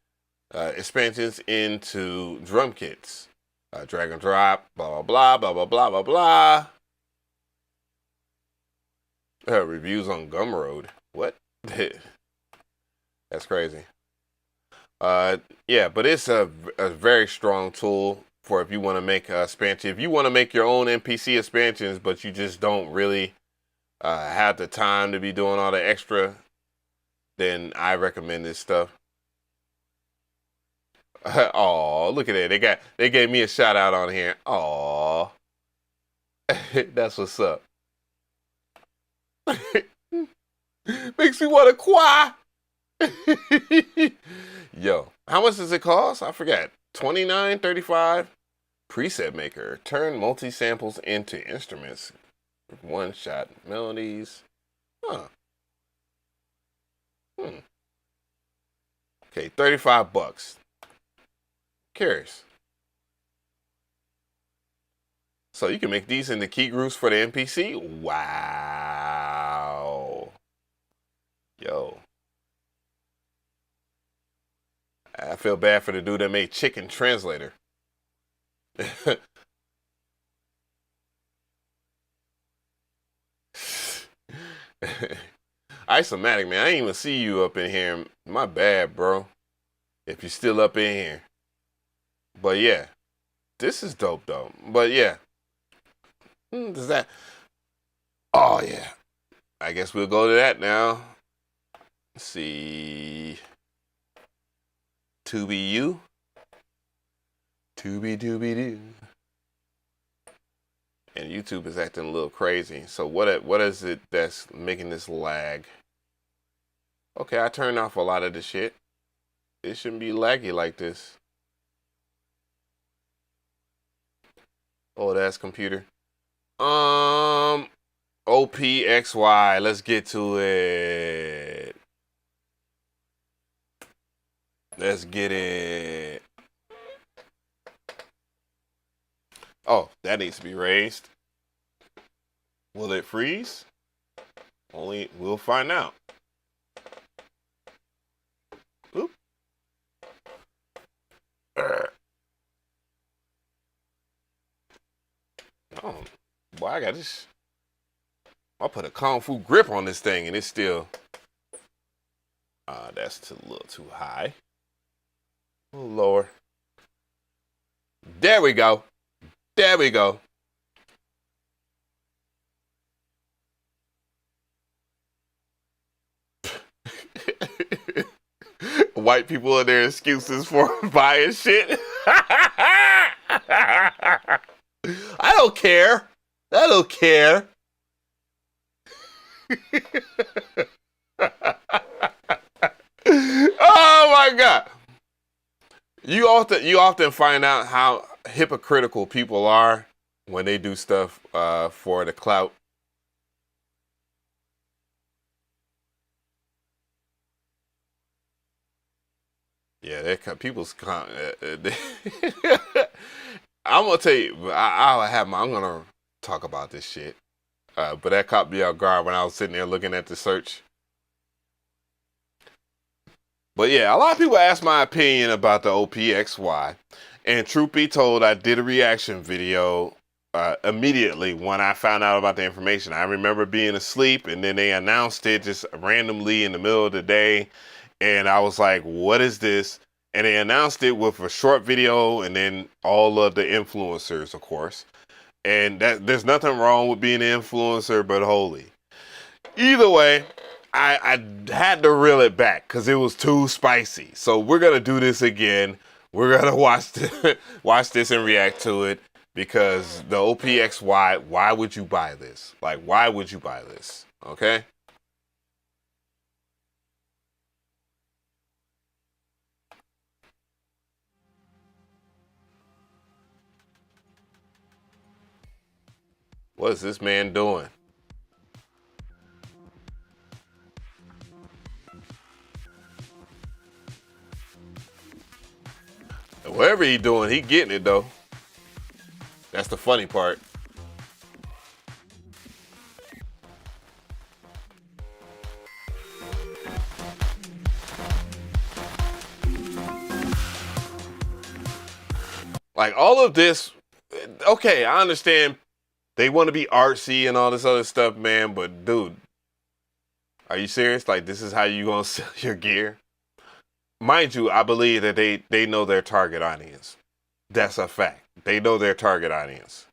expansions into drum kits. Drag and drop, blah, blah, blah, blah, blah, blah, blah, blah. Reviews on Gumroad. What? That's crazy. Yeah, but it's a very strong tool for if you want to make expansion. If you want to make your own MPC expansions, but you just don't really have the time to be doing all the extra, then I recommend this stuff. Oh, look at that. They gave me a shout out on here. Oh, that's what's up. Makes me want to cry. Yo, how much does it cost? I forgot. $29.35. Preset maker. Turn multi-samples into instruments. One-shot melodies. Huh. Okay, $35. Curious. So you can make these into key groups for the MPC? Wow. Yo. I feel bad for the dude that made Chicken Translator. Isomatic, man, I didn't even see you up in here. My bad, bro. If you're still up in here. But yeah, this is dope though. But yeah, does that Oh yeah. I guess we'll go to that now. Let's see. To be you. To be do. And YouTube is acting a little crazy. So what is it that's making this lag? Okay, I turned off a lot of the shit. It shouldn't be laggy like this. Oh, that's computer. OPXY. Let's get to it. Let's get it. Oh, that needs to be raised. Will it freeze? Only we'll find out. Oop. Oh, boy, I got this. I'll put a Kung Fu grip on this thing and it's still. That's a little too high. A little lower. There we go. There we go. White people and their excuses for buying shit. I don't care. I don't care. Oh my God. You often find out how hypocritical people are when they do stuff for the clout. Yeah, people's. I'm gonna tell you. I'm gonna talk about this shit. But that caught me off guard when I was sitting there looking at the search. But yeah, a lot of people ask my opinion about the OPXY. And truth be told, I did a reaction video immediately when I found out about the information. I remember being asleep and then they announced it just randomly in the middle of the day. And I was like, what is this? And they announced it with a short video and then all of the influencers, of course. And there's nothing wrong with being an influencer, but holy. Either way, I had to reel it back because it was too spicy. So we're going to do this again. We're going to watch this and react to it because the OPXY, why would you buy this? Like, why would you buy this? Okay? What is this man doing? Whatever he doing, he getting it though. That's the funny part. Like all of this, okay, I understand they want to be artsy and all this other stuff, man, but dude, are you serious? Like this is how you gonna sell your gear? Mind you, I believe that they know their target audience. That's a fact. They know their target audience.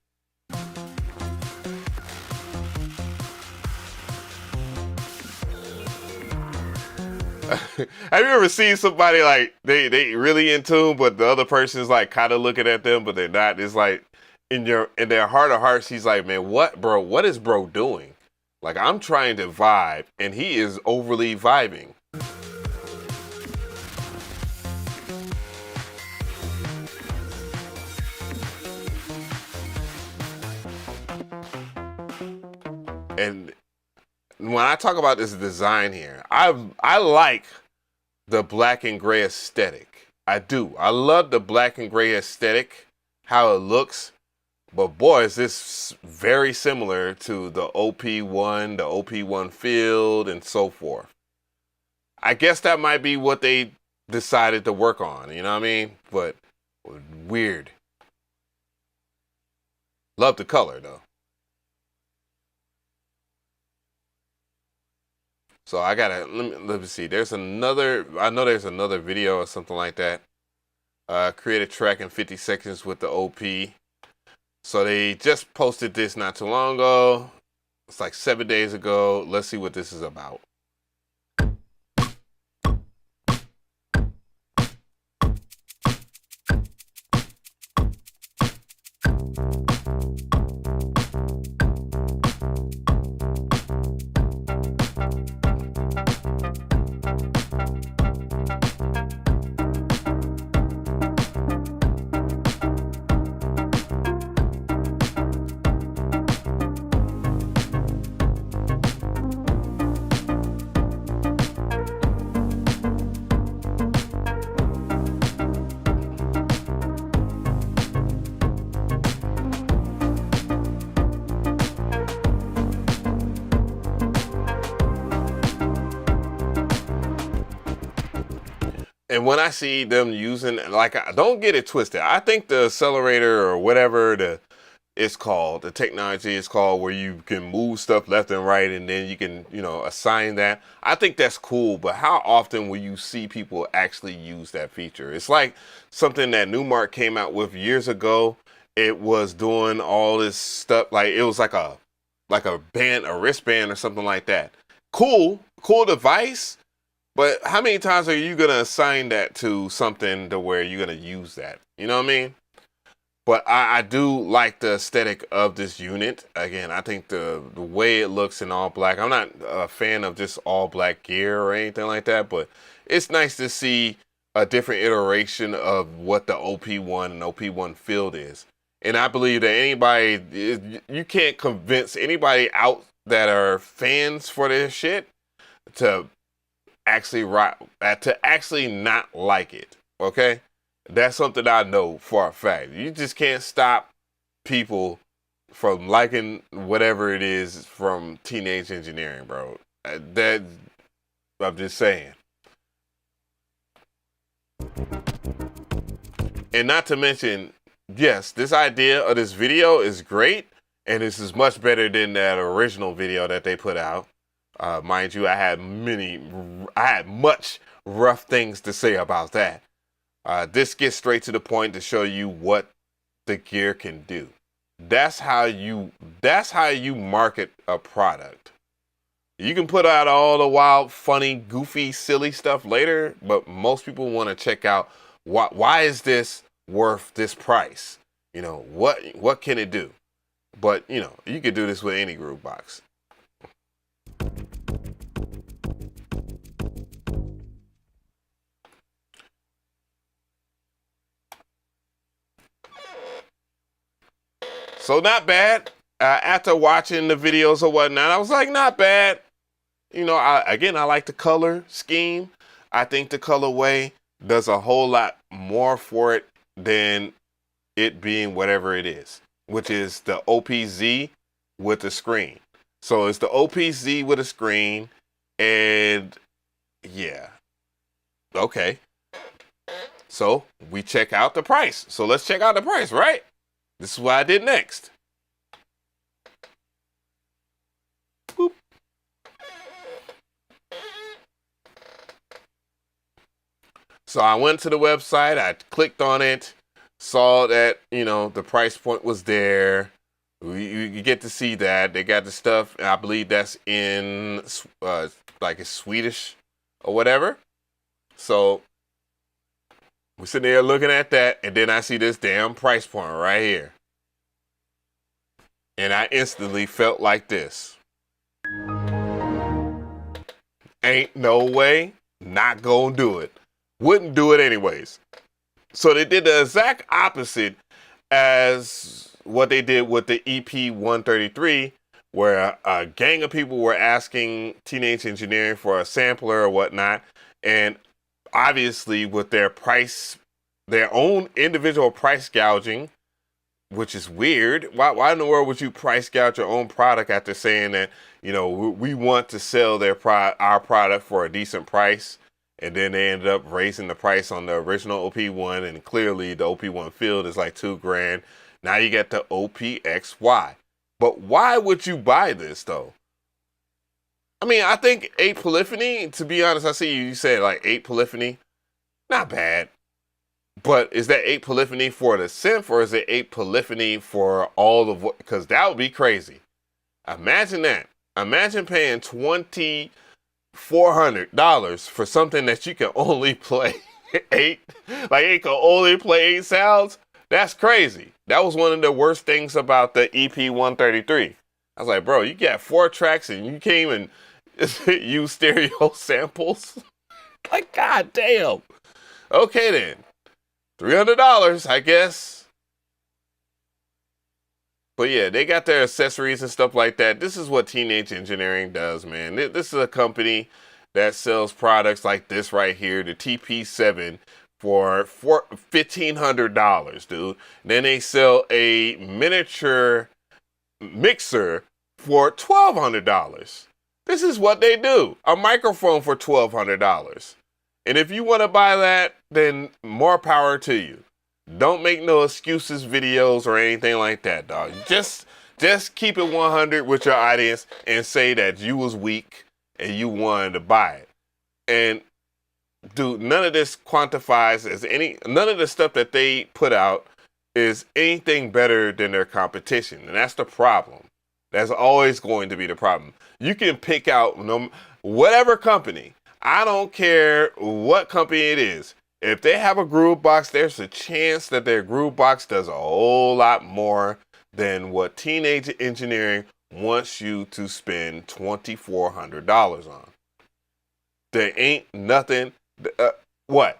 Have you ever seen somebody like they really in tune, but the other person's like kind of looking at them, but they're not? It's like in their heart of hearts, he's like, man, what, bro? What is bro doing? Like I'm trying to vibe, and he is overly vibing. And when I talk about this design here, I like the black and gray aesthetic. I do. I love the black and gray aesthetic, how it looks. But boy, is this very similar to the OP1, the OP1 field, and so forth. I guess that might be what they decided to work on, you know what I mean? But weird. Love the color though. So I gotta let me see. I know there's another video or something like that. Create a track in 50 seconds with the OP. So they just posted this not too long ago. It's like 7 days ago. Let's see what this is about. And when I see them using, like, don't get it twisted. I think the accelerator or whatever it's called, the technology is called, where you can move stuff left and right and then you can, assign that. I think that's cool, but how often will you see people actually use that feature? It's like something that Newmark came out with years ago. It was doing all this stuff, like it was like a band, a wristband or something like that. Cool device. But how many times are you going to assign that to something to where you're going to use that? You know what I mean? But I do like the aesthetic of this unit. Again, I think the way it looks in all black. I'm not a fan of just all black gear or anything like that, but it's nice to see a different iteration of what the OP1 and OP1 field is. And I believe that you can't convince anybody out that are fans for this shit to actually not like it. Okay, that's something I know for a fact. You just can't stop people from liking whatever it is from Teenage Engineering, bro. That I'm just saying. And not to mention, yes, this idea of this video is great, and this is much better than that original video that they put out. Mind you, I had much rough things to say about that. This gets straight to the point to show you what the gear can do. That's how you market a product. You can put out all the wild, funny, goofy, silly stuff later, but most people want to check out why is this worth this price? What can it do? But you could do this with any groove box. So not bad. After watching the videos or whatnot, I was like, not bad. I like the color scheme. I think the colorway does a whole lot more for it than it being whatever it is, which is the OPZ with the screen. So it's the OPZ with a screen, and yeah. Okay. So we check out the price. So let's check out the price, right? This is what I did next. Boop. So I went to the website, I clicked on it, saw that, the price point was there. You get to see that. They got the stuff, and I believe that's in, like it's Swedish or whatever. So we're sitting there looking at that, and then I see this damn price point right here. And I instantly felt like this. Ain't no way, not gonna do it. Wouldn't do it anyways. So they did the exact opposite as what they did with the EP133, where a gang of people were asking Teenage Engineering for a sampler or whatnot, and obviously with their own individual price gouging, which is weird. Why in the world would you price gouge your own product after saying that, we want to sell our product for a decent price, and then they ended up raising the price on the original OP1, and clearly the OP1 field is like $2,000. Now you get the OPXY. But why would you buy this though? I mean, I think 8 polyphony, to be honest, I see you said like 8 polyphony. Not bad. But is that 8 polyphony for the synth, or is it 8 polyphony for all of what? Because that would be crazy. Imagine that. Imagine paying $2,400 for something that you can only play eight. Like it can only play 8 sounds. That's crazy. That was one of the worst things about the EP 133. I was like, bro, you got 4 tracks and you can't even use stereo samples. Like, god damn. Okay then. $300, I guess. But yeah, they got their accessories and stuff like that. This is what Teenage Engineering does, man. This is a company that sells products like this right here, the TP7, for $1,500, dude. Then they sell a miniature mixer for $1,200. This is what they do. A microphone for $1,200. And if you want to buy that, then more power to you. Don't make no excuses videos or anything like that, dog. Just keep it 100 with your audience and say that you was weak and you wanted to buy it. And dude, none of this quantifies as none of the stuff that they put out is anything better than their competition. And that's the problem. That's always going to be the problem. You can pick out whatever company. I don't care what company it is. If they have a groove box, there's a chance that their groove box does a whole lot more than what Teenage Engineering wants you to spend $2,400 on. There ain't nothing. What?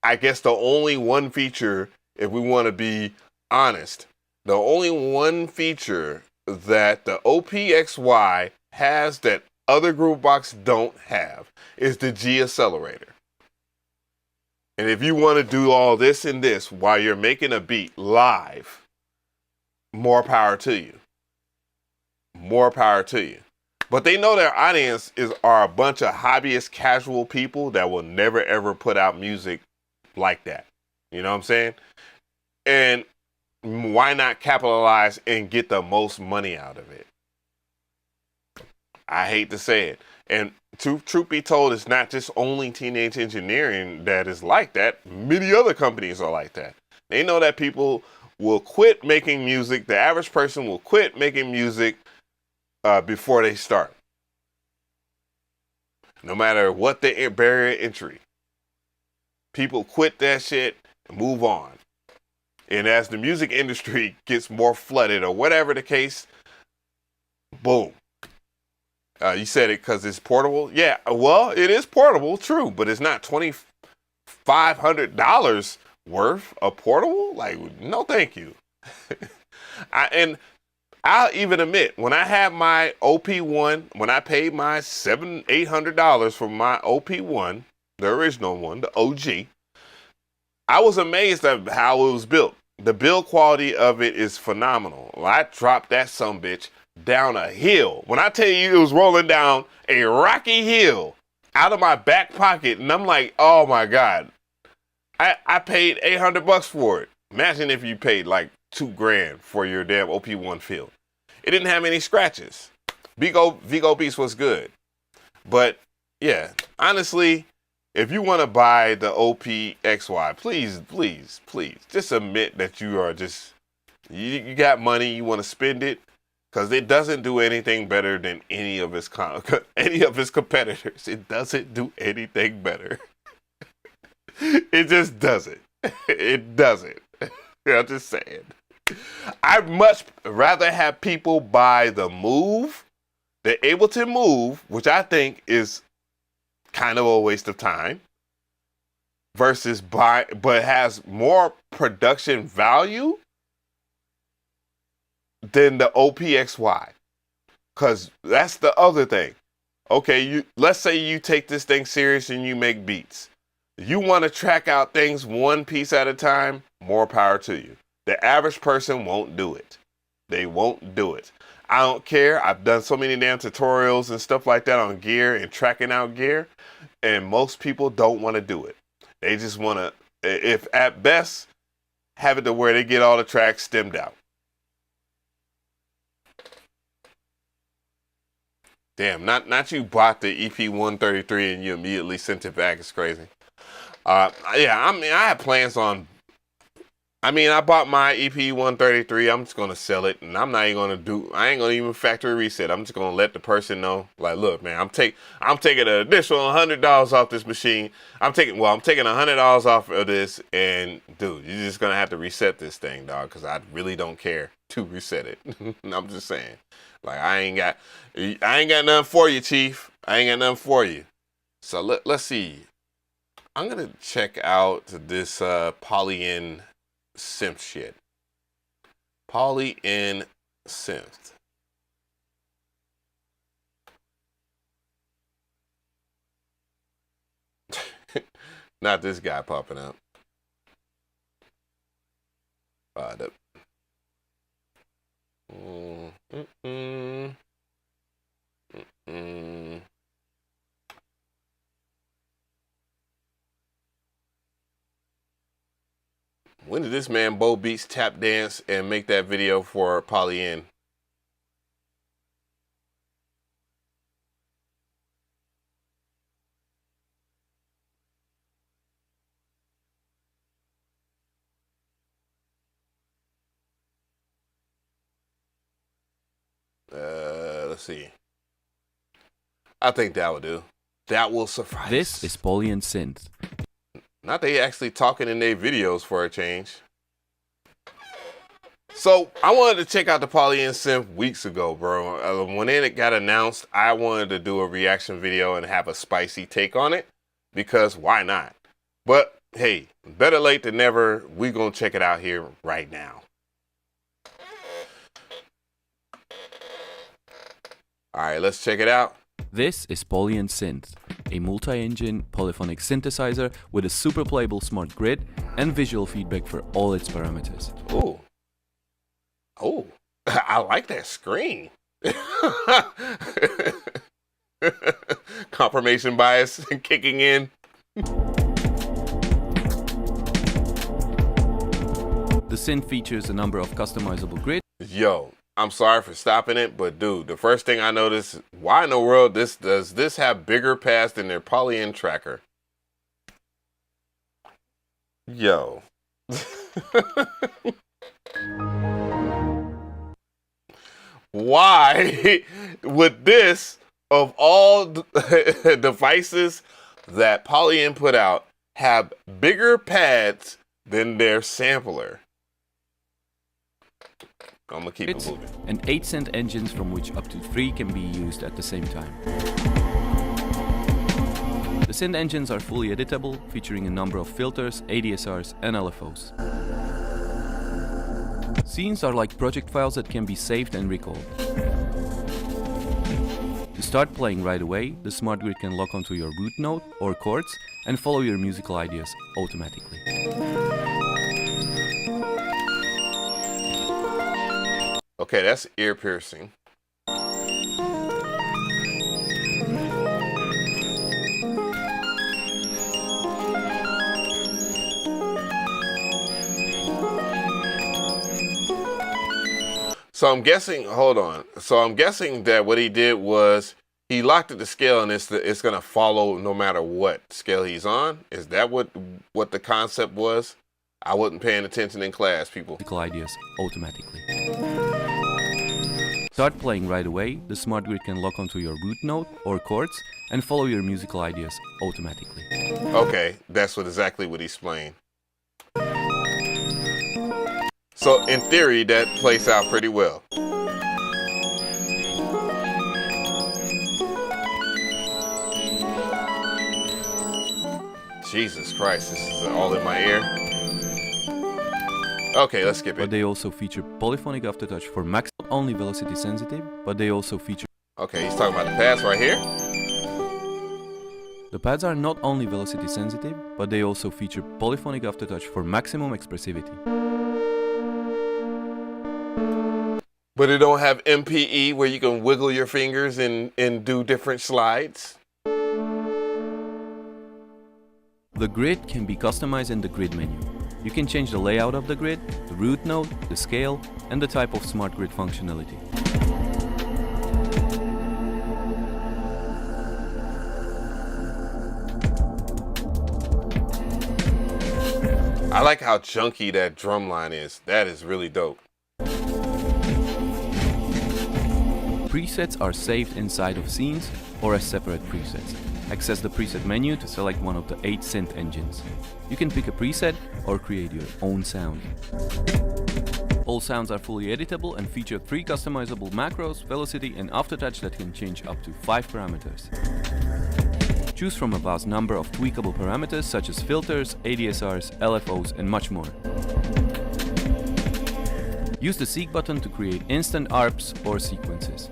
I guess the only one feature, if we want to be honest, the only one feature that the OPXY has that other groovebox don't have is the G accelerator. And if you want to do all this and this while you're making a beat live, more power to you. More power to you. But they know their audience are a bunch of hobbyist casual people that will never ever put out music like that. You know what I'm saying? And why not capitalize and get the most money out of it? I hate to say it. And truth be told, it's not just only Teenage Engineering that is like that. Many other companies are like that. They know that people will quit making music. The average person will quit making music before they start. No matter what the barrier entry. People quit that shit and move on. And as the music industry gets more flooded or whatever the case, boom. You said it because it's portable? Yeah, well, it is portable, true, but it's not $2,500 worth of portable? Like, no thank you. And I'll even admit, when I had my OP1, when I paid my $700-800 for my OP1, the original one, the OG, I was amazed at how it was built. The build quality of it is phenomenal. I dropped that sumbitch down a hill. When I tell you it was rolling down a rocky hill out of my back pocket, and I'm like, oh my God, I paid $800 for it. Imagine if you paid like $2,000 for your damn OP1 field. It didn't have any scratches. Vigo Beats was good. But yeah, honestly, if you want to buy the OPXY, please, just admit that you are you got money, you want to spend it. Because it doesn't do anything better than any of his competitors. It doesn't do anything better. It just doesn't. It doesn't. I'm just saying. I'd much rather have people buy the Move, the Ableton Move, which I think is kind of a waste of time, versus but has more production value than the OPXY. Because that's the other thing. Okay, let's say you take this thing serious and you make beats. You want to track out things one piece at a time, more power to you. The average person won't do it. They won't do it. I don't care. I've done so many damn tutorials and stuff like that on gear and tracking out gear, and most people don't want to do it. They just want to, if at best, have it to where they get all the tracks stemmed out. Damn, not you bought the EP 133 and you immediately sent it back. It's crazy. Yeah, I mean, I had plans on I mean, I bought my EP133. I'm just gonna sell it, and I'm not even gonna do. I ain't gonna even factory reset. I'm just gonna let the person know, like, look, man, I'm taking an additional $100 off this machine. I'm taking $100 off of this, and dude, you're just gonna have to reset this thing, dog, because I really don't care to reset it. I'm just saying, like, I ain't got nothing for you, Chief. I ain't got nothing for you. So let's see. I'm gonna check out this Polyend Synth shit. Polyend Synth. Not this guy popping up. When did this man Bo Beats tap dance and make that video for Polyend? Let's see. I think that will do. That will suffice. This is Polyend Synth. Not they actually talking in their videos for a change. So I wanted to check out the Polyend Synth weeks ago, bro. When it got announced, I wanted to do a reaction video and have a spicy take on it, because why not? But hey, better late than never. We gonna check it out here right now. All right, let's check it out. This is Polyend Synth, a multi-engine polyphonic synthesizer with a super playable smart grid and visual feedback for all its parameters. Ooh. Oh, I like that screen. Confirmation bias kicking in. The synth features a number of customizable grids. Yo, I'm sorry for stopping it, but dude, the first thing I noticed, why in the world does this have bigger paths than their Polyend tracker? Yo. Why would this, of all devices that Polyend put out, have bigger pads than their sampler? I'm gonna keep it moving. And 8 synth engines, from which up to 3 can be used at the same time. The synth engines are fully editable, featuring a number of filters, ADSRs and LFOs. Scenes are like project files that can be saved and recalled. To start playing right away, the smart grid can lock onto your root node or chords and follow your musical ideas automatically. Okay, that's ear piercing. So I'm guessing, hold on. So I'm guessing that what he did was he locked it to scale, and it's gonna follow no matter what scale he's on. Is that what the concept was? I wasn't paying attention in class, people. Musical ideas automatically. Start playing right away, the smart grid can lock onto your root node or chords and follow your musical ideas automatically. Okay, that's exactly what he's playing. So in theory, that plays out pretty well. Jesus Christ, this is all in my ear. Okay, let's skip it. But they also feature polyphonic aftertouch for max, not only velocity sensitive, but they also feature... Okay, he's talking about the pads right here. The pads are not only velocity sensitive, but they also feature polyphonic aftertouch for maximum expressivity. But it don't have MPE where you can wiggle your fingers and do different slides. The grid can be customized in the grid menu. You can change the layout of the grid, the root node, the scale, and the type of smart grid functionality. I like how chunky that drum line is. That is really dope. Presets are saved inside of scenes or as separate presets. Access the preset menu to select one of the 8 synth engines. You can pick a preset or create your own sound. All sounds are fully editable and feature 3 customizable macros, velocity and aftertouch that can change up to 5 parameters. Choose from a vast number of tweakable parameters such as filters, ADSRs, LFOs and much more. Use the Seek button to create instant ARPs or sequences.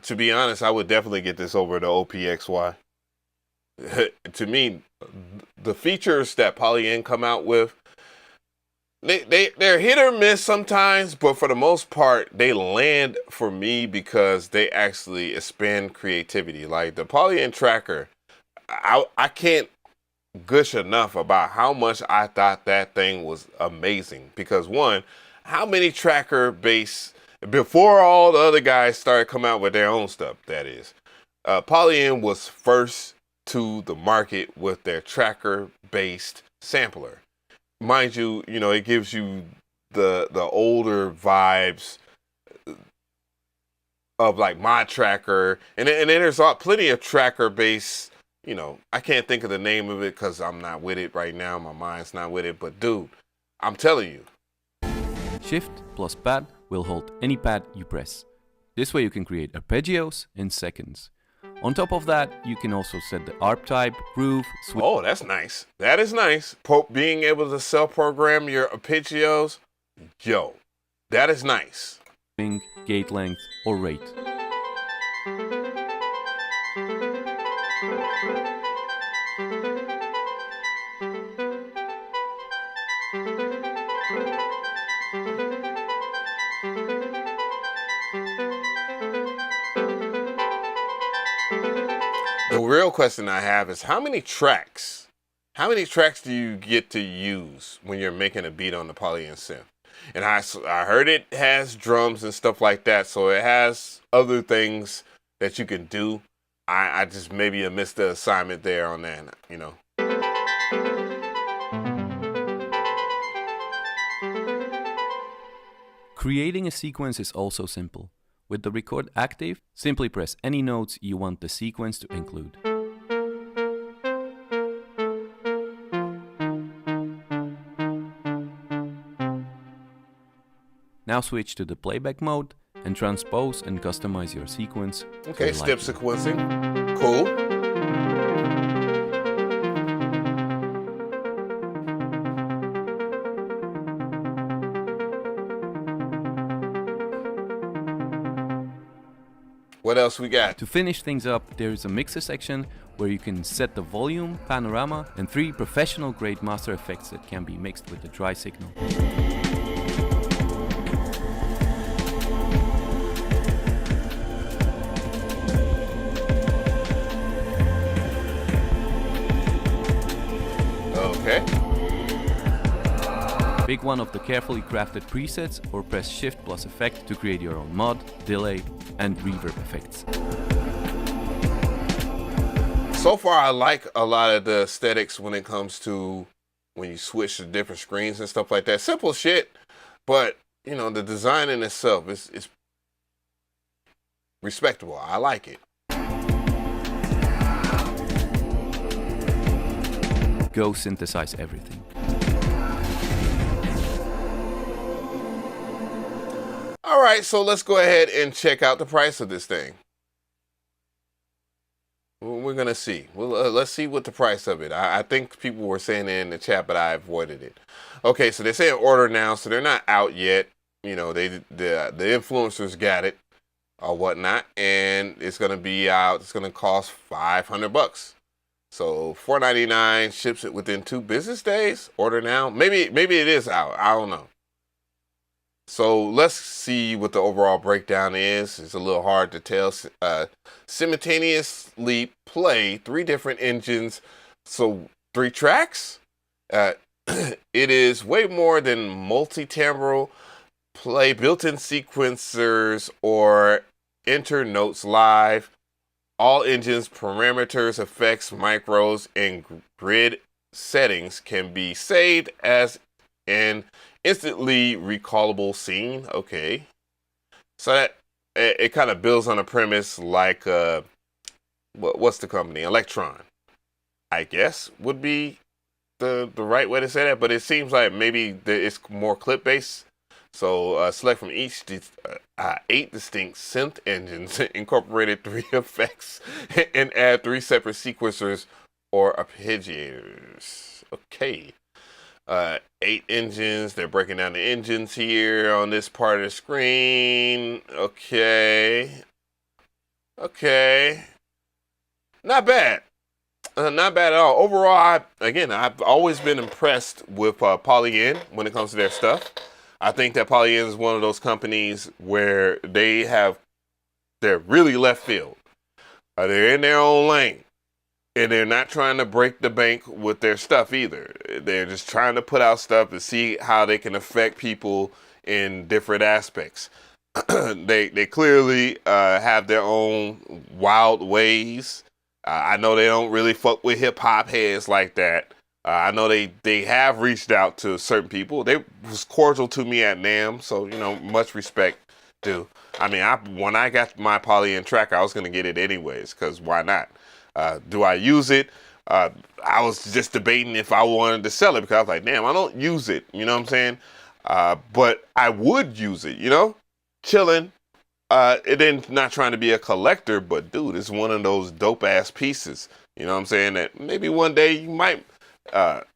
To be honest, I would definitely get this over the OPXY. To me, the features that Polyend come out with, they're hit or miss sometimes, but for the most part, they land for me because they actually expand creativity. Like the Polyend tracker, I can't gush enough about how much I thought that thing was amazing. Because one, how many tracker based, before all the other guys started coming out with their own stuff, that is, Polyend was first to the market with their tracker based sampler. Mind you, it gives you the older vibes of like my tracker, and then there's plenty of tracker based. I can't think of the name of it because I'm not with it right now. My mind's not with it. But dude, I'm telling you, Shift plus pad will hold any pad you press. This way you can create arpeggios in seconds. On top of that, you can also set the ARP type, groove, switch. Oh, that's nice. That is nice. Being able to self-program your arpeggios, yo, that is nice. Gate length, or rate. The real question I have is how many tracks do you get to use when you're making a beat on the Polyend Synth? And I heard it has drums and stuff like that, so it has other things that you can do. I just maybe missed the assignment there on that, Creating a sequence is also simple. With the record active, simply press any notes you want the sequence to include. Now switch to the playback mode and transpose and customize your sequence. Okay, step sequencing. Cool. What else we got? To finish things up, there is a mixer section where you can set the volume, panorama, and 3 professional grade master effects that can be mixed with the dry signal. Okay. Pick one of the carefully crafted presets or press Shift plus Effect to create your own mod, delay, and reverb effects. So far, I like a lot of the aesthetics when it comes to when you switch to different screens and stuff like that. Simple shit, but the design in itself is respectable. I like it. Go synthesize everything. All right, so let's go ahead and check out the price of this thing. We're gonna see. Well, let's see what the price of it. I think people were saying it in the chat, but I avoided it. Okay, so they're saying order now, so they're not out yet. The influencers got it or whatnot, and it's gonna be out. It's gonna cost $500. So $4.99, ships it within 2 business days. Order now. Maybe it is out. I don't know. So let's see what the overall breakdown is. It's a little hard to tell. Simultaneously play 3 different engines. So 3 tracks. It is way more than multi-timbral play, built-in sequencers, or enter notes live. all engines, parameters, effects, micros, and grid settings can be saved as an instantly recallable scene. Okay. So that it kind of builds on a premise like what's the company? Electron, I guess, would be the right way to say that, but it seems like maybe it's more clip based. So select from each 8 distinct synth engines, incorporated 3 effects, and add 3 separate sequencers or arpeggiators. Okay. 8 engines. They're breaking down the engines here on this part of the screen. Okay. Okay. Not bad. Not bad at all. Overall, I've always been impressed with Polyend when it comes to their stuff. I think that Polyend is one of those companies where they're really left field. They're in their own lane. And they're not trying to break the bank with their stuff either. They're just trying to put out stuff to see how they can affect people in different aspects. They clearly have their own wild ways. I know they don't really fuck with hip hop heads like that. I know they have reached out to certain people. They was cordial to me at NAMM, so much respect to. I mean, when I got my Polyend track, I was gonna get it anyways, cause why not? Do I use it? I was just debating if I wanted to sell it because I was like, damn, I don't use it. You know what I'm saying? But I would use it, chilling. And then not trying to be a collector, but dude, it's one of those dope ass pieces. You know what I'm saying? That maybe one day you might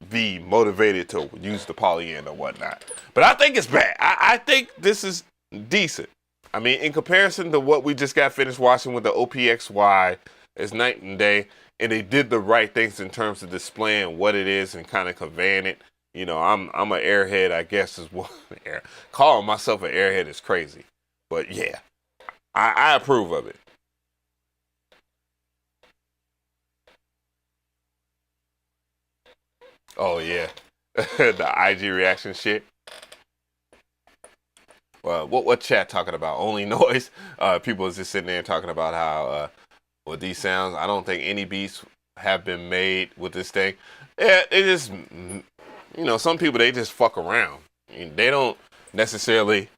be motivated to use the Polyend or whatnot. But I think it's bad. I think this is decent. I mean, in comparison to what we just got finished watching with the OPXY, it's night and day, and they did the right things in terms of displaying what it is and kind of conveying it. I'm an airhead, I guess is what. Calling myself an airhead is crazy, but yeah, I approve of it. Oh yeah, the IG reaction shit. Well, what chat talking about? Only noise. People is just sitting there talking about how. With these sounds, I don't think any beats have been made with this thing. Yeah, it just, some people, they just fuck around. They don't necessarily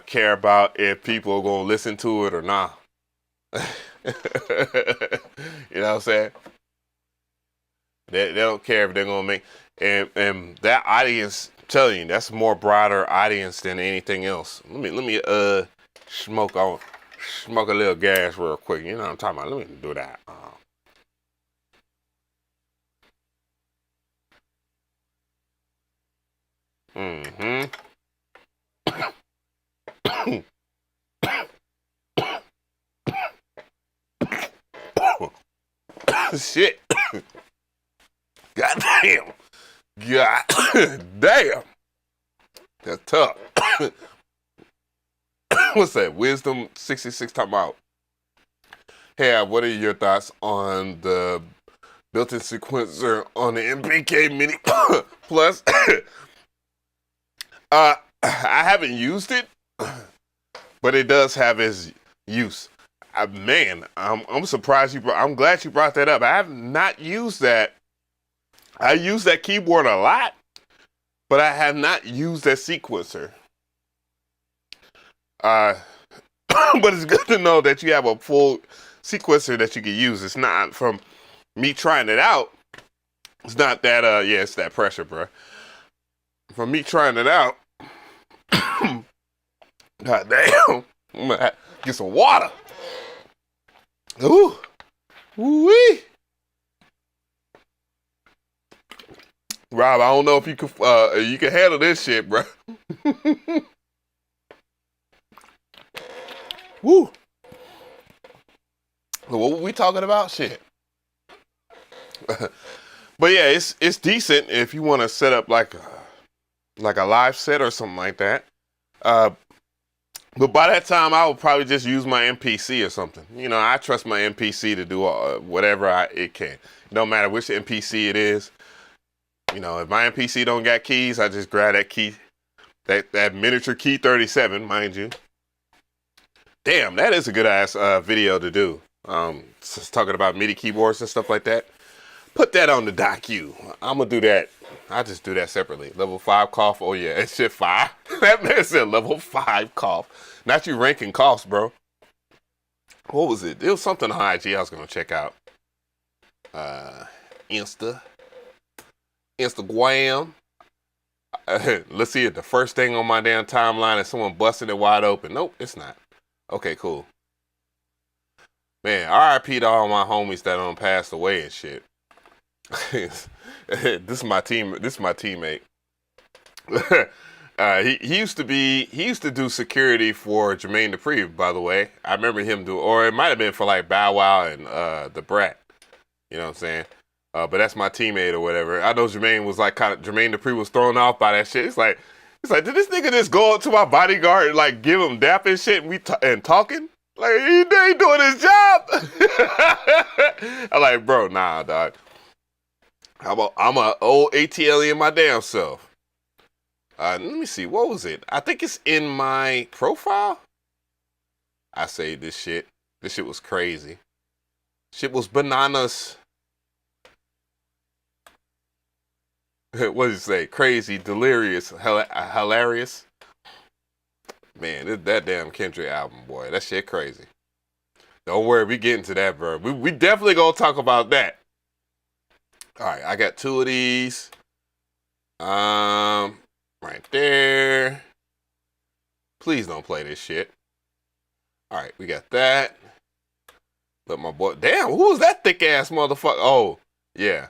care about if people are going to listen to it or not. You know what I'm saying? They don't care if they're going to make, and that audience, I'm telling you, that's a more broader audience than anything else. Let me smoke a little gas real quick. You know what I'm talking about? Let me do that. Shit. God damn. God damn. That's tough. What's that? Wisdom 66 talking about. Hey, what are your thoughts on the built-in sequencer on the MPK Mini Plus? I haven't used it, but it does have its use. Man, I'm surprised I'm glad you brought that up. I have not used that. I use that keyboard a lot, but I have not used that sequencer. But it's good to know that you have a full sequencer that you can use. It's not from me trying it out. It's not that, yeah, it's that pressure, bro. From me trying it out, god damn, I'm gonna get some water. Ooh, wee. Rob, I don't know if you can handle this shit, bro. Woo. What were we talking about? Shit. But yeah, it's decent if you want to set up like a live set or something like that. But by that time, I would probably just use my MPC or something. You know, I trust my MPC to do whatever it can. No matter which MPC it is. You know, if my MPC don't got keys, I just grab that key, that miniature key 37, mind you. Damn, that is a good ass video to do. talking about MIDI keyboards and stuff like that. Put that on the docu. I'm gonna do that. I just do that separately. Level 5 cough. Oh yeah, it's shit 5. That man said level 5 cough. Not you ranking coughs, bro. What was it? It was something on IG I was gonna check out. Instagram. Let's see it. The first thing on my damn timeline is someone busting it wide open. Nope, it's not. Okay, cool. Man, RIP to all my homies that done passed away and shit. This is my team. This is my teammate. He used to do security for Jermaine Dupri, by the way. I remember him or it might have been for like Bow Wow and the Brat. You know what I'm saying? But that's my teammate or whatever. I know Jermaine was like Jermaine Dupri was thrown off by that shit. It's like, did this nigga just go up to my bodyguard and like give him dap and shit and talking? Like he ain't doing his job. I'm like, bro, nah, dog. I'm a old ATL in my damn self. Let me see. What was it? I think it's in my profile. I saved this shit. This shit was crazy. Shit was bananas. What did you say? Crazy, delirious, hilarious. Man, that damn Kendrick album, boy. That shit crazy. Don't worry, we get into that, bro. We definitely gonna talk about that. All right, I got 2 of these. Right there. Please don't play this shit. All right, we got that. But my boy, damn, who was that thick ass motherfucker? Oh, yeah.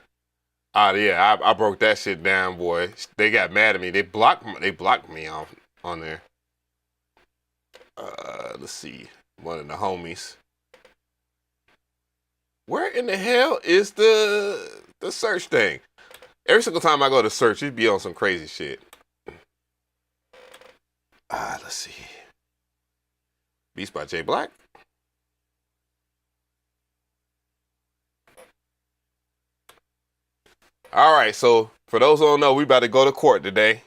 Yeah, I broke that shit down, boy. They got mad at me. They blocked me on there. Let's see. One of the homies. Where in the hell is the search thing? Every single time I go to search, it'd be on some crazy shit. Let's see. Beats by J Black. All right, so for those who don't know, we about to go to court today.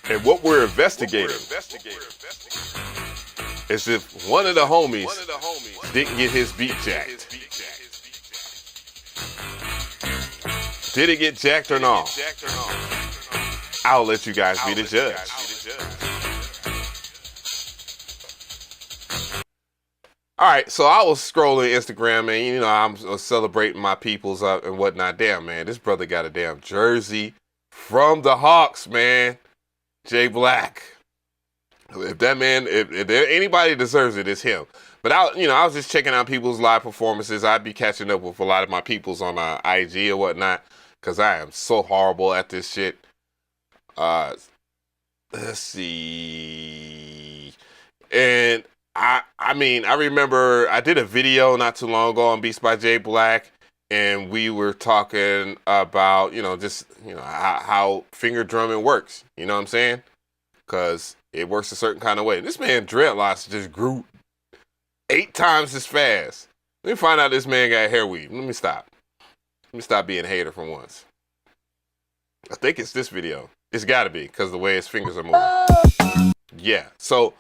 And what we're investigating is if one of the homies didn't get his beat jacked. Did it get jacked or not? I'll let you guys be the judge. All right, so I was scrolling Instagram and, you know, I'm celebrating my peoples up and whatnot. Damn, man, this brother got a damn jersey from the Hawks, man. J Black. If that man, if there anybody deserves it, it's him. But I was just checking out people's live performances. I'd be catching up with a lot of my peoples on IG or whatnot, because I am so horrible at this shit. Let's see. And I mean, I remember I did a video not too long ago on Beats by J Black, and we were talking about, how finger drumming works. You know what I'm saying? Because it works a certain kind of way. This man dreadlocks just grew 8 times as fast. Let me find out this man got hair weave. Let me stop being a hater for once. I think it's this video. It's got to be, because the way his fingers are moving. Yeah. So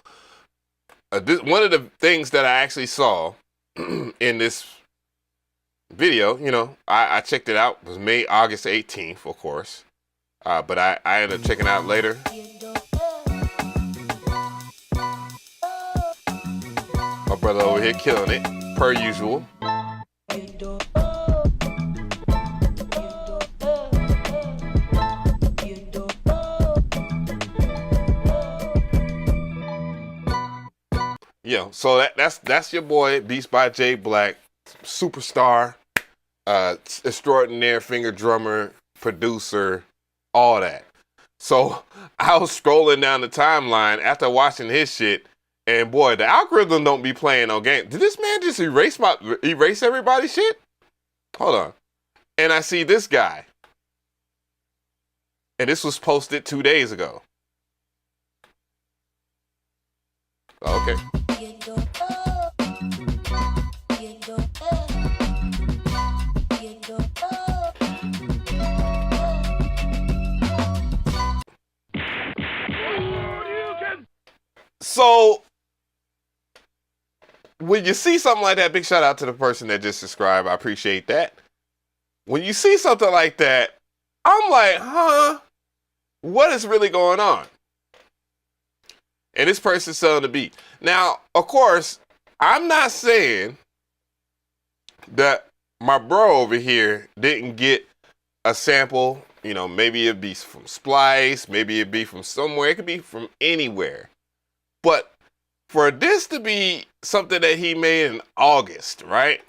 one of the things that I actually saw in this video, I checked it out. It was August 18th, of course. But I ended up checking it out later. My brother over here killing it, per usual. Yeah, so that's your boy, Beats by J Black, superstar, extraordinaire finger drummer, producer, all that. So I was scrolling down the timeline after watching his shit, and boy, the algorithm don't be playing no game. Did this man just erase everybody's shit? Hold on. And I see this guy. And this was posted 2 days ago. Okay. So when you see something like that, big shout out to the person that just subscribed. I appreciate that. When you see something like that, I'm like, huh? What is really going on? And this person's selling the beat. Now, of course, I'm not saying that my bro over here didn't get a sample. You know, maybe it'd be from Splice, maybe it'd be from somewhere. It could be from anywhere. But for this to be something that he made in August, right?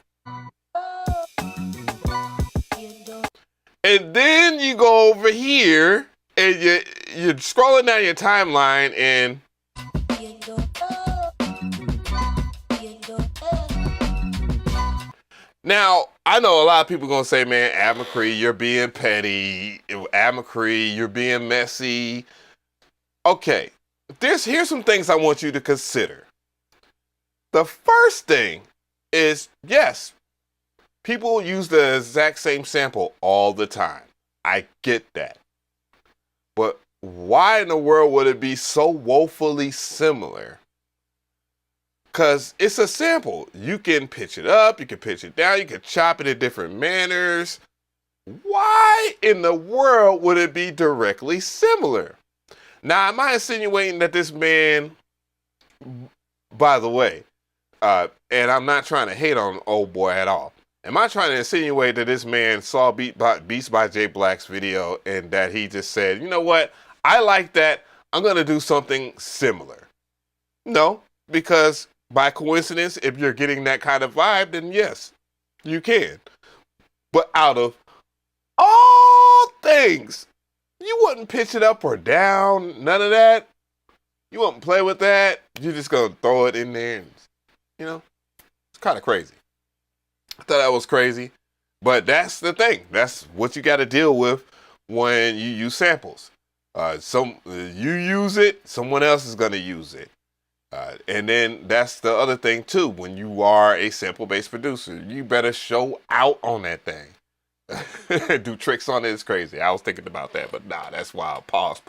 And then you go over here and you're scrolling down your timeline and now, I know a lot of people going to say, man, McRee, you're being petty. McRee, you're being messy. Okay, here's some things I want you to consider. The first thing is, yes, people use the exact same sample all the time. I get that. But why in the world would it be so woefully similar? Because it's a sample. You can pitch it up, you can pitch it down, you can chop it in different manners. Why in the world would it be directly similar? Now, am I insinuating that this man, by the way, and I'm not trying to hate on old boy at all. Am I trying to insinuate that this man saw Beats by J Black's video and that he just said, you know what, I like that, I'm going to do something similar? No, because by coincidence, if you're getting that kind of vibe, then yes, you can. But out of all things, you wouldn't pitch it up or down, none of that. You wouldn't play with that. You're just going to throw it in there. And, you know, it's kind of crazy. I thought that was crazy. But that's the thing. That's what you got to deal with when you use samples. You use it, someone else is going to use it. And then that's the other thing too. When you are a sample-based producer, you better show out on that thing. Do tricks on it is crazy. I was thinking about that, but nah, that's wild. Pause.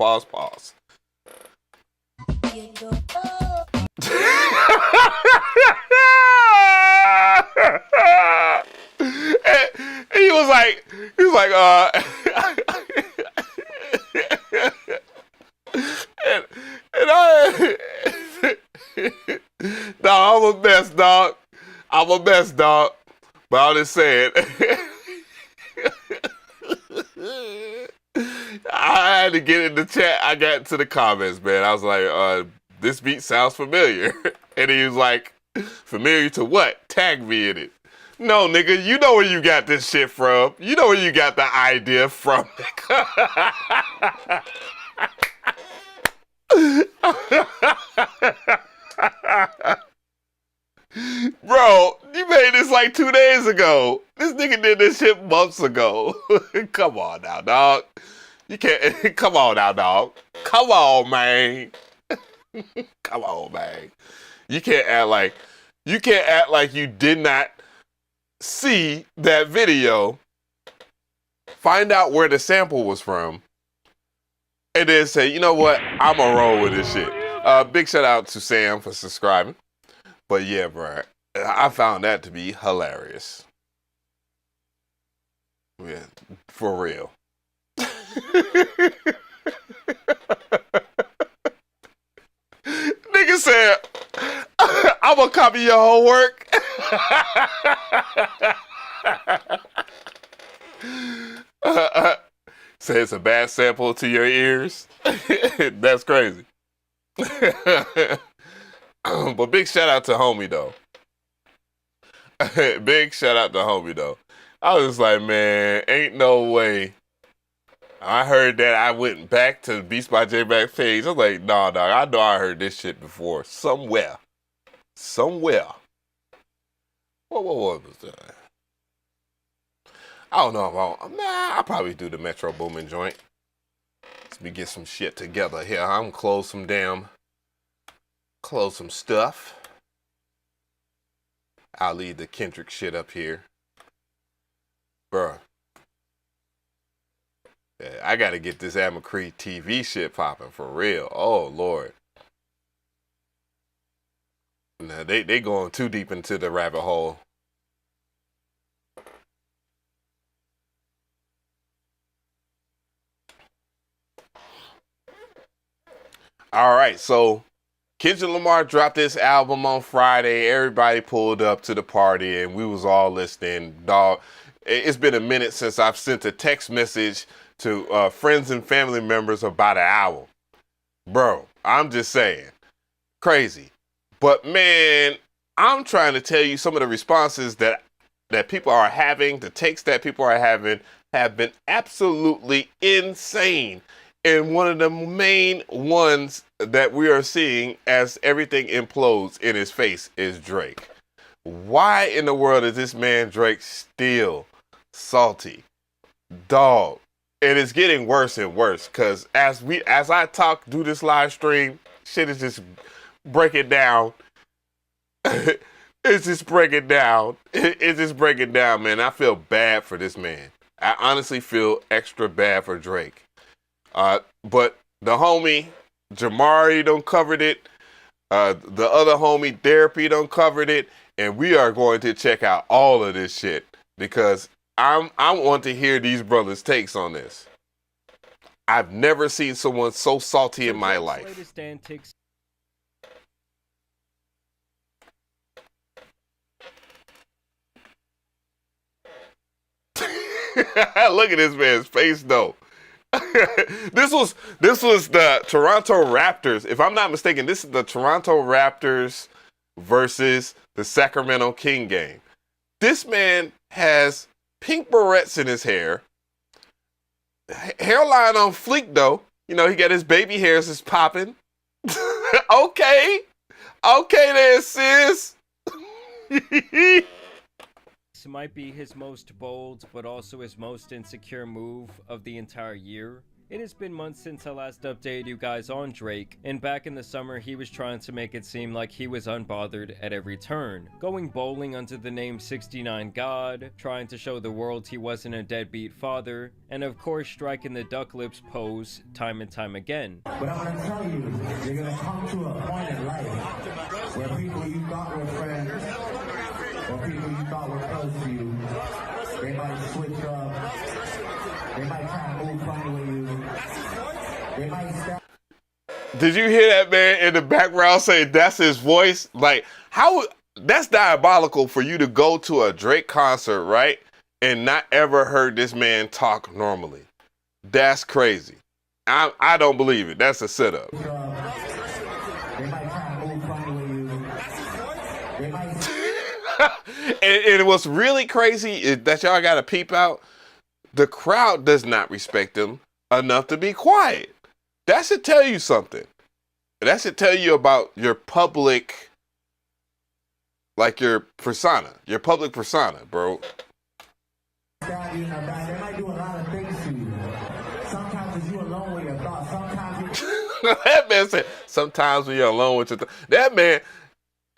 And he was like, and I. No, I'm a mess, dog. But I'm just saying. I had to get in the chat. I got into the comments, man. I was like, this beat sounds familiar. And he was like, familiar to what? Tag me in it. No, nigga, you know where you got this shit from. You know where you got the idea from. Bro, you made this like 2 days ago. This nigga did this shit months ago. Come on now, dog. You can't. Come on now, dog. Come on, man. Come on, man. You can't act like you did not see that video, find out where the sample was from, and then say, you know what, I'm gonna roll with this shit. Big shout out to Sam for subscribing. But yeah, bro, I found that to be hilarious. Yeah, for real. Nigga said, I'm gonna copy your whole work. Say it's a bad sample to your ears. That's crazy. But big shout out to homie though. Big shout out to homie though. I was like, man, ain't no way. I heard that. I went back to the Beats by J Black page. I was like, nah, dog, I know I heard this shit before. Somewhere. What was that? I don't know about. Nah, I'll probably do the Metro Boomin joint. Let me get some shit together here. I'm close some stuff. I'll leave the Kendrick shit up here. Bruh. Yeah, I gotta get this McRee TV shit popping for real. Oh, Lord. Nah, they going too deep into the rabbit hole. All right, so Kendrick Lamar dropped this album on Friday. Everybody pulled up to the party, and we was all listening. Dog, it's been a minute since I've sent a text message to friends and family members about an album. Bro, I'm just saying, crazy. But man, I'm trying to tell you some of the responses that people are having, the takes that people are having, have been absolutely insane. And one of the main ones that we are seeing as everything implodes in his face is Drake. Why in the world is this man Drake still salty? Dog. And it's getting worse and worse, because as I do this live stream, shit is just breaking down. It's just breaking down. It's just breaking down, man. I feel bad for this man. I honestly feel extra bad for Drake. But the homie Jamari done covered it. The other homie Therapy done covered it, and we are going to check out all of this shit because I want to hear these brothers' takes on this. I've never seen someone so salty in my life. Look at this man's face, though. This was the Toronto Raptors. If I'm not mistaken, this is the Toronto Raptors versus the Sacramento King game. This man has pink barrettes in his hair. Hairline on fleek, though. You know, he got his baby hairs is popping. Okay there, sis. This might be his most bold, but also his most insecure move of the entire year. It has been months since I last updated you guys on Drake, and back in the summer he was trying to make it seem like he was unbothered at every turn. Going bowling under the name 69 God, trying to show the world he wasn't a deadbeat father, and of course striking the duck lips pose time and time again. But I'm gonna tell you, you're gonna come to a point in life where people you thought were friends, or people you thought were close to you, they might switch up, they might try to move funny with you, they might stop. Did you hear that man in the background say that's his voice? Like, how, that's diabolical for you to go to a Drake concert, right? And not ever heard this man talk normally. That's crazy. I don't believe it. That's a setup. They might try to move funny with you, they might. And what's really crazy is that y'all got to peep out. The crowd does not respect him enough to be quiet. That should tell you something. That should tell you about your public, like your persona, your public persona, bro. They might do a lot of things to you. Sometimes it's you alone with your thoughts. Sometimes That man said, sometimes when you're alone with your that man,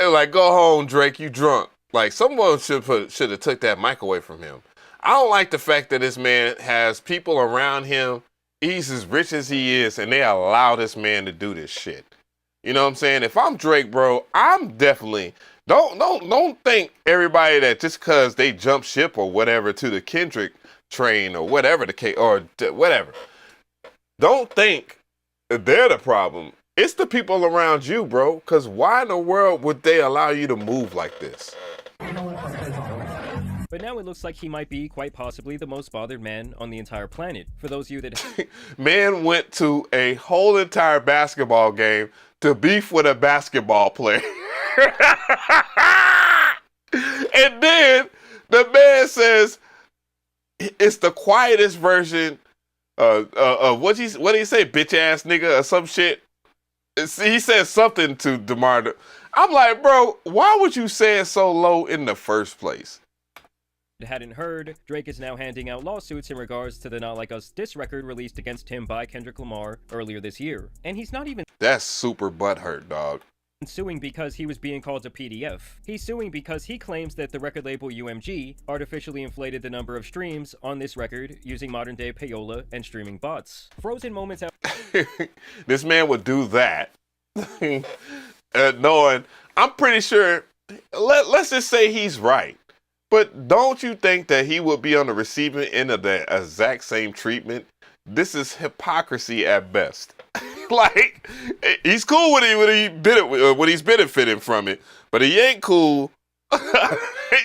like, go home, Drake, you drunk. Like, someone should have took that mic away from him. I don't like the fact that this man has people around him. He's as rich as he is, and they allow this man to do this shit. You know what I'm saying? If I'm Drake, bro, I'm definitely don't think everybody that just because they jump ship or whatever to the Kendrick train or whatever the case or whatever. Don't think they're the problem. It's the people around you, bro. Because why in the world would they allow you to move like this? But now it looks like he might be quite possibly the most bothered man on the entire planet. For those of you that man went to a whole entire basketball game to beef with a basketball player. And then the man says it's the quietest version of what did he say, bitch ass nigga or some shit. He said something to DeMar. I'm like, bro, why would you say it so low in the first place? hadn't heard, Drake is now handing out lawsuits in regards to the Not Like Us diss record released against him by Kendrick Lamar earlier this year. And he's not even That's super butthurt, dog. suing because he was being called a PDF. He's suing because he claims that the record label UMG artificially inflated the number of streams on this record using modern day payola and streaming bots. Frozen moments out. This man would do that knowing I'm pretty sure, let's just say he's right. But don't you think that he would be on the receiving end of the exact same treatment? This is hypocrisy at best. Like, he's cool when he's benefiting from it, but he ain't cool.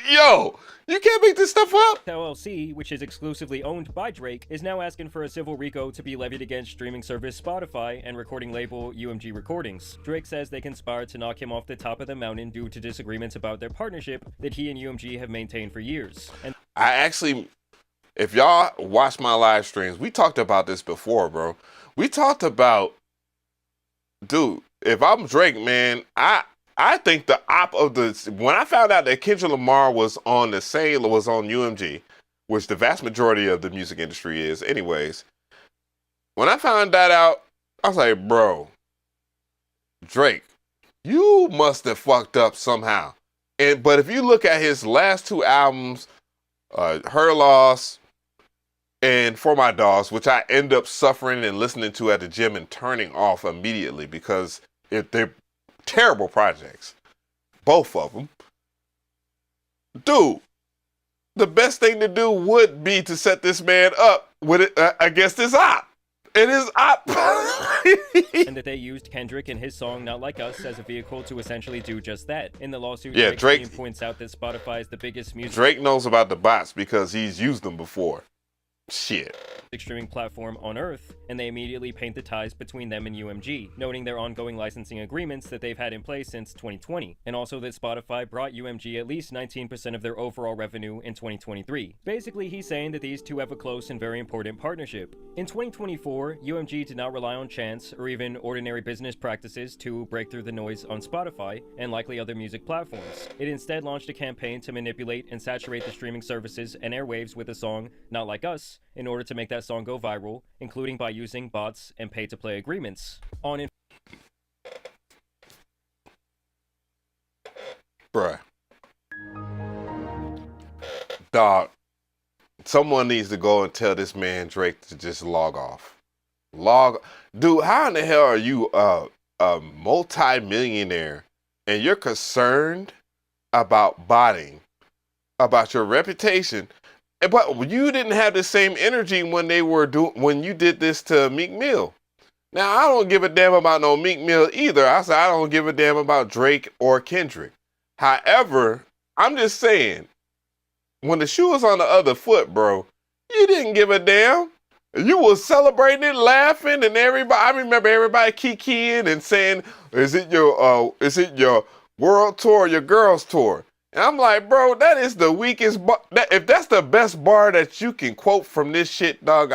Yo, you can't make this stuff up. LLC, which is exclusively owned by Drake, is now asking for a civil RICO to be levied against streaming service Spotify and recording label UMG Recordings. Drake says they conspired to knock him off the top of the mountain due to disagreements about their partnership that he and UMG have maintained for years. And I actually, if y'all watch my live streams, we talked about this before, bro. We talked about, dude, if I'm Drake, man, I think the when I found out that Kendrick Lamar was on UMG, which the vast majority of the music industry is anyways, when I found that out, I was like, bro, Drake, you must have fucked up somehow. But if you look at his last two albums, Her Loss and For My Dogs, which I end up suffering and listening to at the gym and turning off immediately because they're terrible projects, both of them. Dude, the best thing to do would be to set this man up with it against his op. It is op. and that they used Kendrick and his song Not Like Us as a vehicle to essentially do just that. In the lawsuit, Yeah, Drake's Drake team points out that Spotify is the biggest music Drake knows about the bots because he's used them before. Shit. streaming platform on Earth, and they immediately paint the ties between them and UMG, noting their ongoing licensing agreements that they've had in place since 2020, and also that Spotify brought UMG at least 19% of their overall revenue in 2023. Basically, he's saying that these two have a close and very important partnership. In 2024, UMG did not rely on chance or even ordinary business practices to break through the noise on Spotify and likely other music platforms. It instead launched a campaign to manipulate and saturate the streaming services and airwaves with a song, Not Like Us, in order to make that song go viral, including by using bots and pay-to-play agreements. Bruh. Dog, someone needs to go and tell this man Drake to just log off. Dude, how in the hell are you a multi-millionaire and you're concerned about botting, about your reputation? But you didn't have the same energy when you did this to Meek Mill. Now, I don't give a damn about no Meek Mill either. I said I don't give a damn about Drake or Kendrick. However, I'm just saying, when the shoe was on the other foot, bro, you didn't give a damn. You was celebrating it, laughing, and I remember everybody kikiing and saying, is it your world tour or your girls tour? And I'm like, bro, that is the weakest bar. If that's the best bar that you can quote from this shit, dog,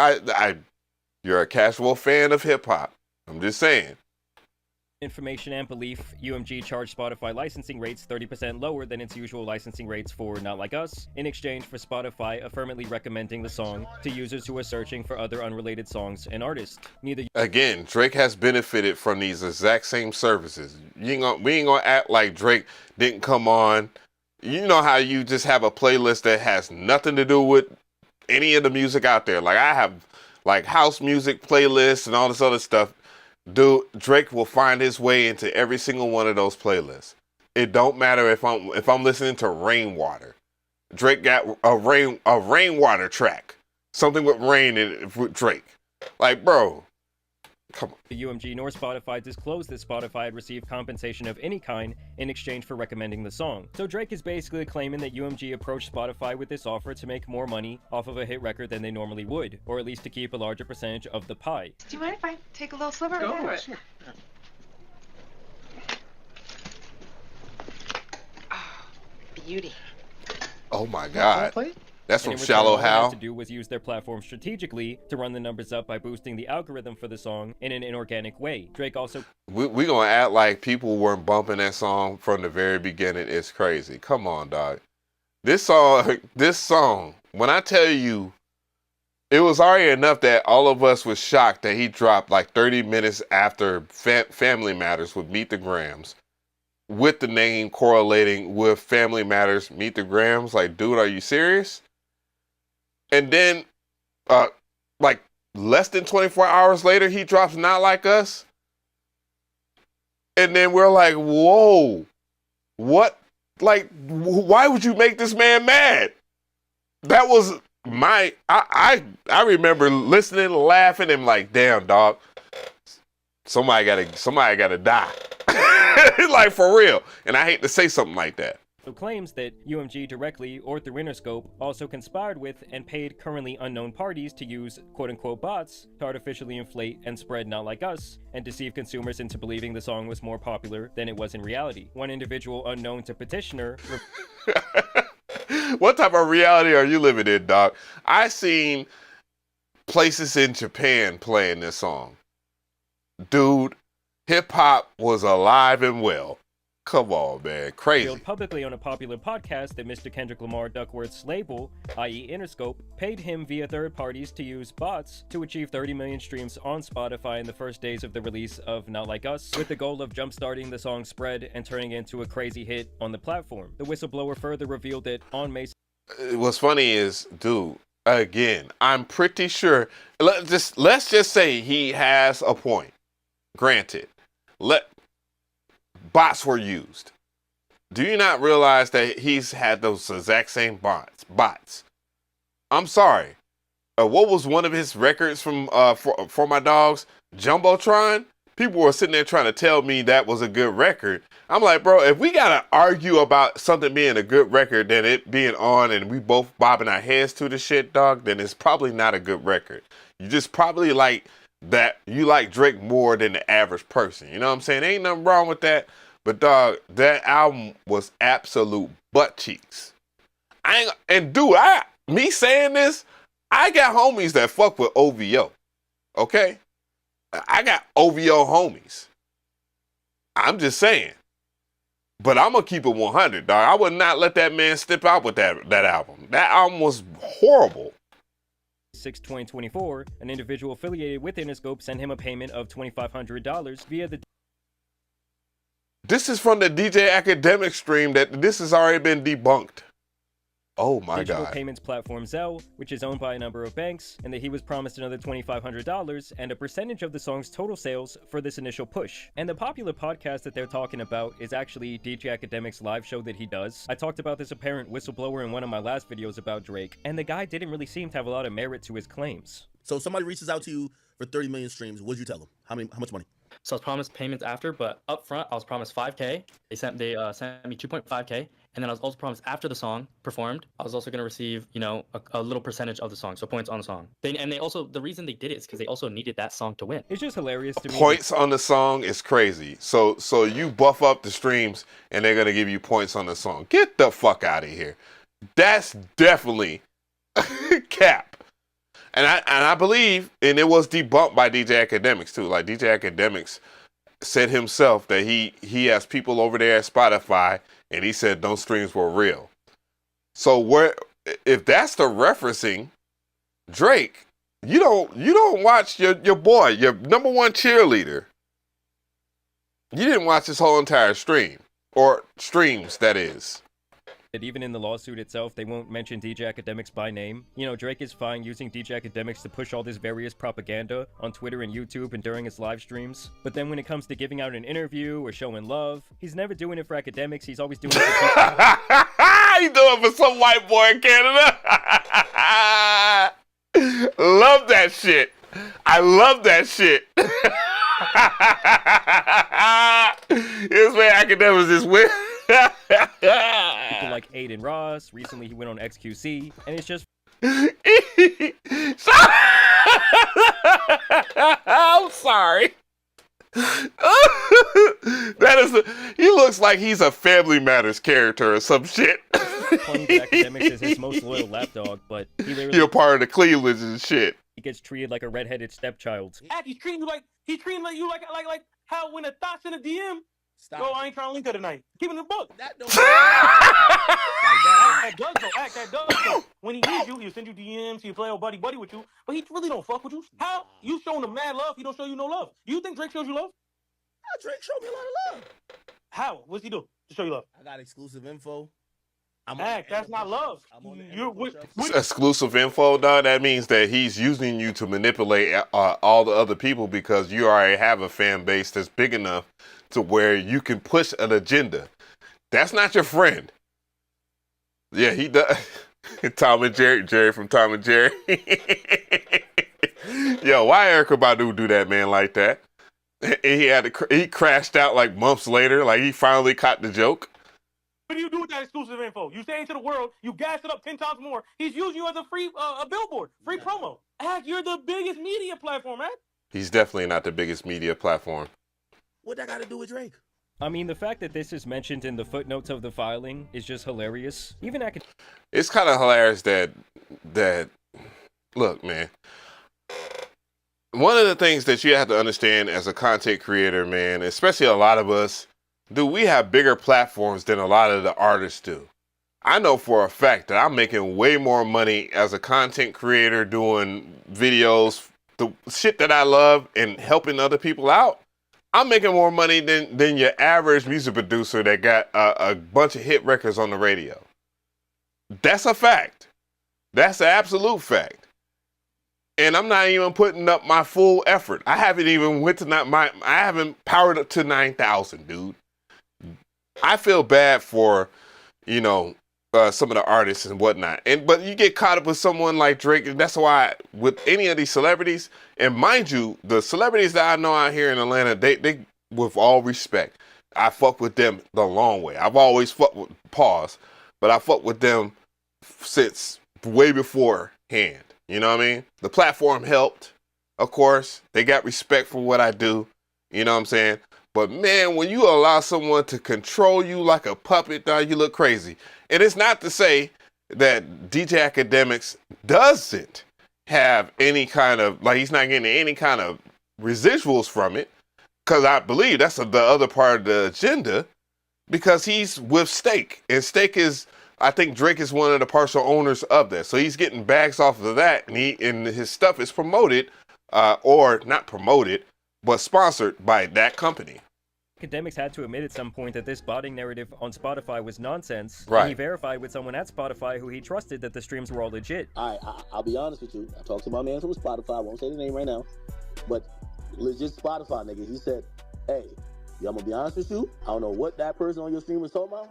you're a casual fan of hip hop. I'm just saying. Information and belief, UMG charged Spotify licensing rates 30% lower than its usual licensing rates for Not Like Us, in exchange for Spotify affirmatively recommending the song to users who are searching for other unrelated songs and artists. Again, Drake has benefited from these exact same services. We ain't gonna act like Drake didn't come on. You know how you just have a playlist that has nothing to do with any of the music out there. Like I have like house music playlists and all this other stuff. Dude, Drake will find his way into every single one of those playlists. It don't matter if I'm listening to Rainwater. Drake got a rainwater track. Something with rain in it with Drake. Like, bro, come on. The UMG nor Spotify disclosed that Spotify had received compensation of any kind in exchange for recommending the song. So Drake is basically claiming that UMG approached Spotify with this offer to make more money off of a hit record than they normally would, or at least to keep a larger percentage of the pie. Do you mind if I take a little sliver? Oh, sure. Oh, beauty. Oh my God. That's from And in Shallow return, all they Hal. had to do was use their platform strategically to run the numbers up by boosting the algorithm for the song in an inorganic way. Drake also We gonna act like people weren't bumping that song from the very beginning. It's crazy. Come on, dog. This song, when I tell you, it was already enough that all of us was shocked that he dropped like 30 minutes after Family Matters with Meet the Grams, with the name correlating with Family Matters, Meet the Grams. Like, dude, are you serious? And then, like less than 24 hours later, he drops Not Like Us. And then we're like, whoa, what? Like, why would you make this man mad? That was my. I remember listening, laughing, and like, damn, dog. Somebody gotta die. Like, for real. And I hate to say something like that. So claims that UMG directly or through Interscope also conspired with and paid currently unknown parties to use quote-unquote bots to artificially inflate and spread Not Like Us and deceive consumers into believing the song was more popular than it was in reality. One individual unknown to Petitioner... What type of reality are you living in, dog? I seen places in Japan playing this song. Dude, hip-hop was alive and well. Come on, man. Crazy. Revealed publicly on a popular podcast that Mr. Kendrick Lamar Duckworth's label, i.e. Interscope, paid him via third parties to use bots to achieve 30 million streams on Spotify in the first days of the release of Not Like Us, with the goal of jumpstarting the song's spread and turning it into a crazy hit on the platform. The whistleblower further revealed that on May... What's funny is, dude, again, I'm pretty sure, let's just say he has a point. Granted. Bots were used. Do you not realize that he's had those exact same bots? I'm sorry. What was one of his records from for my dogs? Jumbotron? People were sitting there trying to tell me that was a good record. I'm like, bro, if we gotta argue about something being a good record than it being on and we both bobbing our heads to the shit, dog, then it's probably not a good record. You just probably like that you like Drake more than the average person. You know what I'm saying? Ain't nothing wrong with that. But dog, that album was absolute butt cheeks. Me saying this, I got homies that fuck with OVO. Okay? I got OVO homies. I'm just saying. But I'm gonna keep it 100, dog. I would not let that man step out with that album. That album was horrible. 6/2024, an individual affiliated with Interscope sent him a payment of $2,500 via the... This is from the DJ Academic stream that this has already been debunked. Oh my digital God. payments platform Zelle, which is owned by a number of banks, and that he was promised another $2,500 and a percentage of the song's total sales for this initial push. And the popular podcast that they're talking about is actually DJ Academic's live show that he does. I talked about this apparent whistleblower in one of my last videos about Drake, and the guy didn't really seem to have a lot of merit to his claims. So if somebody reaches out to you for 30 million streams, what'd you tell them? How much money? So I was promised payments after, but up front I was promised 5K. They sent me 2.5K, and then I was also promised after the song performed, I was also going to receive, a little percentage of the song, so points on the song. They also, the reason they did it is because they also needed that song to win. It's just hilarious to me. Points on the song is crazy. So you buff up the streams and they're gonna give you points on the song. Get the fuck out of here. That's definitely cap. And I believe, and it was debunked by DJ Academics too. Like DJ Academics said himself that he has people over there at Spotify, and he said those streams were real. So if that's the referencing, Drake, you don't watch your boy, your number one cheerleader. You didn't watch this whole entire stream, or streams, that is. That even in the lawsuit itself, they won't mention DJ Academics by name. Drake is fine using DJ Academics to push all this various propaganda on Twitter and YouTube and during his live streams. But then when it comes to giving out an interview or showing love, he's never doing it for academics. He's always doing it for people. He's doing it for some white boy in Canada. Love that shit. I love that shit. This man Academics is weird. People like Aiden Ross. Recently he went on XQC, and it's just I'm sorry. He looks like he's a Family Matters character or some shit. claims that Academics is his most loyal lapdog, but he literally... You're part of the Clevelands and shit. He gets treated like a redheaded stepchild. He's treating you like you like how when a thought's in a DM. Stop. Yo, I ain't trying to link her tonight. Keep it in the book. That don't that does though. When he needs you, he'll send you DMs, he'll play old buddy with you, but he really don't fuck with you. How? You showing him mad love, he don't show you no love. Do you think Drake shows you love? Yeah, Drake showed me a lot of love. How? What's he do to show you love? I got exclusive info. That's not love. Exclusive info, dog. That means that he's using you to manipulate all the other people because you already have a fan base that's big enough to where you can push an agenda. That's not your friend. Yeah, he does. Tom and Jerry from Tom and Jerry. Yo, why Erykah Badu do that, man, like that? And he crashed out like months later. Like he finally caught the joke. What do you do with that exclusive info? You say it to the world, you gas it up 10 times more. He's using you as a free a billboard, free promo. Act, you're the biggest media platform, man. He's definitely not the biggest media platform. What that got to do with Drake? I mean, the fact that this is mentioned in the footnotes of the filing is just hilarious. Even it's kind of hilarious that look, man. One of the things that you have to understand as a content creator, man, especially a lot of us, we have bigger platforms than a lot of the artists do. I know for a fact that I'm making way more money as a content creator doing videos, the shit that I love and helping other people out. I'm making more money than your average music producer that got a bunch of hit records on the radio. That's a fact. That's an absolute fact. And I'm not even putting up my full effort. I haven't even I haven't powered up to 9,000, dude. I feel bad for, some of the artists and whatnot. But you get caught up with someone like Drake, and that's why with any of these celebrities, and mind you, the celebrities that I know out here in Atlanta, they with all respect, I fuck with them the long way. I've always fucked with but I fuck with them since way beforehand. You know what I mean? The platform helped, of course. They got respect for what I do. You know what I'm saying? But man, when you allow someone to control you like a puppet, dog, you look crazy. And it's not to say that DJ Academics doesn't have any kind of, like, he's not getting any kind of residuals from it. Because I believe that's the other part of the agenda. Because he's with Stake. And Stake is, I think Drake is one of the partial owners of that. So he's getting bags off of that. And his stuff is promoted, or not promoted, but sponsored by that company. Academics had to admit at some point that this botting narrative on Spotify was nonsense. Right. And he verified with someone at Spotify who he trusted that the streams were all legit. I'll be honest with you. I talked to my man from Spotify. I won't say the name right now. But legit Spotify nigga, he said, hey, I'm going to be honest with you. I don't know what that person on your stream was talking about.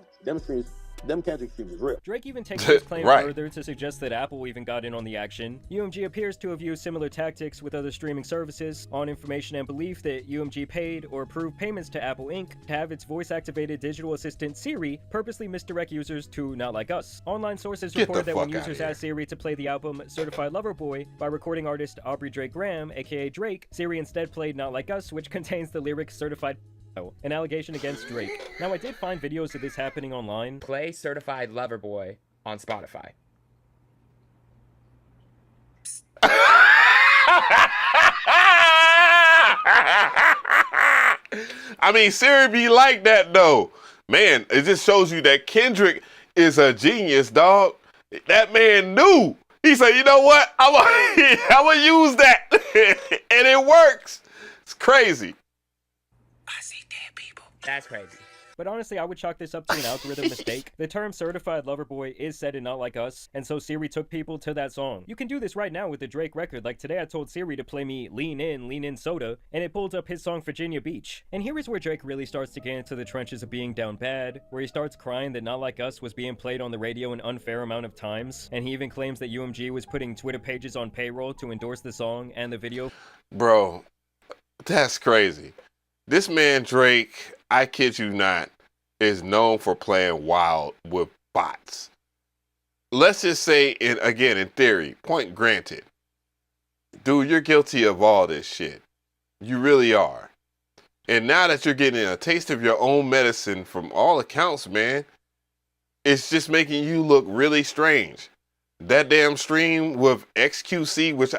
Them Kendrick streams is real. Drake even takes his claim Right. further to suggest that Apple even got in on the action. UMG appears to have used similar tactics with other streaming services on information and belief that UMG paid or approved payments to Apple Inc. to have its voice-activated digital assistant Siri purposely misdirect users to Not Like Us. Online sources report that when users asked Siri to play the album Certified Lover Boy by recording artist Aubrey Drake Graham, aka Drake, Siri instead played Not Like Us, which contains the lyrics Certified, an allegation against Drake. Now, I did find videos of this happening online. Play Certified Lover Boy on Spotify. I mean, Siri be like that, though. Man, it just shows you that Kendrick is a genius, dog. That man knew. He said, you know what? I'm going to use that. And it works. It's crazy. That's crazy. But honestly, I would chalk this up to an algorithm mistake. The term Certified Lover Boy is said in Not Like Us, and so Siri took people to that song. You can do this right now with the Drake record. Like today I told Siri to play me Lean In Soda, and it pulled up his song Virginia Beach. And here is where Drake really starts to get into the trenches of being down bad, where he starts crying that Not Like Us was being played on the radio an unfair amount of times, and he even claims that UMG was putting Twitter pages on payroll to endorse the song and the video. Bro, that's crazy. This man Drake, I kid you not, is known for playing wild with bots. Let's just say, in theory, point granted, dude, you're guilty of all this shit. You really are. And now that you're getting a taste of your own medicine from all accounts, man, it's just making you look really strange. That damn stream with XQC, which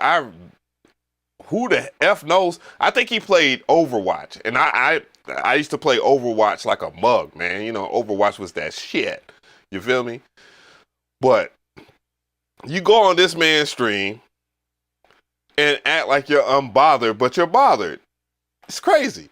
who the F knows? I think he played Overwatch. And I used to play Overwatch like a mug, man. You know, Overwatch was that shit. You feel me? But you go on this man's stream and act like you're unbothered, but you're bothered. It's crazy.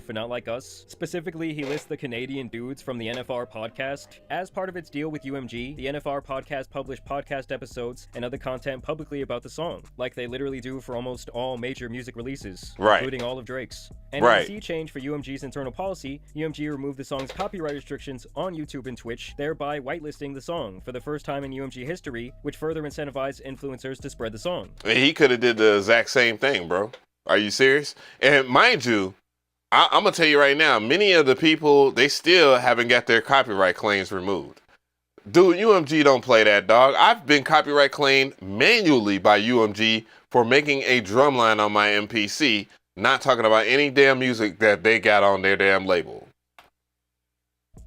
for Not Like Us. Specifically, he lists the Canadian dudes from the NFR podcast. As part of its deal with UMG, the NFR podcast published podcast episodes and other content publicly about the song, like they literally do for almost all major music releases, including all of Drake's. And in a sea change for UMG's internal policy, UMG removed the song's copyright restrictions on YouTube and Twitch, thereby whitelisting the song for the first time in UMG history, which further incentivized influencers to spread the song. He could have did the exact same thing, bro. Are you serious? And mind you, I'm gonna tell you right now, many of the people, they still haven't got their copyright claims removed. Dude, UMG don't play that, dog. I've been copyright claimed manually by UMG for making a drum line on my MPC, not talking about any damn music that they got on their damn label.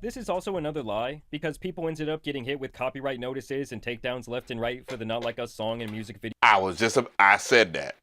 This is also another lie, because people ended up getting hit with copyright notices and takedowns left and right for the Not Like Us song and music video. I said that.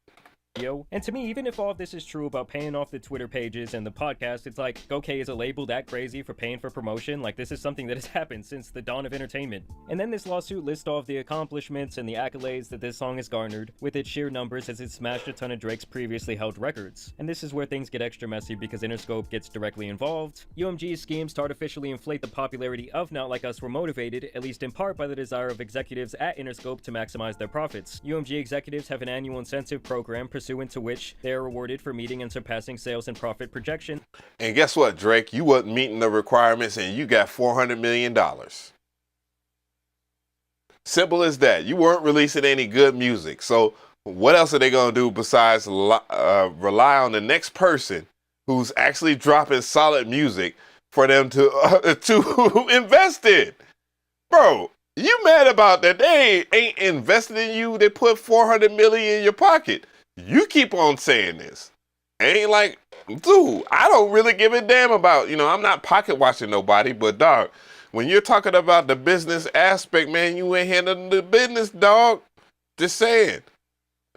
And to me, even if all of this is true about paying off the Twitter pages and the podcast, it's like, okay, is a label that crazy for paying for promotion? Like, this is something that has happened since the dawn of entertainment. And then this lawsuit lists off the accomplishments and the accolades that this song has garnered, with its sheer numbers as it smashed a ton of Drake's previously held records. And this is where things get extra messy because Interscope gets directly involved. UMG's schemes to artificially inflate the popularity of Not Like Us were motivated, at least in part, by the desire of executives at Interscope to maximize their profits. UMG executives have an annual incentive program pursuant to which they are rewarded for meeting and surpassing sales and profit projections. And guess what, Drake? You wasn't meeting the requirements and you got $400 million. Simple as that. You weren't releasing any good music. So what else are they going to do besides rely on the next person who's actually dropping solid music for them to invest in? Bro, you mad about that? They ain't invested in you. They put $400 million in your pocket. You keep on saying this. Ain't like, dude, I don't really give a damn about, I'm not pocket watching nobody, but dog, when you're talking about the business aspect, man, you ain't handling the business, dog. Just saying.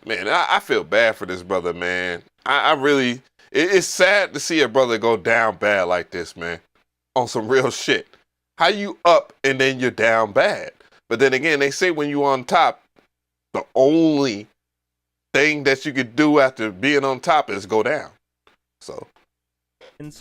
Man, I feel bad for this brother, man. I really, it's sad to see a brother go down bad like this, man, on some real shit. How you up and then you're down bad? But then again, they say when you on top, the only thing that you could do after being on top is go down. So,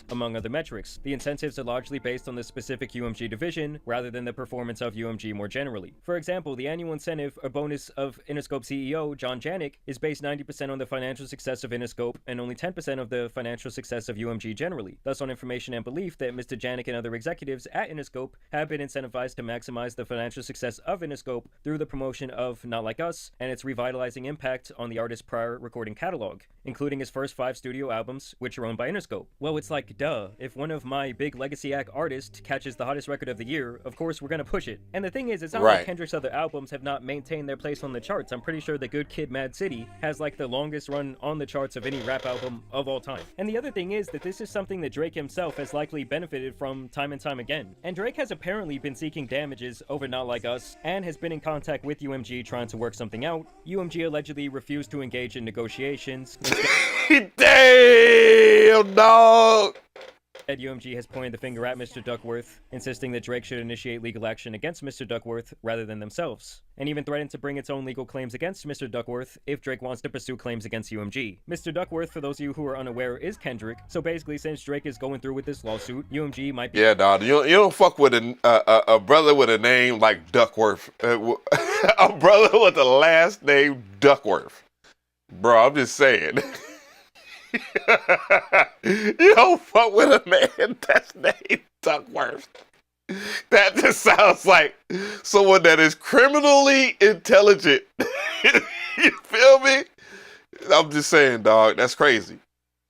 among other metrics. The incentives are largely based on the specific UMG division rather than the performance of UMG more generally. For example, the annual incentive or bonus of Interscope CEO John Janik is based 90% on the financial success of Interscope and only 10% of the financial success of UMG generally. Thus, on information and belief that Mr. Janik and other executives at Interscope have been incentivized to maximize the financial success of Interscope through the promotion of Not Like Us and its revitalizing impact on the artist's prior recording catalog, including his first 5 studio albums, which are owned by Interscope. Well, it's like, duh, if one of my big legacy act artists catches the hottest record of the year, of course we're gonna push it. And the thing is, it's not like Kendrick's other albums have not maintained their place on the charts. I'm pretty sure the Good Kid, Mad City has like the longest run on the charts of any rap album of all time. And the other thing is that this is something that Drake himself has likely benefited from time and time again. And Drake has apparently been seeking damages over Not Like Us and has been in contact with UMG trying to work something out. UMG allegedly refused to engage in negotiations. Damn, dog! UMG has pointed the finger at Mr. Duckworth, insisting that Drake should initiate legal action against Mr. Duckworth rather than themselves, and even threatened to bring its own legal claims against Mr. Duckworth if Drake wants to pursue claims against UMG. Mr. Duckworth, for those of you who are unaware, is Kendrick, so basically since Drake is going through with this lawsuit, UMG might be— Yeah, dog, you don't fuck with a brother with a name like Duckworth. A brother with the last name Duckworth. Bro, I'm just saying. You don't fuck with a man that's named Duckworth. That just sounds like someone that is criminally intelligent. You feel me? I'm just saying, dog, that's crazy.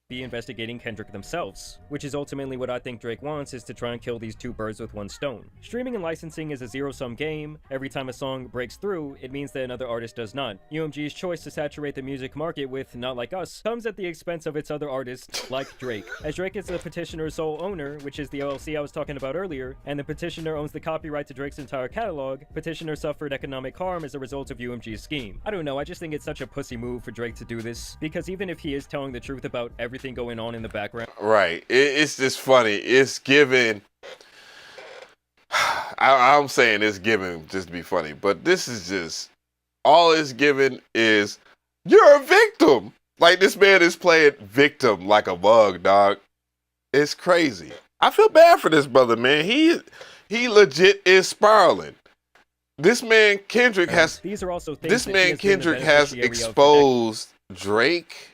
Be investigating Kendrick themselves, which is ultimately what I think Drake wants, is to try and kill these two birds with one stone. Streaming and licensing is a zero-sum game. Every time a song breaks through, it means that another artist does not. UMG's choice to saturate the music market with Not Like Us comes at the expense of its other artists, like Drake. As Drake is the petitioner's sole owner, which is the LLC I was talking about earlier, and the petitioner owns the copyright to Drake's entire catalog, petitioner suffered economic harm as a result of UMG's scheme. I don't know, I just think it's such a pussy move for Drake to do this, because even if he is telling the truth about everything going on in the background. Right. It's just funny. It's given. I'm saying it's given just to be funny, but this is just all it's given is you're a victim. Like this man is playing victim like a bug, dog. It's crazy. I feel bad for this brother, man. He legit is spiraling. This man Kendrick has. These are also things This that he man has been the Kendrick has beneficiary of for exposed Drake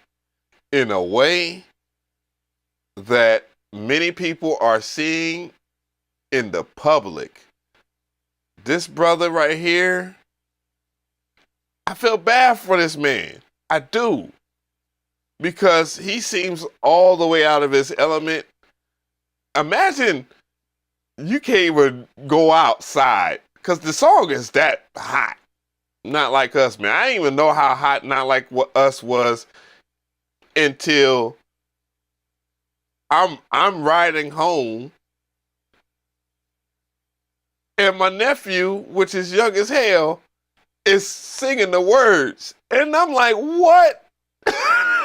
in a way that many people are seeing in the public. This brother right here, I feel bad for this man. I do. Because he seems all the way out of his element. Imagine you can't even go outside because the song is that hot. Not like us, man. I didn't even know how hot Not Like What Us was until I'm riding home and my nephew, which is young as hell, is singing the words. And I'm like, what?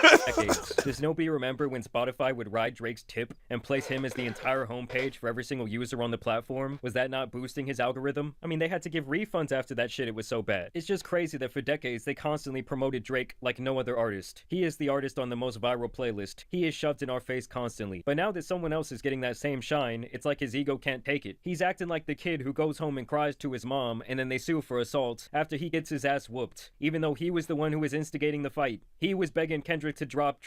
decades. Does nobody remember when Spotify would ride Drake's tip and place him as the entire homepage for every single user on the platform? Was that not boosting his algorithm? I mean, they had to give refunds after that shit, it was so bad. It's just crazy that for decades they constantly promoted Drake like no other artist. He is the artist on the most viral playlist. He is shoved in our face constantly. But now that someone else is getting that same shine, it's like his ego can't take it. He's acting like the kid who goes home and cries to his mom and then they sue for assault after he gets his ass whooped, even though he was the one who was instigating the fight. He was begging Kendrick to drop,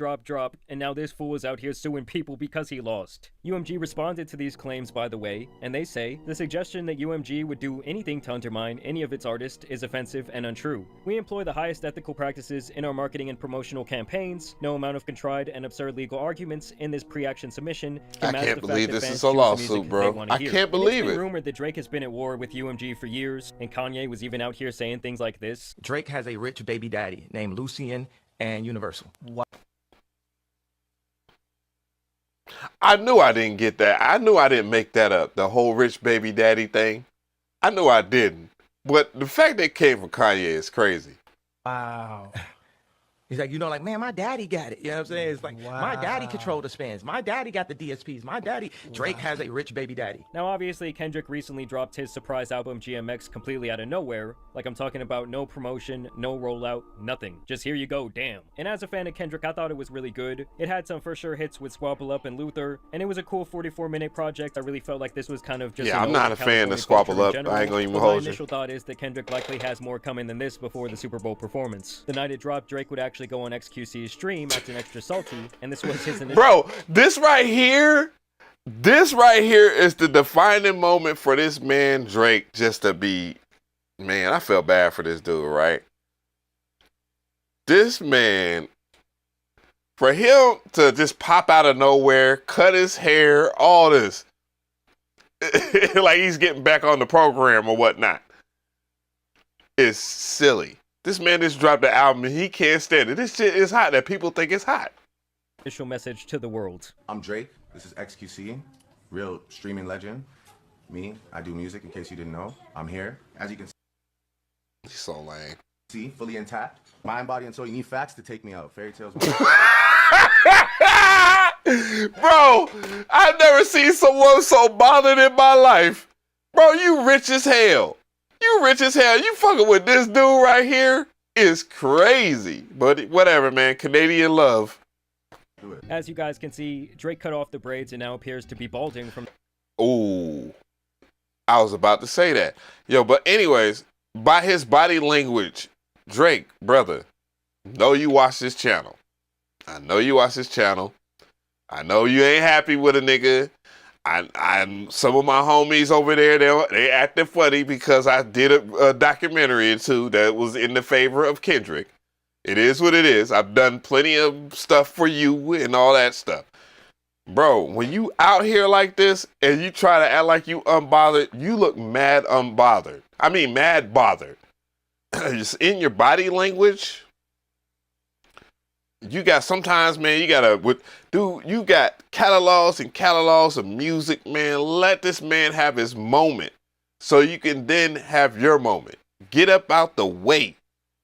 and now this fool is out here suing people because he lost. UMG responded to these claims, by the way, and they say, the suggestion that UMG would do anything to undermine any of its artists is offensive and untrue. We employ the highest ethical practices in our marketing and promotional campaigns. No amount of contrived and absurd legal arguments in this pre-action submission can match the fact that this fans is a choose the lawsuit, music bro. they wanna I hear. can't believe It's it. been rumored that Drake has been at war with UMG for years, and Kanye was even out here saying things like this. Drake has a rich baby daddy named Lucien and Universal. I knew I didn't get that. I knew I didn't make that up, the whole rich baby daddy thing. I knew I didn't. But the fact that it came from Kanye is crazy. Wow. He's like, like, man, my daddy got it. You know what I'm saying? It's like, my daddy controlled the spins. My daddy got the DSPs. My daddy, Drake has a rich baby daddy. Now, obviously, Kendrick recently dropped his surprise album GNX completely out of nowhere. Like, I'm talking about no promotion, no rollout, nothing. Just here you go, damn. And as a fan of Kendrick, I thought it was really good. It had some for sure hits with Squabble Up and Luther, and it was a cool 44-minute project. I really felt like this was kind of just I'm not a fan of Squabble Up. I ain't gonna even hold you. My initial thought is that Kendrick likely has more coming than this before the Super Bowl performance. The night it dropped, Drake would actually go on XQC's stream, acting extra salty, and this was his initial... Bro, this right here is the defining moment for this man Drake just to be... Man, I felt bad for this dude, right? This man, for him to just pop out of nowhere, cut his hair, all this, like he's getting back on the program or whatnot, is silly. This man just dropped the album and he can't stand it. This shit is hot that people think it's hot. Initial message to the world. I'm Drake. This is XQC, real streaming legend. Me, I do music in case you didn't know. I'm here. As you can see. He's so lame. See, fully intact. Mind, body, and soul. You need facts to take me out. Fairy tales. Bro, I've never seen someone so bothered in my life. Bro, you rich as hell. You rich as hell. You fucking with this dude right here is crazy. But whatever, man. Canadian love. As you guys can see, Drake cut off the braids and now appears to be balding from... Ooh. I was about to say that. Yo, but anyways, by his body language, Drake, brother, know you watch this channel. I know you watch this channel. I know you ain't happy with a nigga. Some of my homies over there, they acting funny because I did a documentary or two that was in the favor of Kendrick. It is what it is. I've done plenty of stuff for you and all that stuff. Bro, when you out here like this and you try to act like you unbothered, you look mad unbothered. I mean, mad bothered. Just in your body language. You got sometimes, man, you got catalogs and catalogs of music, man. Let this man have his moment so you can then have your moment. Get up out the way.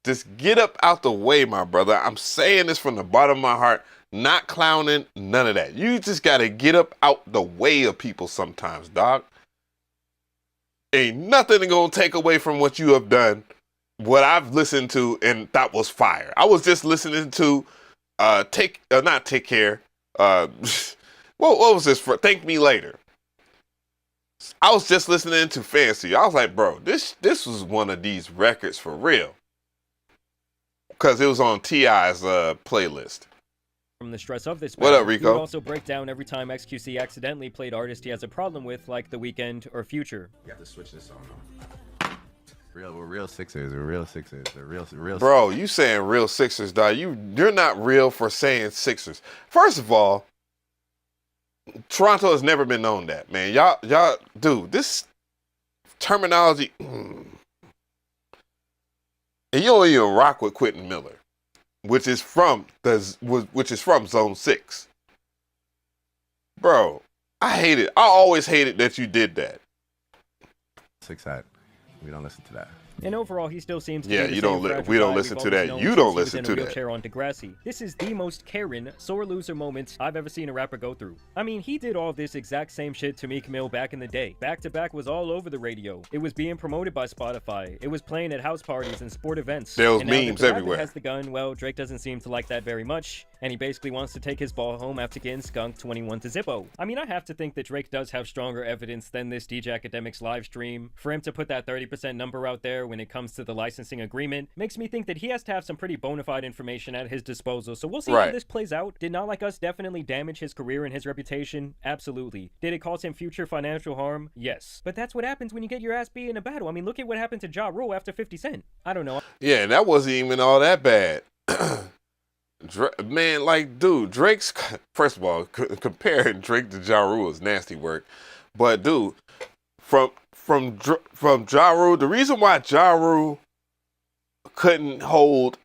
Just get up out the way, my brother. I'm saying this from the bottom of my heart, not clowning, none of that. You just got to get up out the way of people sometimes, dog. Ain't nothing going to take away from what you have done, what I've listened to and thought was fire. I was just listening to Take Care. what was this for? Thank Me Later. I was just listening to Fancy. I was like, bro, this was one of these records for real. Because it was on T.I.'s playlist. From the stress of this What up, battle, Rico? He would also break down every time XQC accidentally played artists he has a problem with, like The Weeknd or Future. You have to switch this song though. We're real Sixers. We're real Sixers. They're real. Bro, you saying real Sixers, dog. You're not real for saying Sixers. First of all, Toronto has never been known that, man. Y'all, dude, this terminology. And you don't even rock with Quentin Miller, which is from Zone 6. Bro, I hate it. I always hated that you did that. 6 hat. We don't listen to that. And overall, he still seems to Yeah, be the you same don't fragile we don't guy listen we've to always that. known You since don't he was listen in to a that. wheelchair on Degrassi. This is the most Karen, sore loser moment I've ever seen a rapper go through. I mean, he did all this exact same shit to Meek Mill back in the day. Back to Back was all over the radio. It was being promoted by Spotify. It was playing at house parties and sport events. There was And now that memes the rapper everywhere. has the gun, well, Drake doesn't seem to like that very much, and he basically wants to take his ball home after getting skunked 21 to Zippo. I mean, I have to think that Drake does have stronger evidence than this DJ Academics live stream. For him to put that 30% number out there when it comes to the licensing agreement makes me think that he has to have some pretty bona fide information at his disposal. So we'll see how this plays out. Did Not Like Us definitely damage his career and his reputation? Absolutely. Did it cause him future financial harm? Yes. But that's what happens when you get your ass beat in a battle. I mean, look at what happened to Ja Rule after 50 Cent. I don't know. Yeah, and that wasn't even all that bad. Man, like, dude, Drake's, first of all, comparing Drake to Ja Rule is nasty work. But, dude, from Ja Rule, the reason why Ja Rule couldn't hold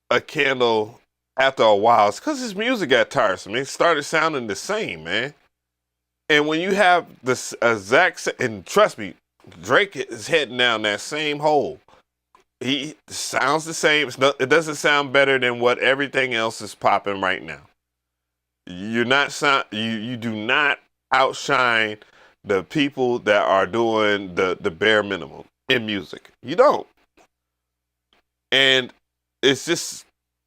a candle after a while is because his music got tiresome. It started sounding the same, man. And when you have this exact, and trust me, Drake is heading down that same hole. He sounds the same. It doesn't sound better than what everything else is popping right now. You do not outshine the people that are doing the bare minimum in music. You don't. And it's just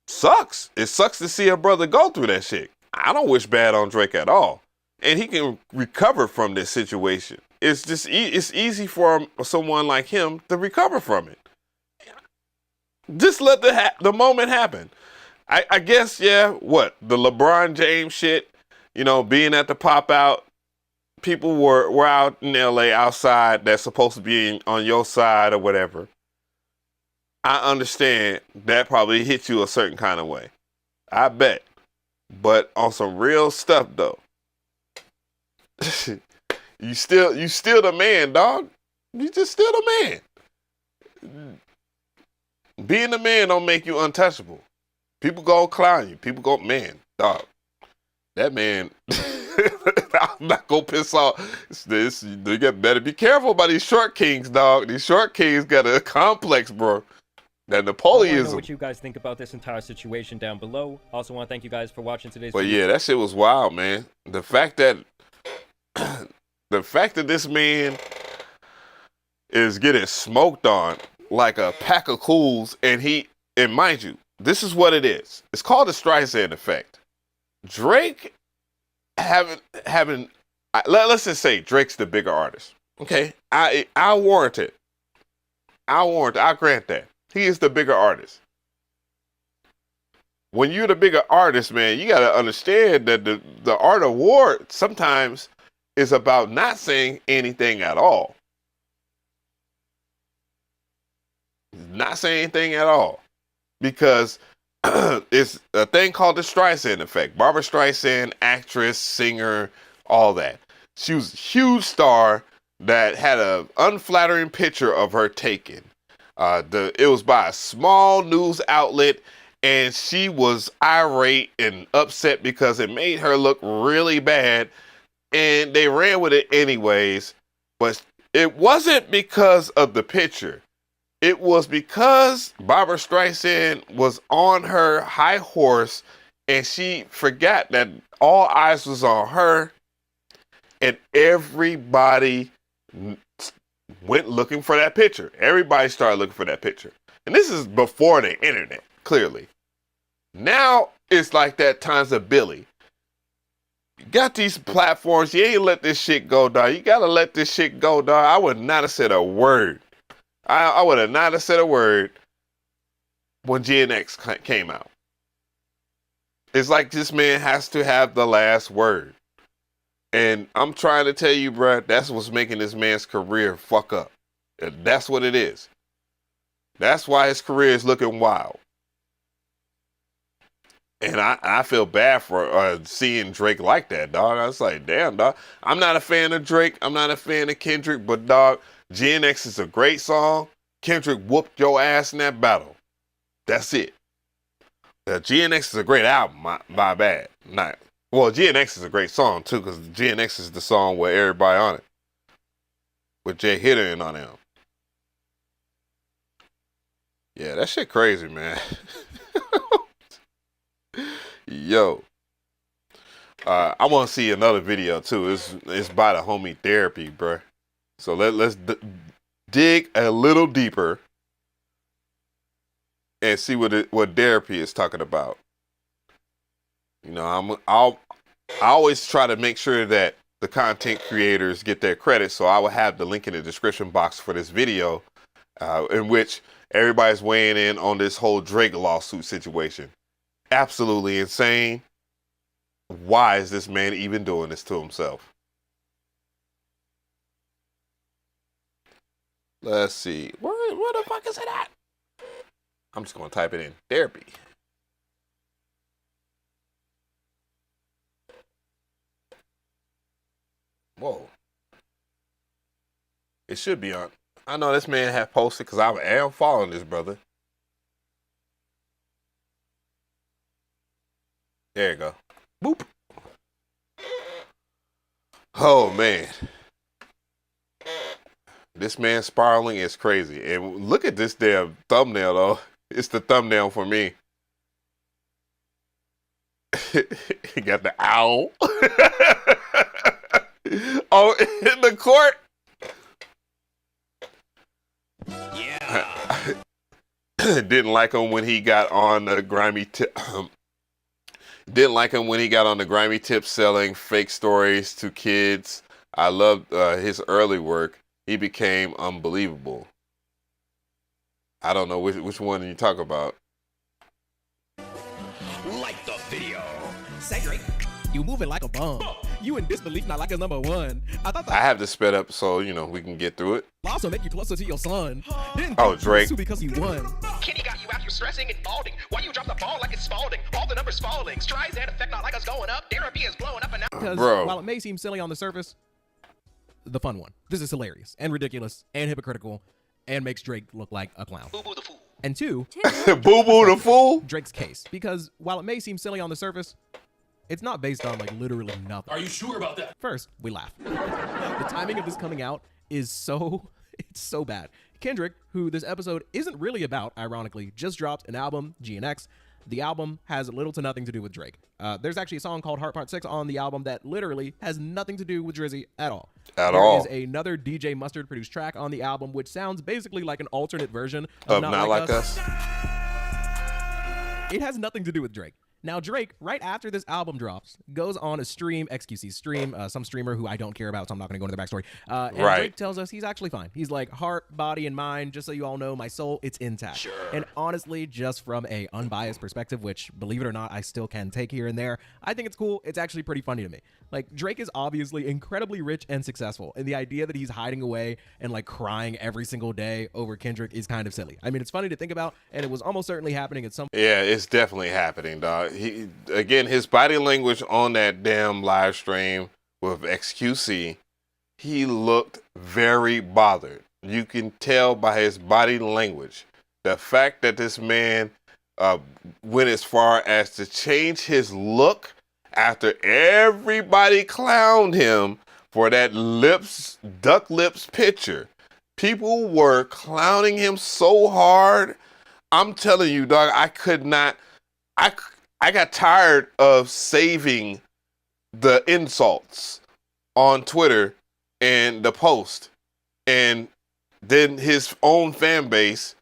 sucks. It sucks to see a brother go through that shit. I don't wish bad on Drake at all. And he can recover from this situation. It's just it's easy for someone like him to recover from it. Just let the moment happen. I guess, yeah, what? The LeBron James shit, you know, being at the pop out, people were out in LA outside that's supposed to be on your side or whatever. I understand that probably hit you a certain kind of way. I bet. But on some real stuff though, you still the man, dog. You just still the man. Being the man don't make you untouchable. People go clown you. People go, man, dog. That man, I'm not gonna piss off. This you better be careful about these short kings, dog. These short kings got a complex, bro. That I Napoleonism. know what you guys think about this entire situation down below. Also want to thank you guys for watching today's But video. yeah, that shit was wild, man. The fact that this man is getting smoked on like a pack of cools, and mind you, this is what it is. It's called the Streisand effect. Drake let's just say Drake's the bigger artist. Okay, I warrant it. I grant that. He is the bigger artist. When you're the bigger artist, man, you got to understand that the art award sometimes is about not saying anything at all. Not saying anything at all. Because it's a thing called the Streisand effect. Barbara Streisand, actress, singer, all that. She was a huge star that had an unflattering picture of her taken. It was by a small news outlet, and she was irate and upset because it made her look really bad, and they ran with it anyways. But it wasn't because of the picture. It was because Barbara Streisand was on her high horse, and she forgot that all eyes was on her, and everybody went looking for that picture. Everybody started looking for that picture. And this is before the internet, clearly. Now it's like that times a billy. You got these platforms. You ain't let this shit go, dog. You gotta let this shit go, dog. I would not have said a word. I would have not have said a word when GNX came out. It's like this man has to have the last word. And I'm trying to tell you, bruh, that's what's making this man's career fuck up. That's what it is. That's why his career is looking wild. And I feel bad for seeing Drake like that, dog. I was like, damn, dog. I'm not a fan of Drake. I'm not a fan of Kendrick. But, dog, GNX is a great song. Kendrick whooped your ass in that battle. That's it. GNX is a great album. My bad. Well, GNX is a great song, too, because GNX is the song with everybody on it. With Jay Hitter on him. Yeah, that shit crazy, man. Yo. I want to see another video, too. It's by the homie Therapy, bruh. So let's dig a little deeper and see what Therapy is talking about. You know, I always try to make sure that the content creators get their credit, so I will have the link in the description box for this video, in which everybody's weighing in on this whole Drake lawsuit situation. Absolutely insane. Why is this man even doing this to himself? Let's see. Where the fuck is it at? I'm just going to type it in. Therapy. Whoa. It should be on. I know this man have posted because I am following this brother. There you go. Boop. Oh, man. This man spiraling is crazy. And look at this damn thumbnail, though. It's the thumbnail for me. He got the owl. Oh, in the court. Yeah. Didn't like him when he got on the grimy tip. Didn't like him when he got on the grimy tip selling fake stories to kids. I loved his early work. He became unbelievable. I don't know which one you talk about. Like the video. Say Drake, you moving like a bomb. You in disbelief, not like a number one. I have to sped up so we can get through it. Also make you closer to your son. Oh, Drake. Because you won. Kenny got you out here stressing and balding. Why you drop the ball like it's Spalding? All the numbers falling. Strides and effect not like us going up. Therapy is blowing up and now. Because while it may seem silly on the surface, the fun one. This is hilarious and ridiculous and hypocritical and makes Drake look like a clown. Boo Boo the Fool. And two, Boo Boo the Fool? Drake's case. Because while it may seem silly on the surface, it's not based on literally nothing. Are you sure about that? First, we laugh. The timing of this coming out is it's so bad. Kendrick, who this episode isn't really about, ironically, just dropped an album, GNX. The album has little to nothing to do with Drake. There's actually a song called Heart Part 6 on the album that literally has nothing to do with Drizzy at all. There is another DJ Mustard produced track on the album, which sounds basically like an alternate version of Not Like Us. It has nothing to do with Drake. Now, Drake, right after this album drops, goes on a stream, XQC stream, some streamer who I don't care about, so I'm not going to go into their backstory. And Drake tells us he's actually fine. He's like, heart, body, and mind, just so you all know, my soul, it's intact. Sure. And honestly, just from a unbiased perspective, which, believe it or not, I still can take here and there, I think it's cool. It's actually pretty funny to me. Like, Drake is obviously incredibly rich and successful, and the idea that he's hiding away and, crying every single day over Kendrick is kind of silly. I mean, it's funny to think about, and it was almost certainly happening at some point. Yeah, it's definitely happening, dog. His body language on that damn live stream with XQC, he looked very bothered. You can tell by his body language. The fact that this man went as far as to change his look after everybody clowned him for that duck lips picture. People were clowning him so hard. I'm telling you, dog, I got tired of saving the insults on Twitter and the post. And then his own fan base,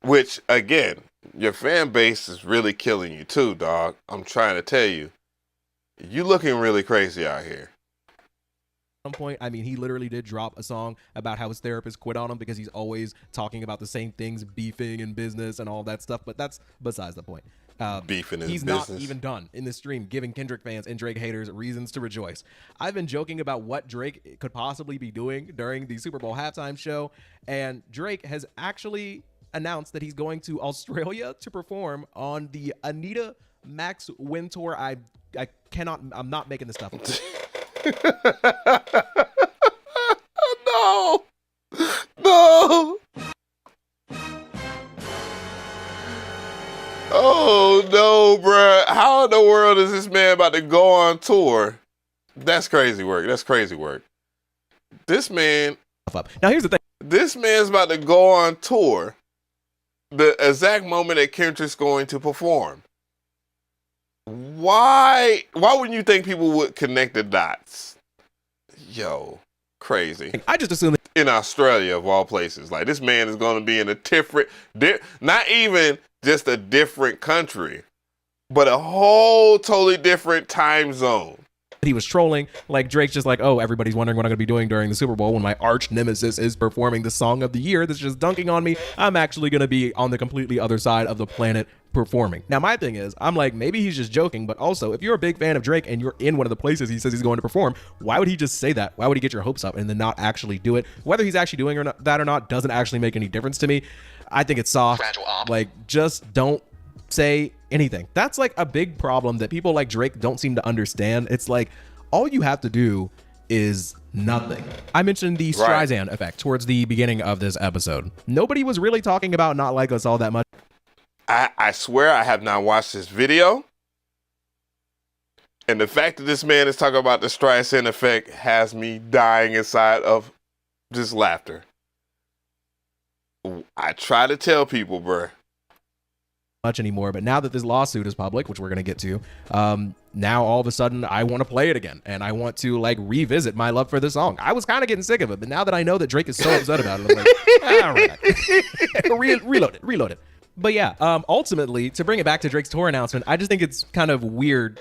which, again, your fan base is really killing you too, dog. I'm trying to tell you. You looking really crazy out here. Some point, I mean, he literally did drop a song about how his therapist quit on him because he's always talking about the same things, beefing in business and all that stuff. But that's besides the point. Beefing in he's business. not even done in this stream giving Kendrick fans and Drake haters reasons to rejoice. I've been joking about what Drake could possibly be doing during the Super Bowl halftime show, and Drake has actually announced that he's going to Australia to perform on the Anita Max Win Tour. I'm not making this stuff up. No. Oh no, bruh. How in the world is this man about to go on tour? That's crazy work. This man. Now here's the thing. This man's about to go on tour the exact moment that Kendrick's going to perform. Why wouldn't you think people would connect the dots? Yo, crazy. I just assume in Australia of all places, like this man is going to be in a different, not even just a different country, but a whole totally different time zone. He was trolling, like Drake's just like, oh, everybody's wondering what I'm going to be doing during the Super Bowl when my arch nemesis is performing the song of the year that's just dunking on me. I'm actually going to be on the completely other side of the planet performing. Now, my thing is, I'm like, maybe he's just joking, but also, if you're a big fan of Drake and you're in one of the places he says he's going to perform, why would he just say that? Why would he get your hopes up and then not actually do it? Whether he's actually doing that or not doesn't actually make any difference to me. I think it's soft. Like, just don't say anything. That's like a big problem that people like Drake don't seem to understand. It's like all you have to do is nothing. I mentioned the Streisand effect towards the beginning of this episode. Nobody was really talking about Not Like Us all that much. I swear I have not watched this video. And the fact that this man is talking about the Streisand effect has me dying inside of just laughter. I try to tell people, bruh. Much anymore, but now that this lawsuit is public, which we're going to get to, now all of a sudden I want to play it again and I want to like revisit my love for this song. I was kind of getting sick of it, but now that I know that Drake is so upset about it, I'm like, all right. reload it. But yeah, ultimately, to bring it back to Drake's tour announcement, I just think it's kind of weird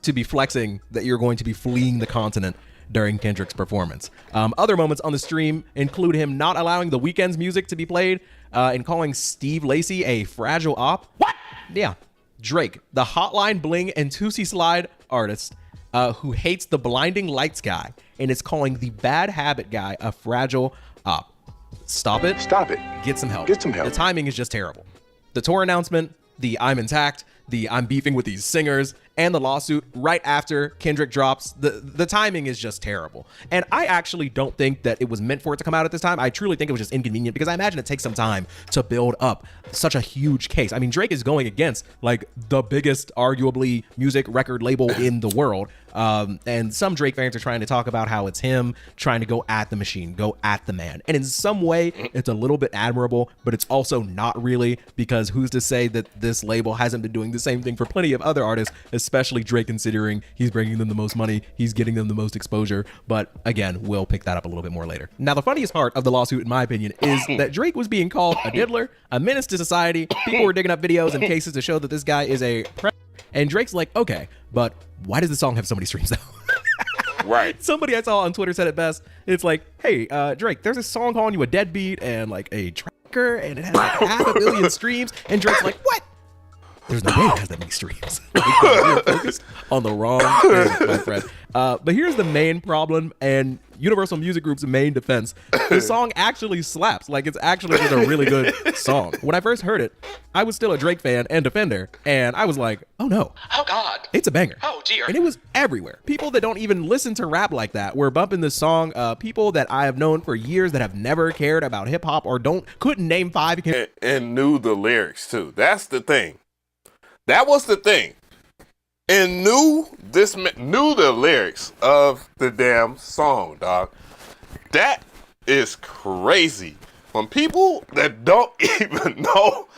to be flexing that you're going to be fleeing the continent during Kendrick's performance. Other moments on the stream include him not allowing The Weeknd's music to be played and calling Steve Lacy a fragile op. What? Yeah. Drake, the Hotline Bling and Tootsie Slide artist who hates the Blinding Lights guy and is calling the Bad Habit guy a fragile op. Stop it. Stop it. Get some help. Get some help. The timing is just terrible. The tour announcement, the I'm intact, the I'm beefing with these singers, and the lawsuit right after Kendrick drops, the timing is just terrible. And I actually don't think that it was meant for it to come out at this time. I truly think it was just inconvenient because I imagine it takes some time to build up such a huge case. I mean, Drake is going against like the biggest, arguably, music record label in the world. And some Drake fans are trying to talk about how it's him trying to go at the machine, go at the man. And in some way, it's a little bit admirable, but it's also not really, because who's to say that this label hasn't been doing the same thing for plenty of other artists, especially Drake, considering he's bringing them the most money, he's getting them the most exposure. But again, we'll pick that up a little bit more later. Now, the funniest part of the lawsuit, in my opinion, is that Drake was being called a diddler, a menace to society. People were digging up videos and cases to show that this guy is a predator. And Drake's like, okay, but why does the song have so many streams though? Right. Somebody I saw on Twitter said it best. It's like, hey, Drake, there's a song calling you a deadbeat and like a tracker, and it has like 500 million streams. And Drake's like, what? There's no way it has that many streams. You're focused on the wrong thing, my friend. But here's the main problem and Universal Music Group's main defense. The song actually slaps. Like, it's actually just a really good song. When I first heard it, I was still a Drake fan and defender, and I was like, oh no. Oh God. It's a banger. Oh dear. And it was everywhere. People that don't even listen to rap like that were bumping this song. People that I have known for years that have never cared about hip hop or couldn't name five. And knew the lyrics too. That's the thing. That was the thing. And knew the lyrics of the damn song, dog. That is crazy. When people that don't even know,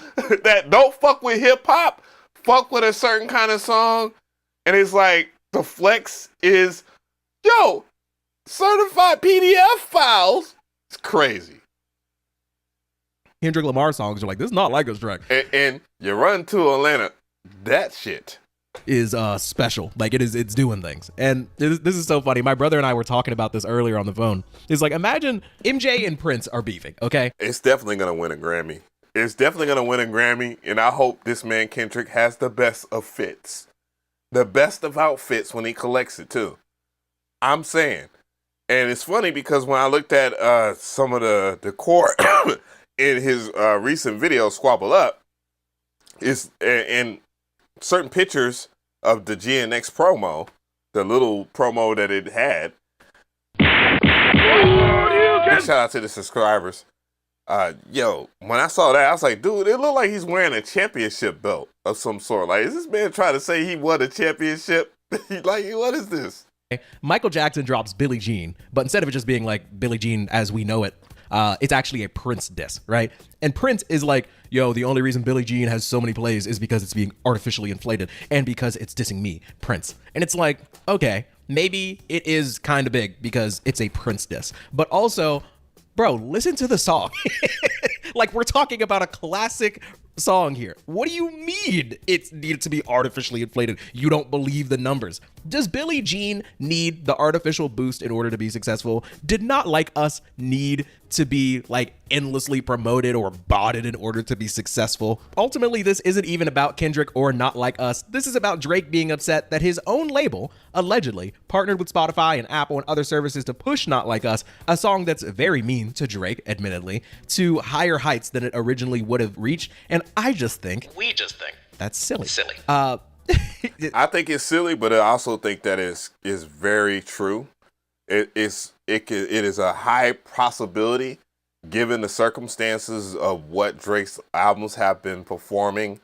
that don't fuck with hip hop, fuck with a certain kind of song, and it's like the flex is, yo, certified PDF files. It's crazy. Kendrick Lamar songs are like, this is Not Like Us track. And you run to Atlanta. That shit. is special. Like it's doing things. And this is so funny. My brother and I were talking about this earlier on the phone. It's like, imagine MJ and Prince are beefing, okay? It's definitely gonna win a Grammy. It's definitely gonna win a Grammy, and I hope this man Kendrick has the best of fits. The best of outfits when he collects it too. I'm saying. And it's funny because when I looked at some of the decor in his recent video, Squabble Up, is in certain pictures of the GNX promo, the little promo that it had. Big shout out to the subscribers. Yo, when I saw that, I was like, dude, it looked like he's wearing a championship belt of some sort. Like, is this man trying to say he won a championship? Like, what is this? Michael Jackson drops Billie Jean, but instead of it just being like Billie Jean as we know it, it's actually a Prince diss, right? And Prince is like, yo, the only reason Billie Jean has so many plays is because it's being artificially inflated and because it's dissing me, Prince. And it's like, okay, maybe it is kind of big because it's a Prince diss, but also, bro, listen to the song. Like, we're talking about a classic song here. What do you mean it's needed to be artificially inflated? You don't believe the numbers. Does Billie Jean need the artificial boost in order to be successful? Did Not Like Us need to be like endlessly promoted or botted in order to be successful? Ultimately, this isn't even about Kendrick or Not Like Us. This is about Drake being upset that his own label allegedly partnered with Spotify and Apple and other services to push Not Like Us, a song that's very mean to Drake, admittedly, to higher heights than it originally would have reached. And we just think that's silly. I think it's silly, but I also think that is very true. It is a high possibility, given the circumstances of what Drake's albums have been performing,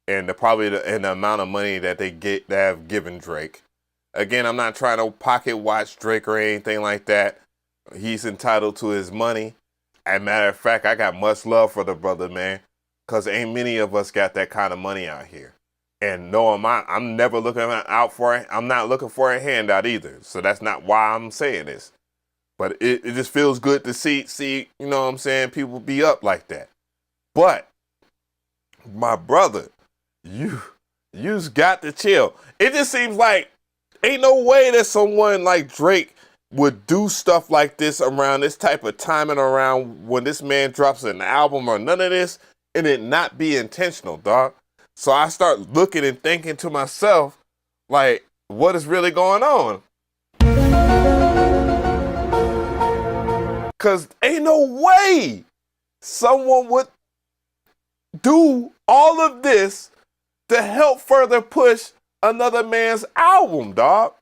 and the amount of money that they have given Drake. Again, I'm not trying to pocket watch Drake or anything like that. He's entitled to his money. As a matter of fact, I got much love for the brother, man, because ain't many of us got that kind of money out here. And no, I'm never looking out for it. I'm not looking for a handout either. So that's not why I'm saying this. But it just feels good to see, you know what I'm saying, people be up like that. But my brother, you's got to chill. It just seems like ain't no way that someone like Drake would do stuff like this around this type of timing, around when this man drops an album or none of this, and it not be intentional, dog. So I start looking and thinking to myself, like, what is really going on? Because ain't no way someone would do all of this to help further push another man's album, dog.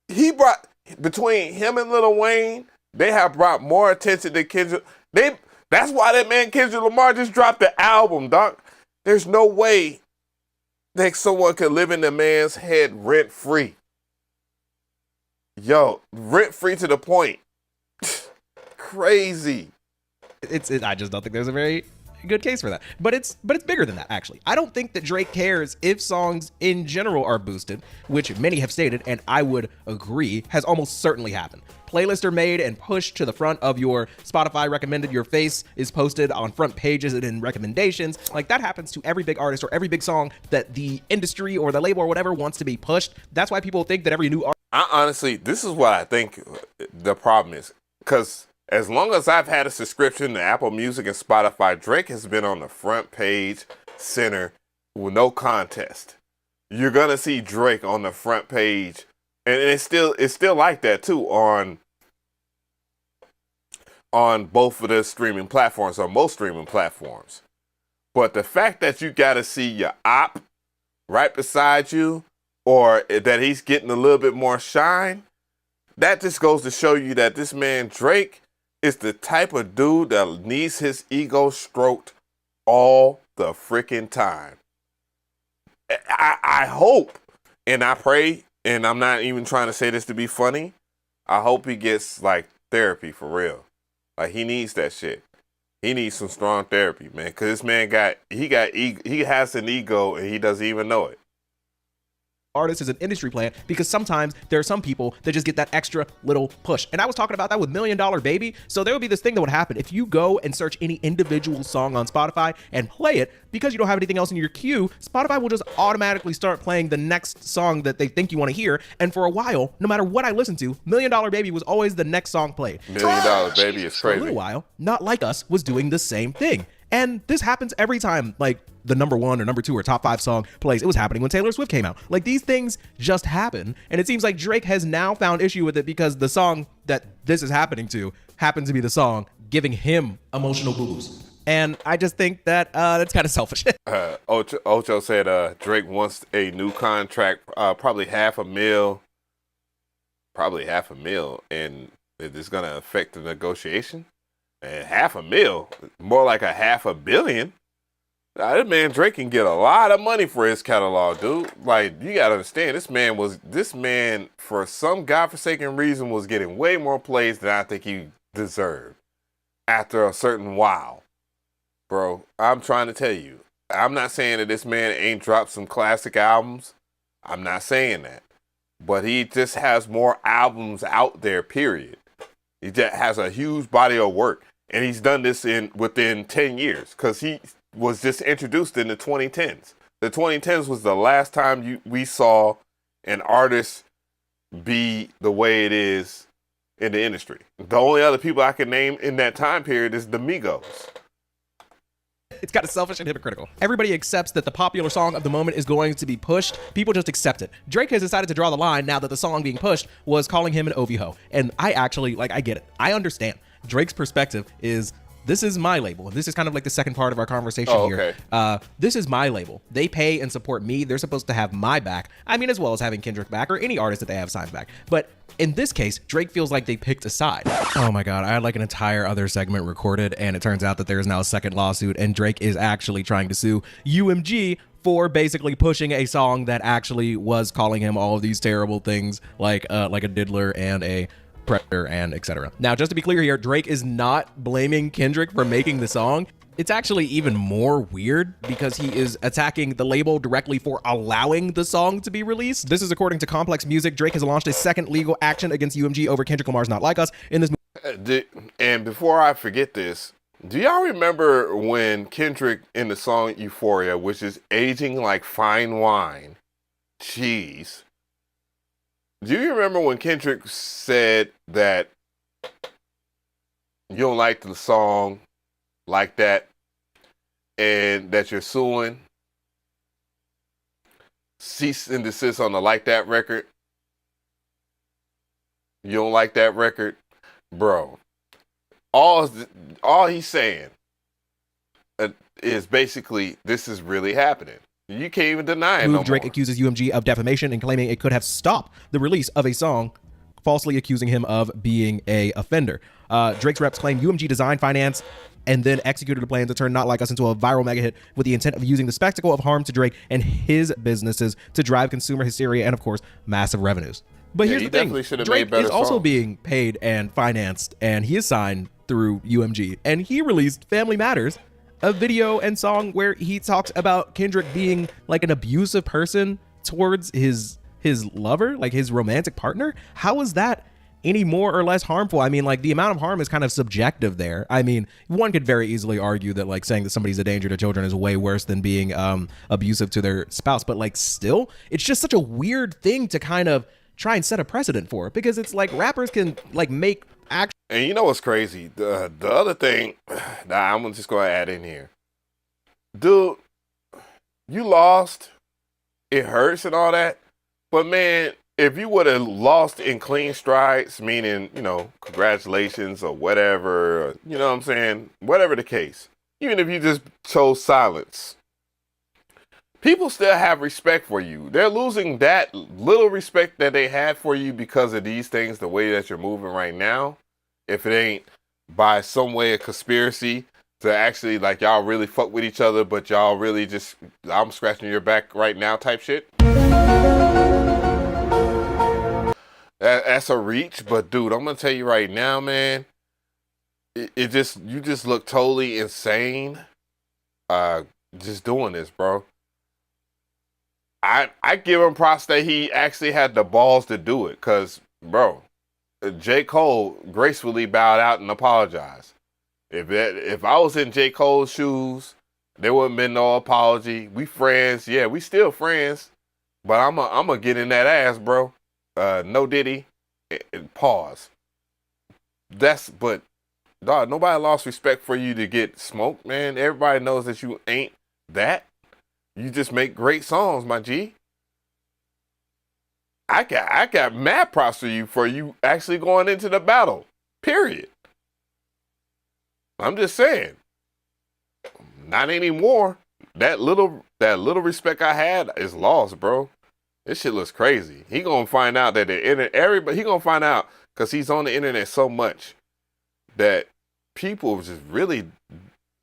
He brought, between him and Lil Wayne, they have brought more attention to Kendrick. That's why that man Kendrick Lamar just dropped the album, dog. There's no way that someone could live in the man's head rent-free. Yo, rent-free to the point. Crazy. I just don't think there's a very good case for that. But it's bigger than that, actually. I don't think that Drake cares if songs in general are boosted, which many have stated, and I would agree, has almost certainly happened. Playlists are made and pushed to the front of your Spotify recommended. Your face is posted on front pages and in recommendations. Like, that happens to every big artist or every big song that the industry or the label or whatever wants to be pushed. That's why people think that every new artist... Honestly, this is what I think the problem is. Because as long as I've had a subscription to Apple Music and Spotify, Drake has been on the front page, center, with no contest. You're going to see Drake on the front page. And it's still like that too on both of the streaming platforms, or most streaming platforms. But the fact that you got to see your op right beside you, or that he's getting a little bit more shine, that just goes to show you that this man Drake is the type of dude that needs his ego stroked all the freaking time. I hope and I pray, and I'm not even trying to say this to be funny, I hope he gets like therapy for real. Like, he needs that shit. He needs some strong therapy, man, because this man he has an ego and he doesn't even know it. artist is an industry plant, because sometimes there are some people that just get that extra little push. And I was talking about that with $1 Million Baby. So there would be this thing that would happen if you go and search any individual song on Spotify and play it, because you don't have anything else in your queue, Spotify will just automatically start playing the next song that they think you want to hear. And for a while, no matter what I listened to, $1 Million Baby was always the next song played. $1 Million Baby is For a crazy. little while, Not Like Us was doing the same thing. And this happens every time, like, the number 1 or number 2 or top 5 song plays. It was happening when Taylor Swift came out. Like, these things just happen. And it seems like Drake has now found issue with it because the song that this is happening to happens to be the song giving him emotional boost. And I just think that that's kind of selfish. Ocho said Drake wants a new contract, probably $500,000. Probably $500,000. And is this going to affect the negotiation? And $500,000, more like $500 million. Now, this man Drake can get a lot of money for his catalog, dude. Like, you gotta understand, this man for some godforsaken reason was getting way more plays than I think he deserved after a certain while. Bro, I'm trying to tell you, I'm not saying that this man ain't dropped some classic albums. I'm not saying that. But he just has more albums out there, period. He just has a huge body of work. And he's done this within 10 years, because he was just introduced in the 2010s. The 2010s was the last time we saw an artist be the way it is in the industry. The only other people I can name in that time period is the Migos. It's kind of selfish and hypocritical. Everybody accepts that the popular song of the moment is going to be pushed. People just accept it. Drake has decided to draw the line now that the song being pushed was calling him an OV-ho. And I actually, I get it. I understand. Drake's perspective is, this is my label. This is kind of like the second part of our conversation here. This is my label. They pay and support me. They're supposed to have my back. I mean, as well as having Kendrick back or any artist that they have signed back. But in this case, Drake feels like they picked a side. Oh my God, I had like an entire other segment recorded, and it turns out that there is now a second lawsuit, and Drake is actually trying to sue UMG for basically pushing a song that actually was calling him all of these terrible things, like a diddler and a predator and etc. Now, just to be clear here, Drake is not blaming Kendrick for making the song. It's actually even more weird because he is attacking the label directly for allowing the song to be released. This is according to Complex Music. Drake has launched a second legal action against UMG over Kendrick Lamar's Not Like Us in this And before I forget this, do y'all remember when Kendrick in the song Euphoria, which is aging like fine wine, cheese, do you remember when Kendrick said that you don't like the song like that and that you're suing? Cease and desist on the Like That record. You don't like that record? Bro, all he's saying is basically, this is really happening. You can't even deny it no Drake more. accuses UMG of defamation and claiming it could have stopped the release of a song, falsely accusing him of being a offender. Drake's reps claim UMG designed, financed, and then executed a plan to turn Not Like Us into a viral mega hit with the intent of using the spectacle of harm to Drake and his businesses to drive consumer hysteria and, of course, massive revenues. But Yeah, here's he the thing, definitely should have Drake made better is also songs. being paid and financed, and he is signed through UMG, and he released Family Matters, a video and song where he talks about Kendrick being like an abusive person towards his lover, like his romantic partner. How is that any more or less harmful? I mean, like, the amount of harm is kind of subjective there. I mean, one could very easily argue that, like, saying that somebody's a danger to children is way worse than being abusive to their spouse, but, like, still, it's just such a weird thing to kind of try and set a precedent for, because it's like rappers can, like, make action. And you know what's crazy? The other thing that I'm just going to add in here. Dude, you lost. It hurts and all that. But, man, if you would have lost in clean strides, meaning, you know, congratulations or whatever, or, you know what I'm saying? Whatever the case. Even if you just chose silence. People still have respect for you. They're losing that little respect that they had for you because of these things, the way that you're moving right now. If it ain't by some way of conspiracy to actually, like, y'all really fuck with each other, but y'all really just, I'm scratching your back right now type shit. That's a reach, but dude, I'm gonna tell you right now, man, you just look totally insane just doing this, bro. I give him props that he actually had the balls to do it. Cause bro, J. Cole gracefully bowed out and apologized. If I was in J. Cole's shoes, there wouldn't been no apology. We friends, yeah, we still friends. But I'm a get in that ass, bro. No Diddy. Pause. But dog, nobody lost respect for you to get smoked, man. Everybody knows that you ain't that. You just make great songs, my G. I got mad props for you actually going into the battle. Period. I'm just saying. Not anymore. That little respect I had is lost, bro. This shit looks crazy. He gonna find out that he gonna find out because he's on the internet so much that people just really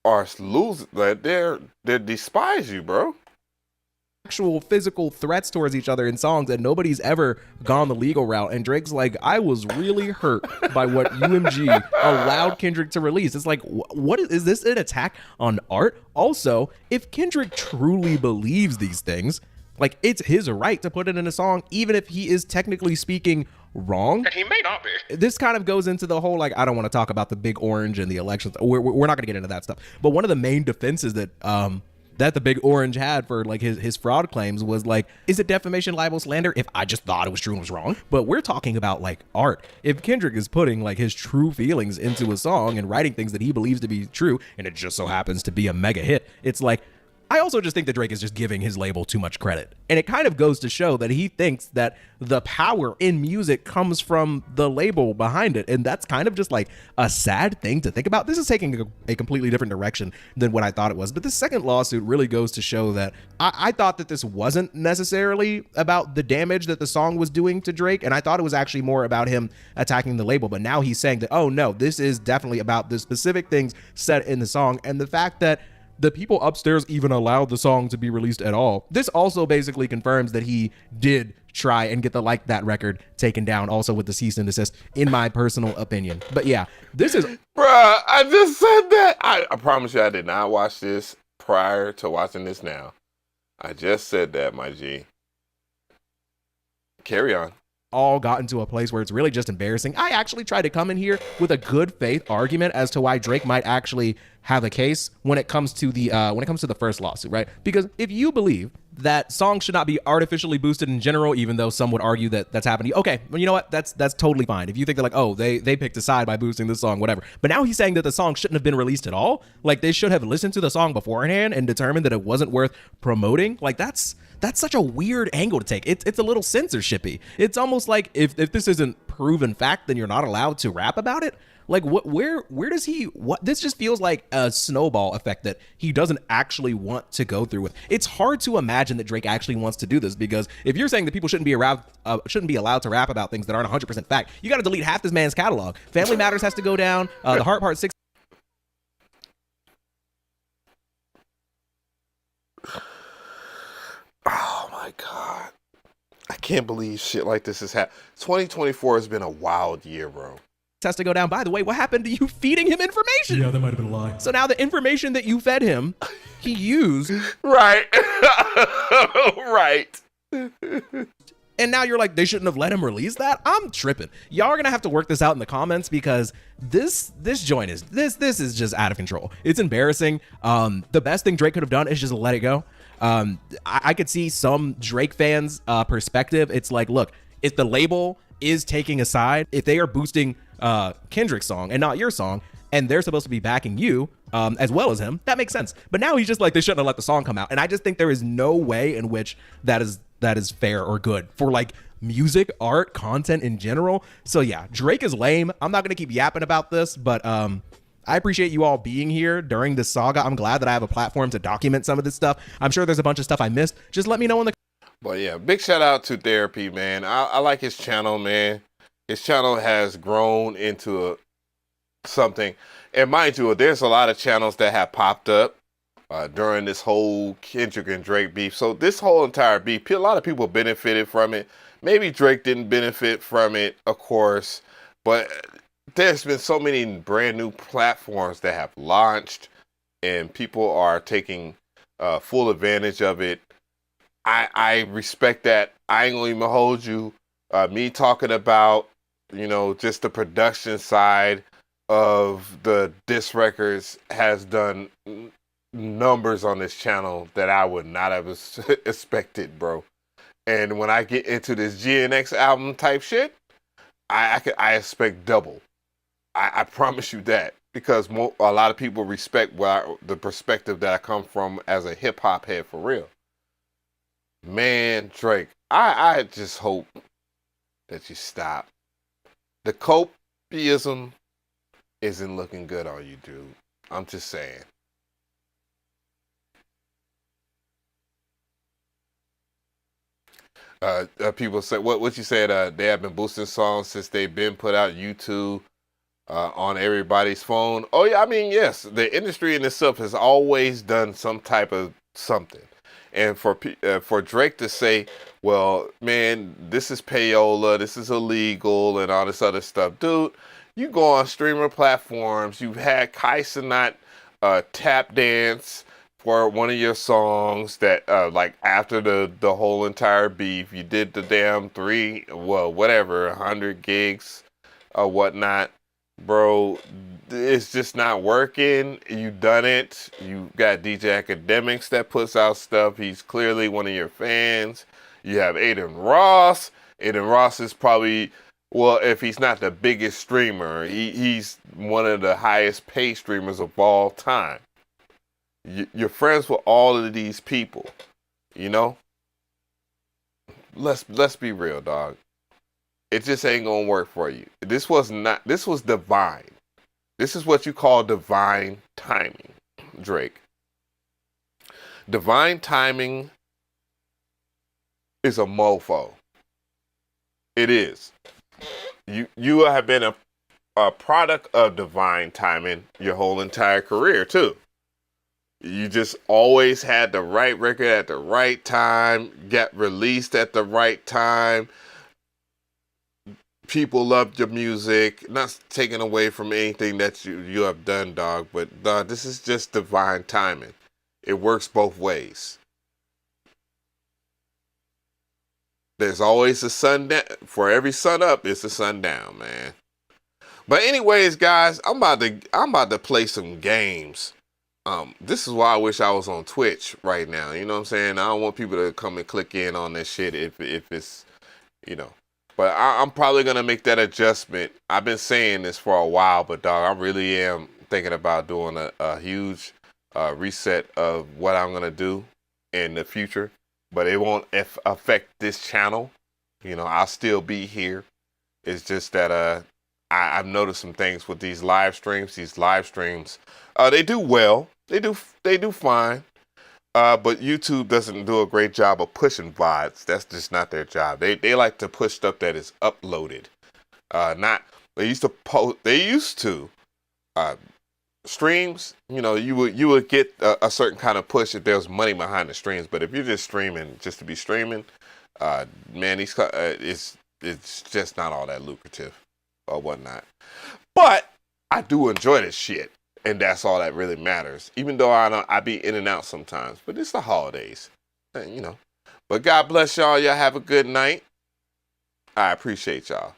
are losing. Like they despise you, bro. Actual physical threats towards each other in songs, and nobody's ever gone the legal route. And Drake's like, I was really hurt by what UMG allowed Kendrick to release. It's like, what is this an attack on art? Also, if Kendrick truly believes these things, like, it's his right to put it in a song, even if he is technically speaking wrong. And he may not be. This kind of goes into the whole, like, I don't want to talk about the big orange and the elections. We're not going to get into that stuff. But one of the main defenses that the big orange had for like his fraud claims was like, is it defamation, libel, slander? If I just thought it was true and was wrong. But we're talking about like art. If Kendrick is putting like his true feelings into a song and writing things that he believes to be true, and it just so happens to be a mega hit, it's like, I also just think that Drake is just giving his label too much credit. And it kind of goes to show that he thinks that the power in music comes from the label behind it. And that's kind of just like a sad thing to think about. This is taking a completely different direction than what I thought it was. But this second lawsuit really goes to show that I thought that this wasn't necessarily about the damage that the song was doing to Drake. And I thought it was actually more about him attacking the label. But now he's saying that, oh no, this is definitely about the specific things said in the song. And the fact that the people upstairs even allowed the song to be released at all. This also basically confirms that he did try and get the Like That record taken down, also with the cease and desist, in my personal opinion. But yeah, this is... Bruh, I just said that. I promise you I did not watch this prior to watching this now. I just said that, my G. Carry on. All gotten to a place where it's really just embarrassing. I actually tried to come in here with a good faith argument as to why Drake might actually have a case when it comes to the first lawsuit, right? Because if you believe that songs should not be artificially boosted in general, even though some would argue that that's happening, okay, well, you know what? That's totally fine. If you think they're like, oh, they picked a side by boosting this song, whatever. But now he's saying that the song shouldn't have been released at all. Like, they should have listened to the song beforehand and determined that it wasn't worth promoting. Like, that's such a weird angle to take. It's a little censorshipy. It's almost like if this isn't proven fact, then you're not allowed to rap about it. Like, where does he, this just feels like a snowball effect that he doesn't actually want to go through with. It's hard to imagine that Drake actually wants to do this, because if you're saying that people shouldn't be allowed to rap about things that aren't 100% fact, you got to delete half this man's catalog. Family Matters has to go down. The Heart Part 6. Oh my God. I can't believe shit like this has happened. 2024 has been a wild year, bro. Has to go down. By the way, what happened to you feeding him information? Yeah, that might have been a lie. So now the information that you fed him, he used. Right. Right. And now you're like, they shouldn't have let him release that? I'm tripping. Y'all are gonna have to work this out in the comments, because this joint is this is just out of control. It's embarrassing. The best thing Drake could have done is just let it go. I could see some Drake fans perspective. It's like, look, if the label is taking a side, if they are boosting Kendrick's song and not your song, and they're supposed to be backing you as well as him, that makes sense. But now he's just like, they shouldn't have let the song come out. And I just think there is no way in which that is fair or good for like music, art, content in general. So yeah, Drake is lame. I'm not gonna keep yapping about this, but I appreciate you all being here during this saga. I'm glad that I have a platform to document some of this stuff. I'm sure there's a bunch of stuff I missed. Just let me know in the... But yeah, big shout out to Therapy, man. I like his channel, man. His channel has grown into something. And mind you, there's a lot of channels that have popped up during this whole Kendrick and Drake beef. So this whole entire beef, a lot of people benefited from it. Maybe Drake didn't benefit from it, of course. But there's been so many brand new platforms that have launched, and people are taking full advantage of it. I respect that. I ain't gonna even hold you. Me talking about, you know, just the production side of the disc records has done numbers on this channel that I would not have expected, bro. And when I get into this GNX album type shit, I expect double. I promise you that, because a lot of people respect the perspective that I come from as a hip hop head for real. Man, Drake, I just hope that you stop. The copiism isn't looking good on you, dude. I'm just saying. People say what you said. They have been boosting songs since they've been put out. YouTube on everybody's phone. Oh yeah, I mean yes, the industry in itself has always done some type of something. And for Drake to say, well, man, this is payola, this is illegal, and all this other stuff, dude. You go on streamer platforms. You've had Kai Cenat tap dance for one of your songs that like after the whole entire beef, you did the damn 100 gigs or whatnot, bro. It's just not working. You done it. You got DJ Academics that puts out stuff. He's clearly one of your fans. You have Aiden Ross. Aiden Ross is probably, well, if he's not the biggest streamer, he's one of the highest paid streamers of all time. You're friends with all of these people, you know? Let's be real, dog. It just ain't gonna work for you. This was divine. This is what you call divine timing, Drake. Divine timing is a mofo. It is. You have been a product of divine timing your whole entire career too. You just always had the right record at the right time, get released at the right time. People loved your music. Not taking away from anything that you have done, dog, but dog, this is just divine timing. It works both ways. There's always a sundown. For every sun up, it's a sundown, man. But anyways, guys, I'm about to play some games. This is why I wish I was on Twitch right now. You know what I'm saying? I don't want people to come and click in on this shit if it's, you know. But I'm probably going to make that adjustment. I've been saying this for a while, but dog, I really am thinking about doing a huge reset of what I'm going to do in the future. But it won't affect this channel. You know, I'll still be here. It's just that I've noticed some things with these live streams. These live streams, they do well. They do fine. But YouTube doesn't do a great job of pushing VODs. That's just not their job. They like to push stuff that is uploaded. They used to streams. You know, you would get a certain kind of push if there was money behind the streams. But if you're just streaming just to be streaming, man, it's just not all that lucrative or whatnot. But I do enjoy this shit. And that's all that really matters. Even though I be in and out sometimes. But it's the holidays. You know. But God bless y'all. Y'all have a good night. I appreciate y'all.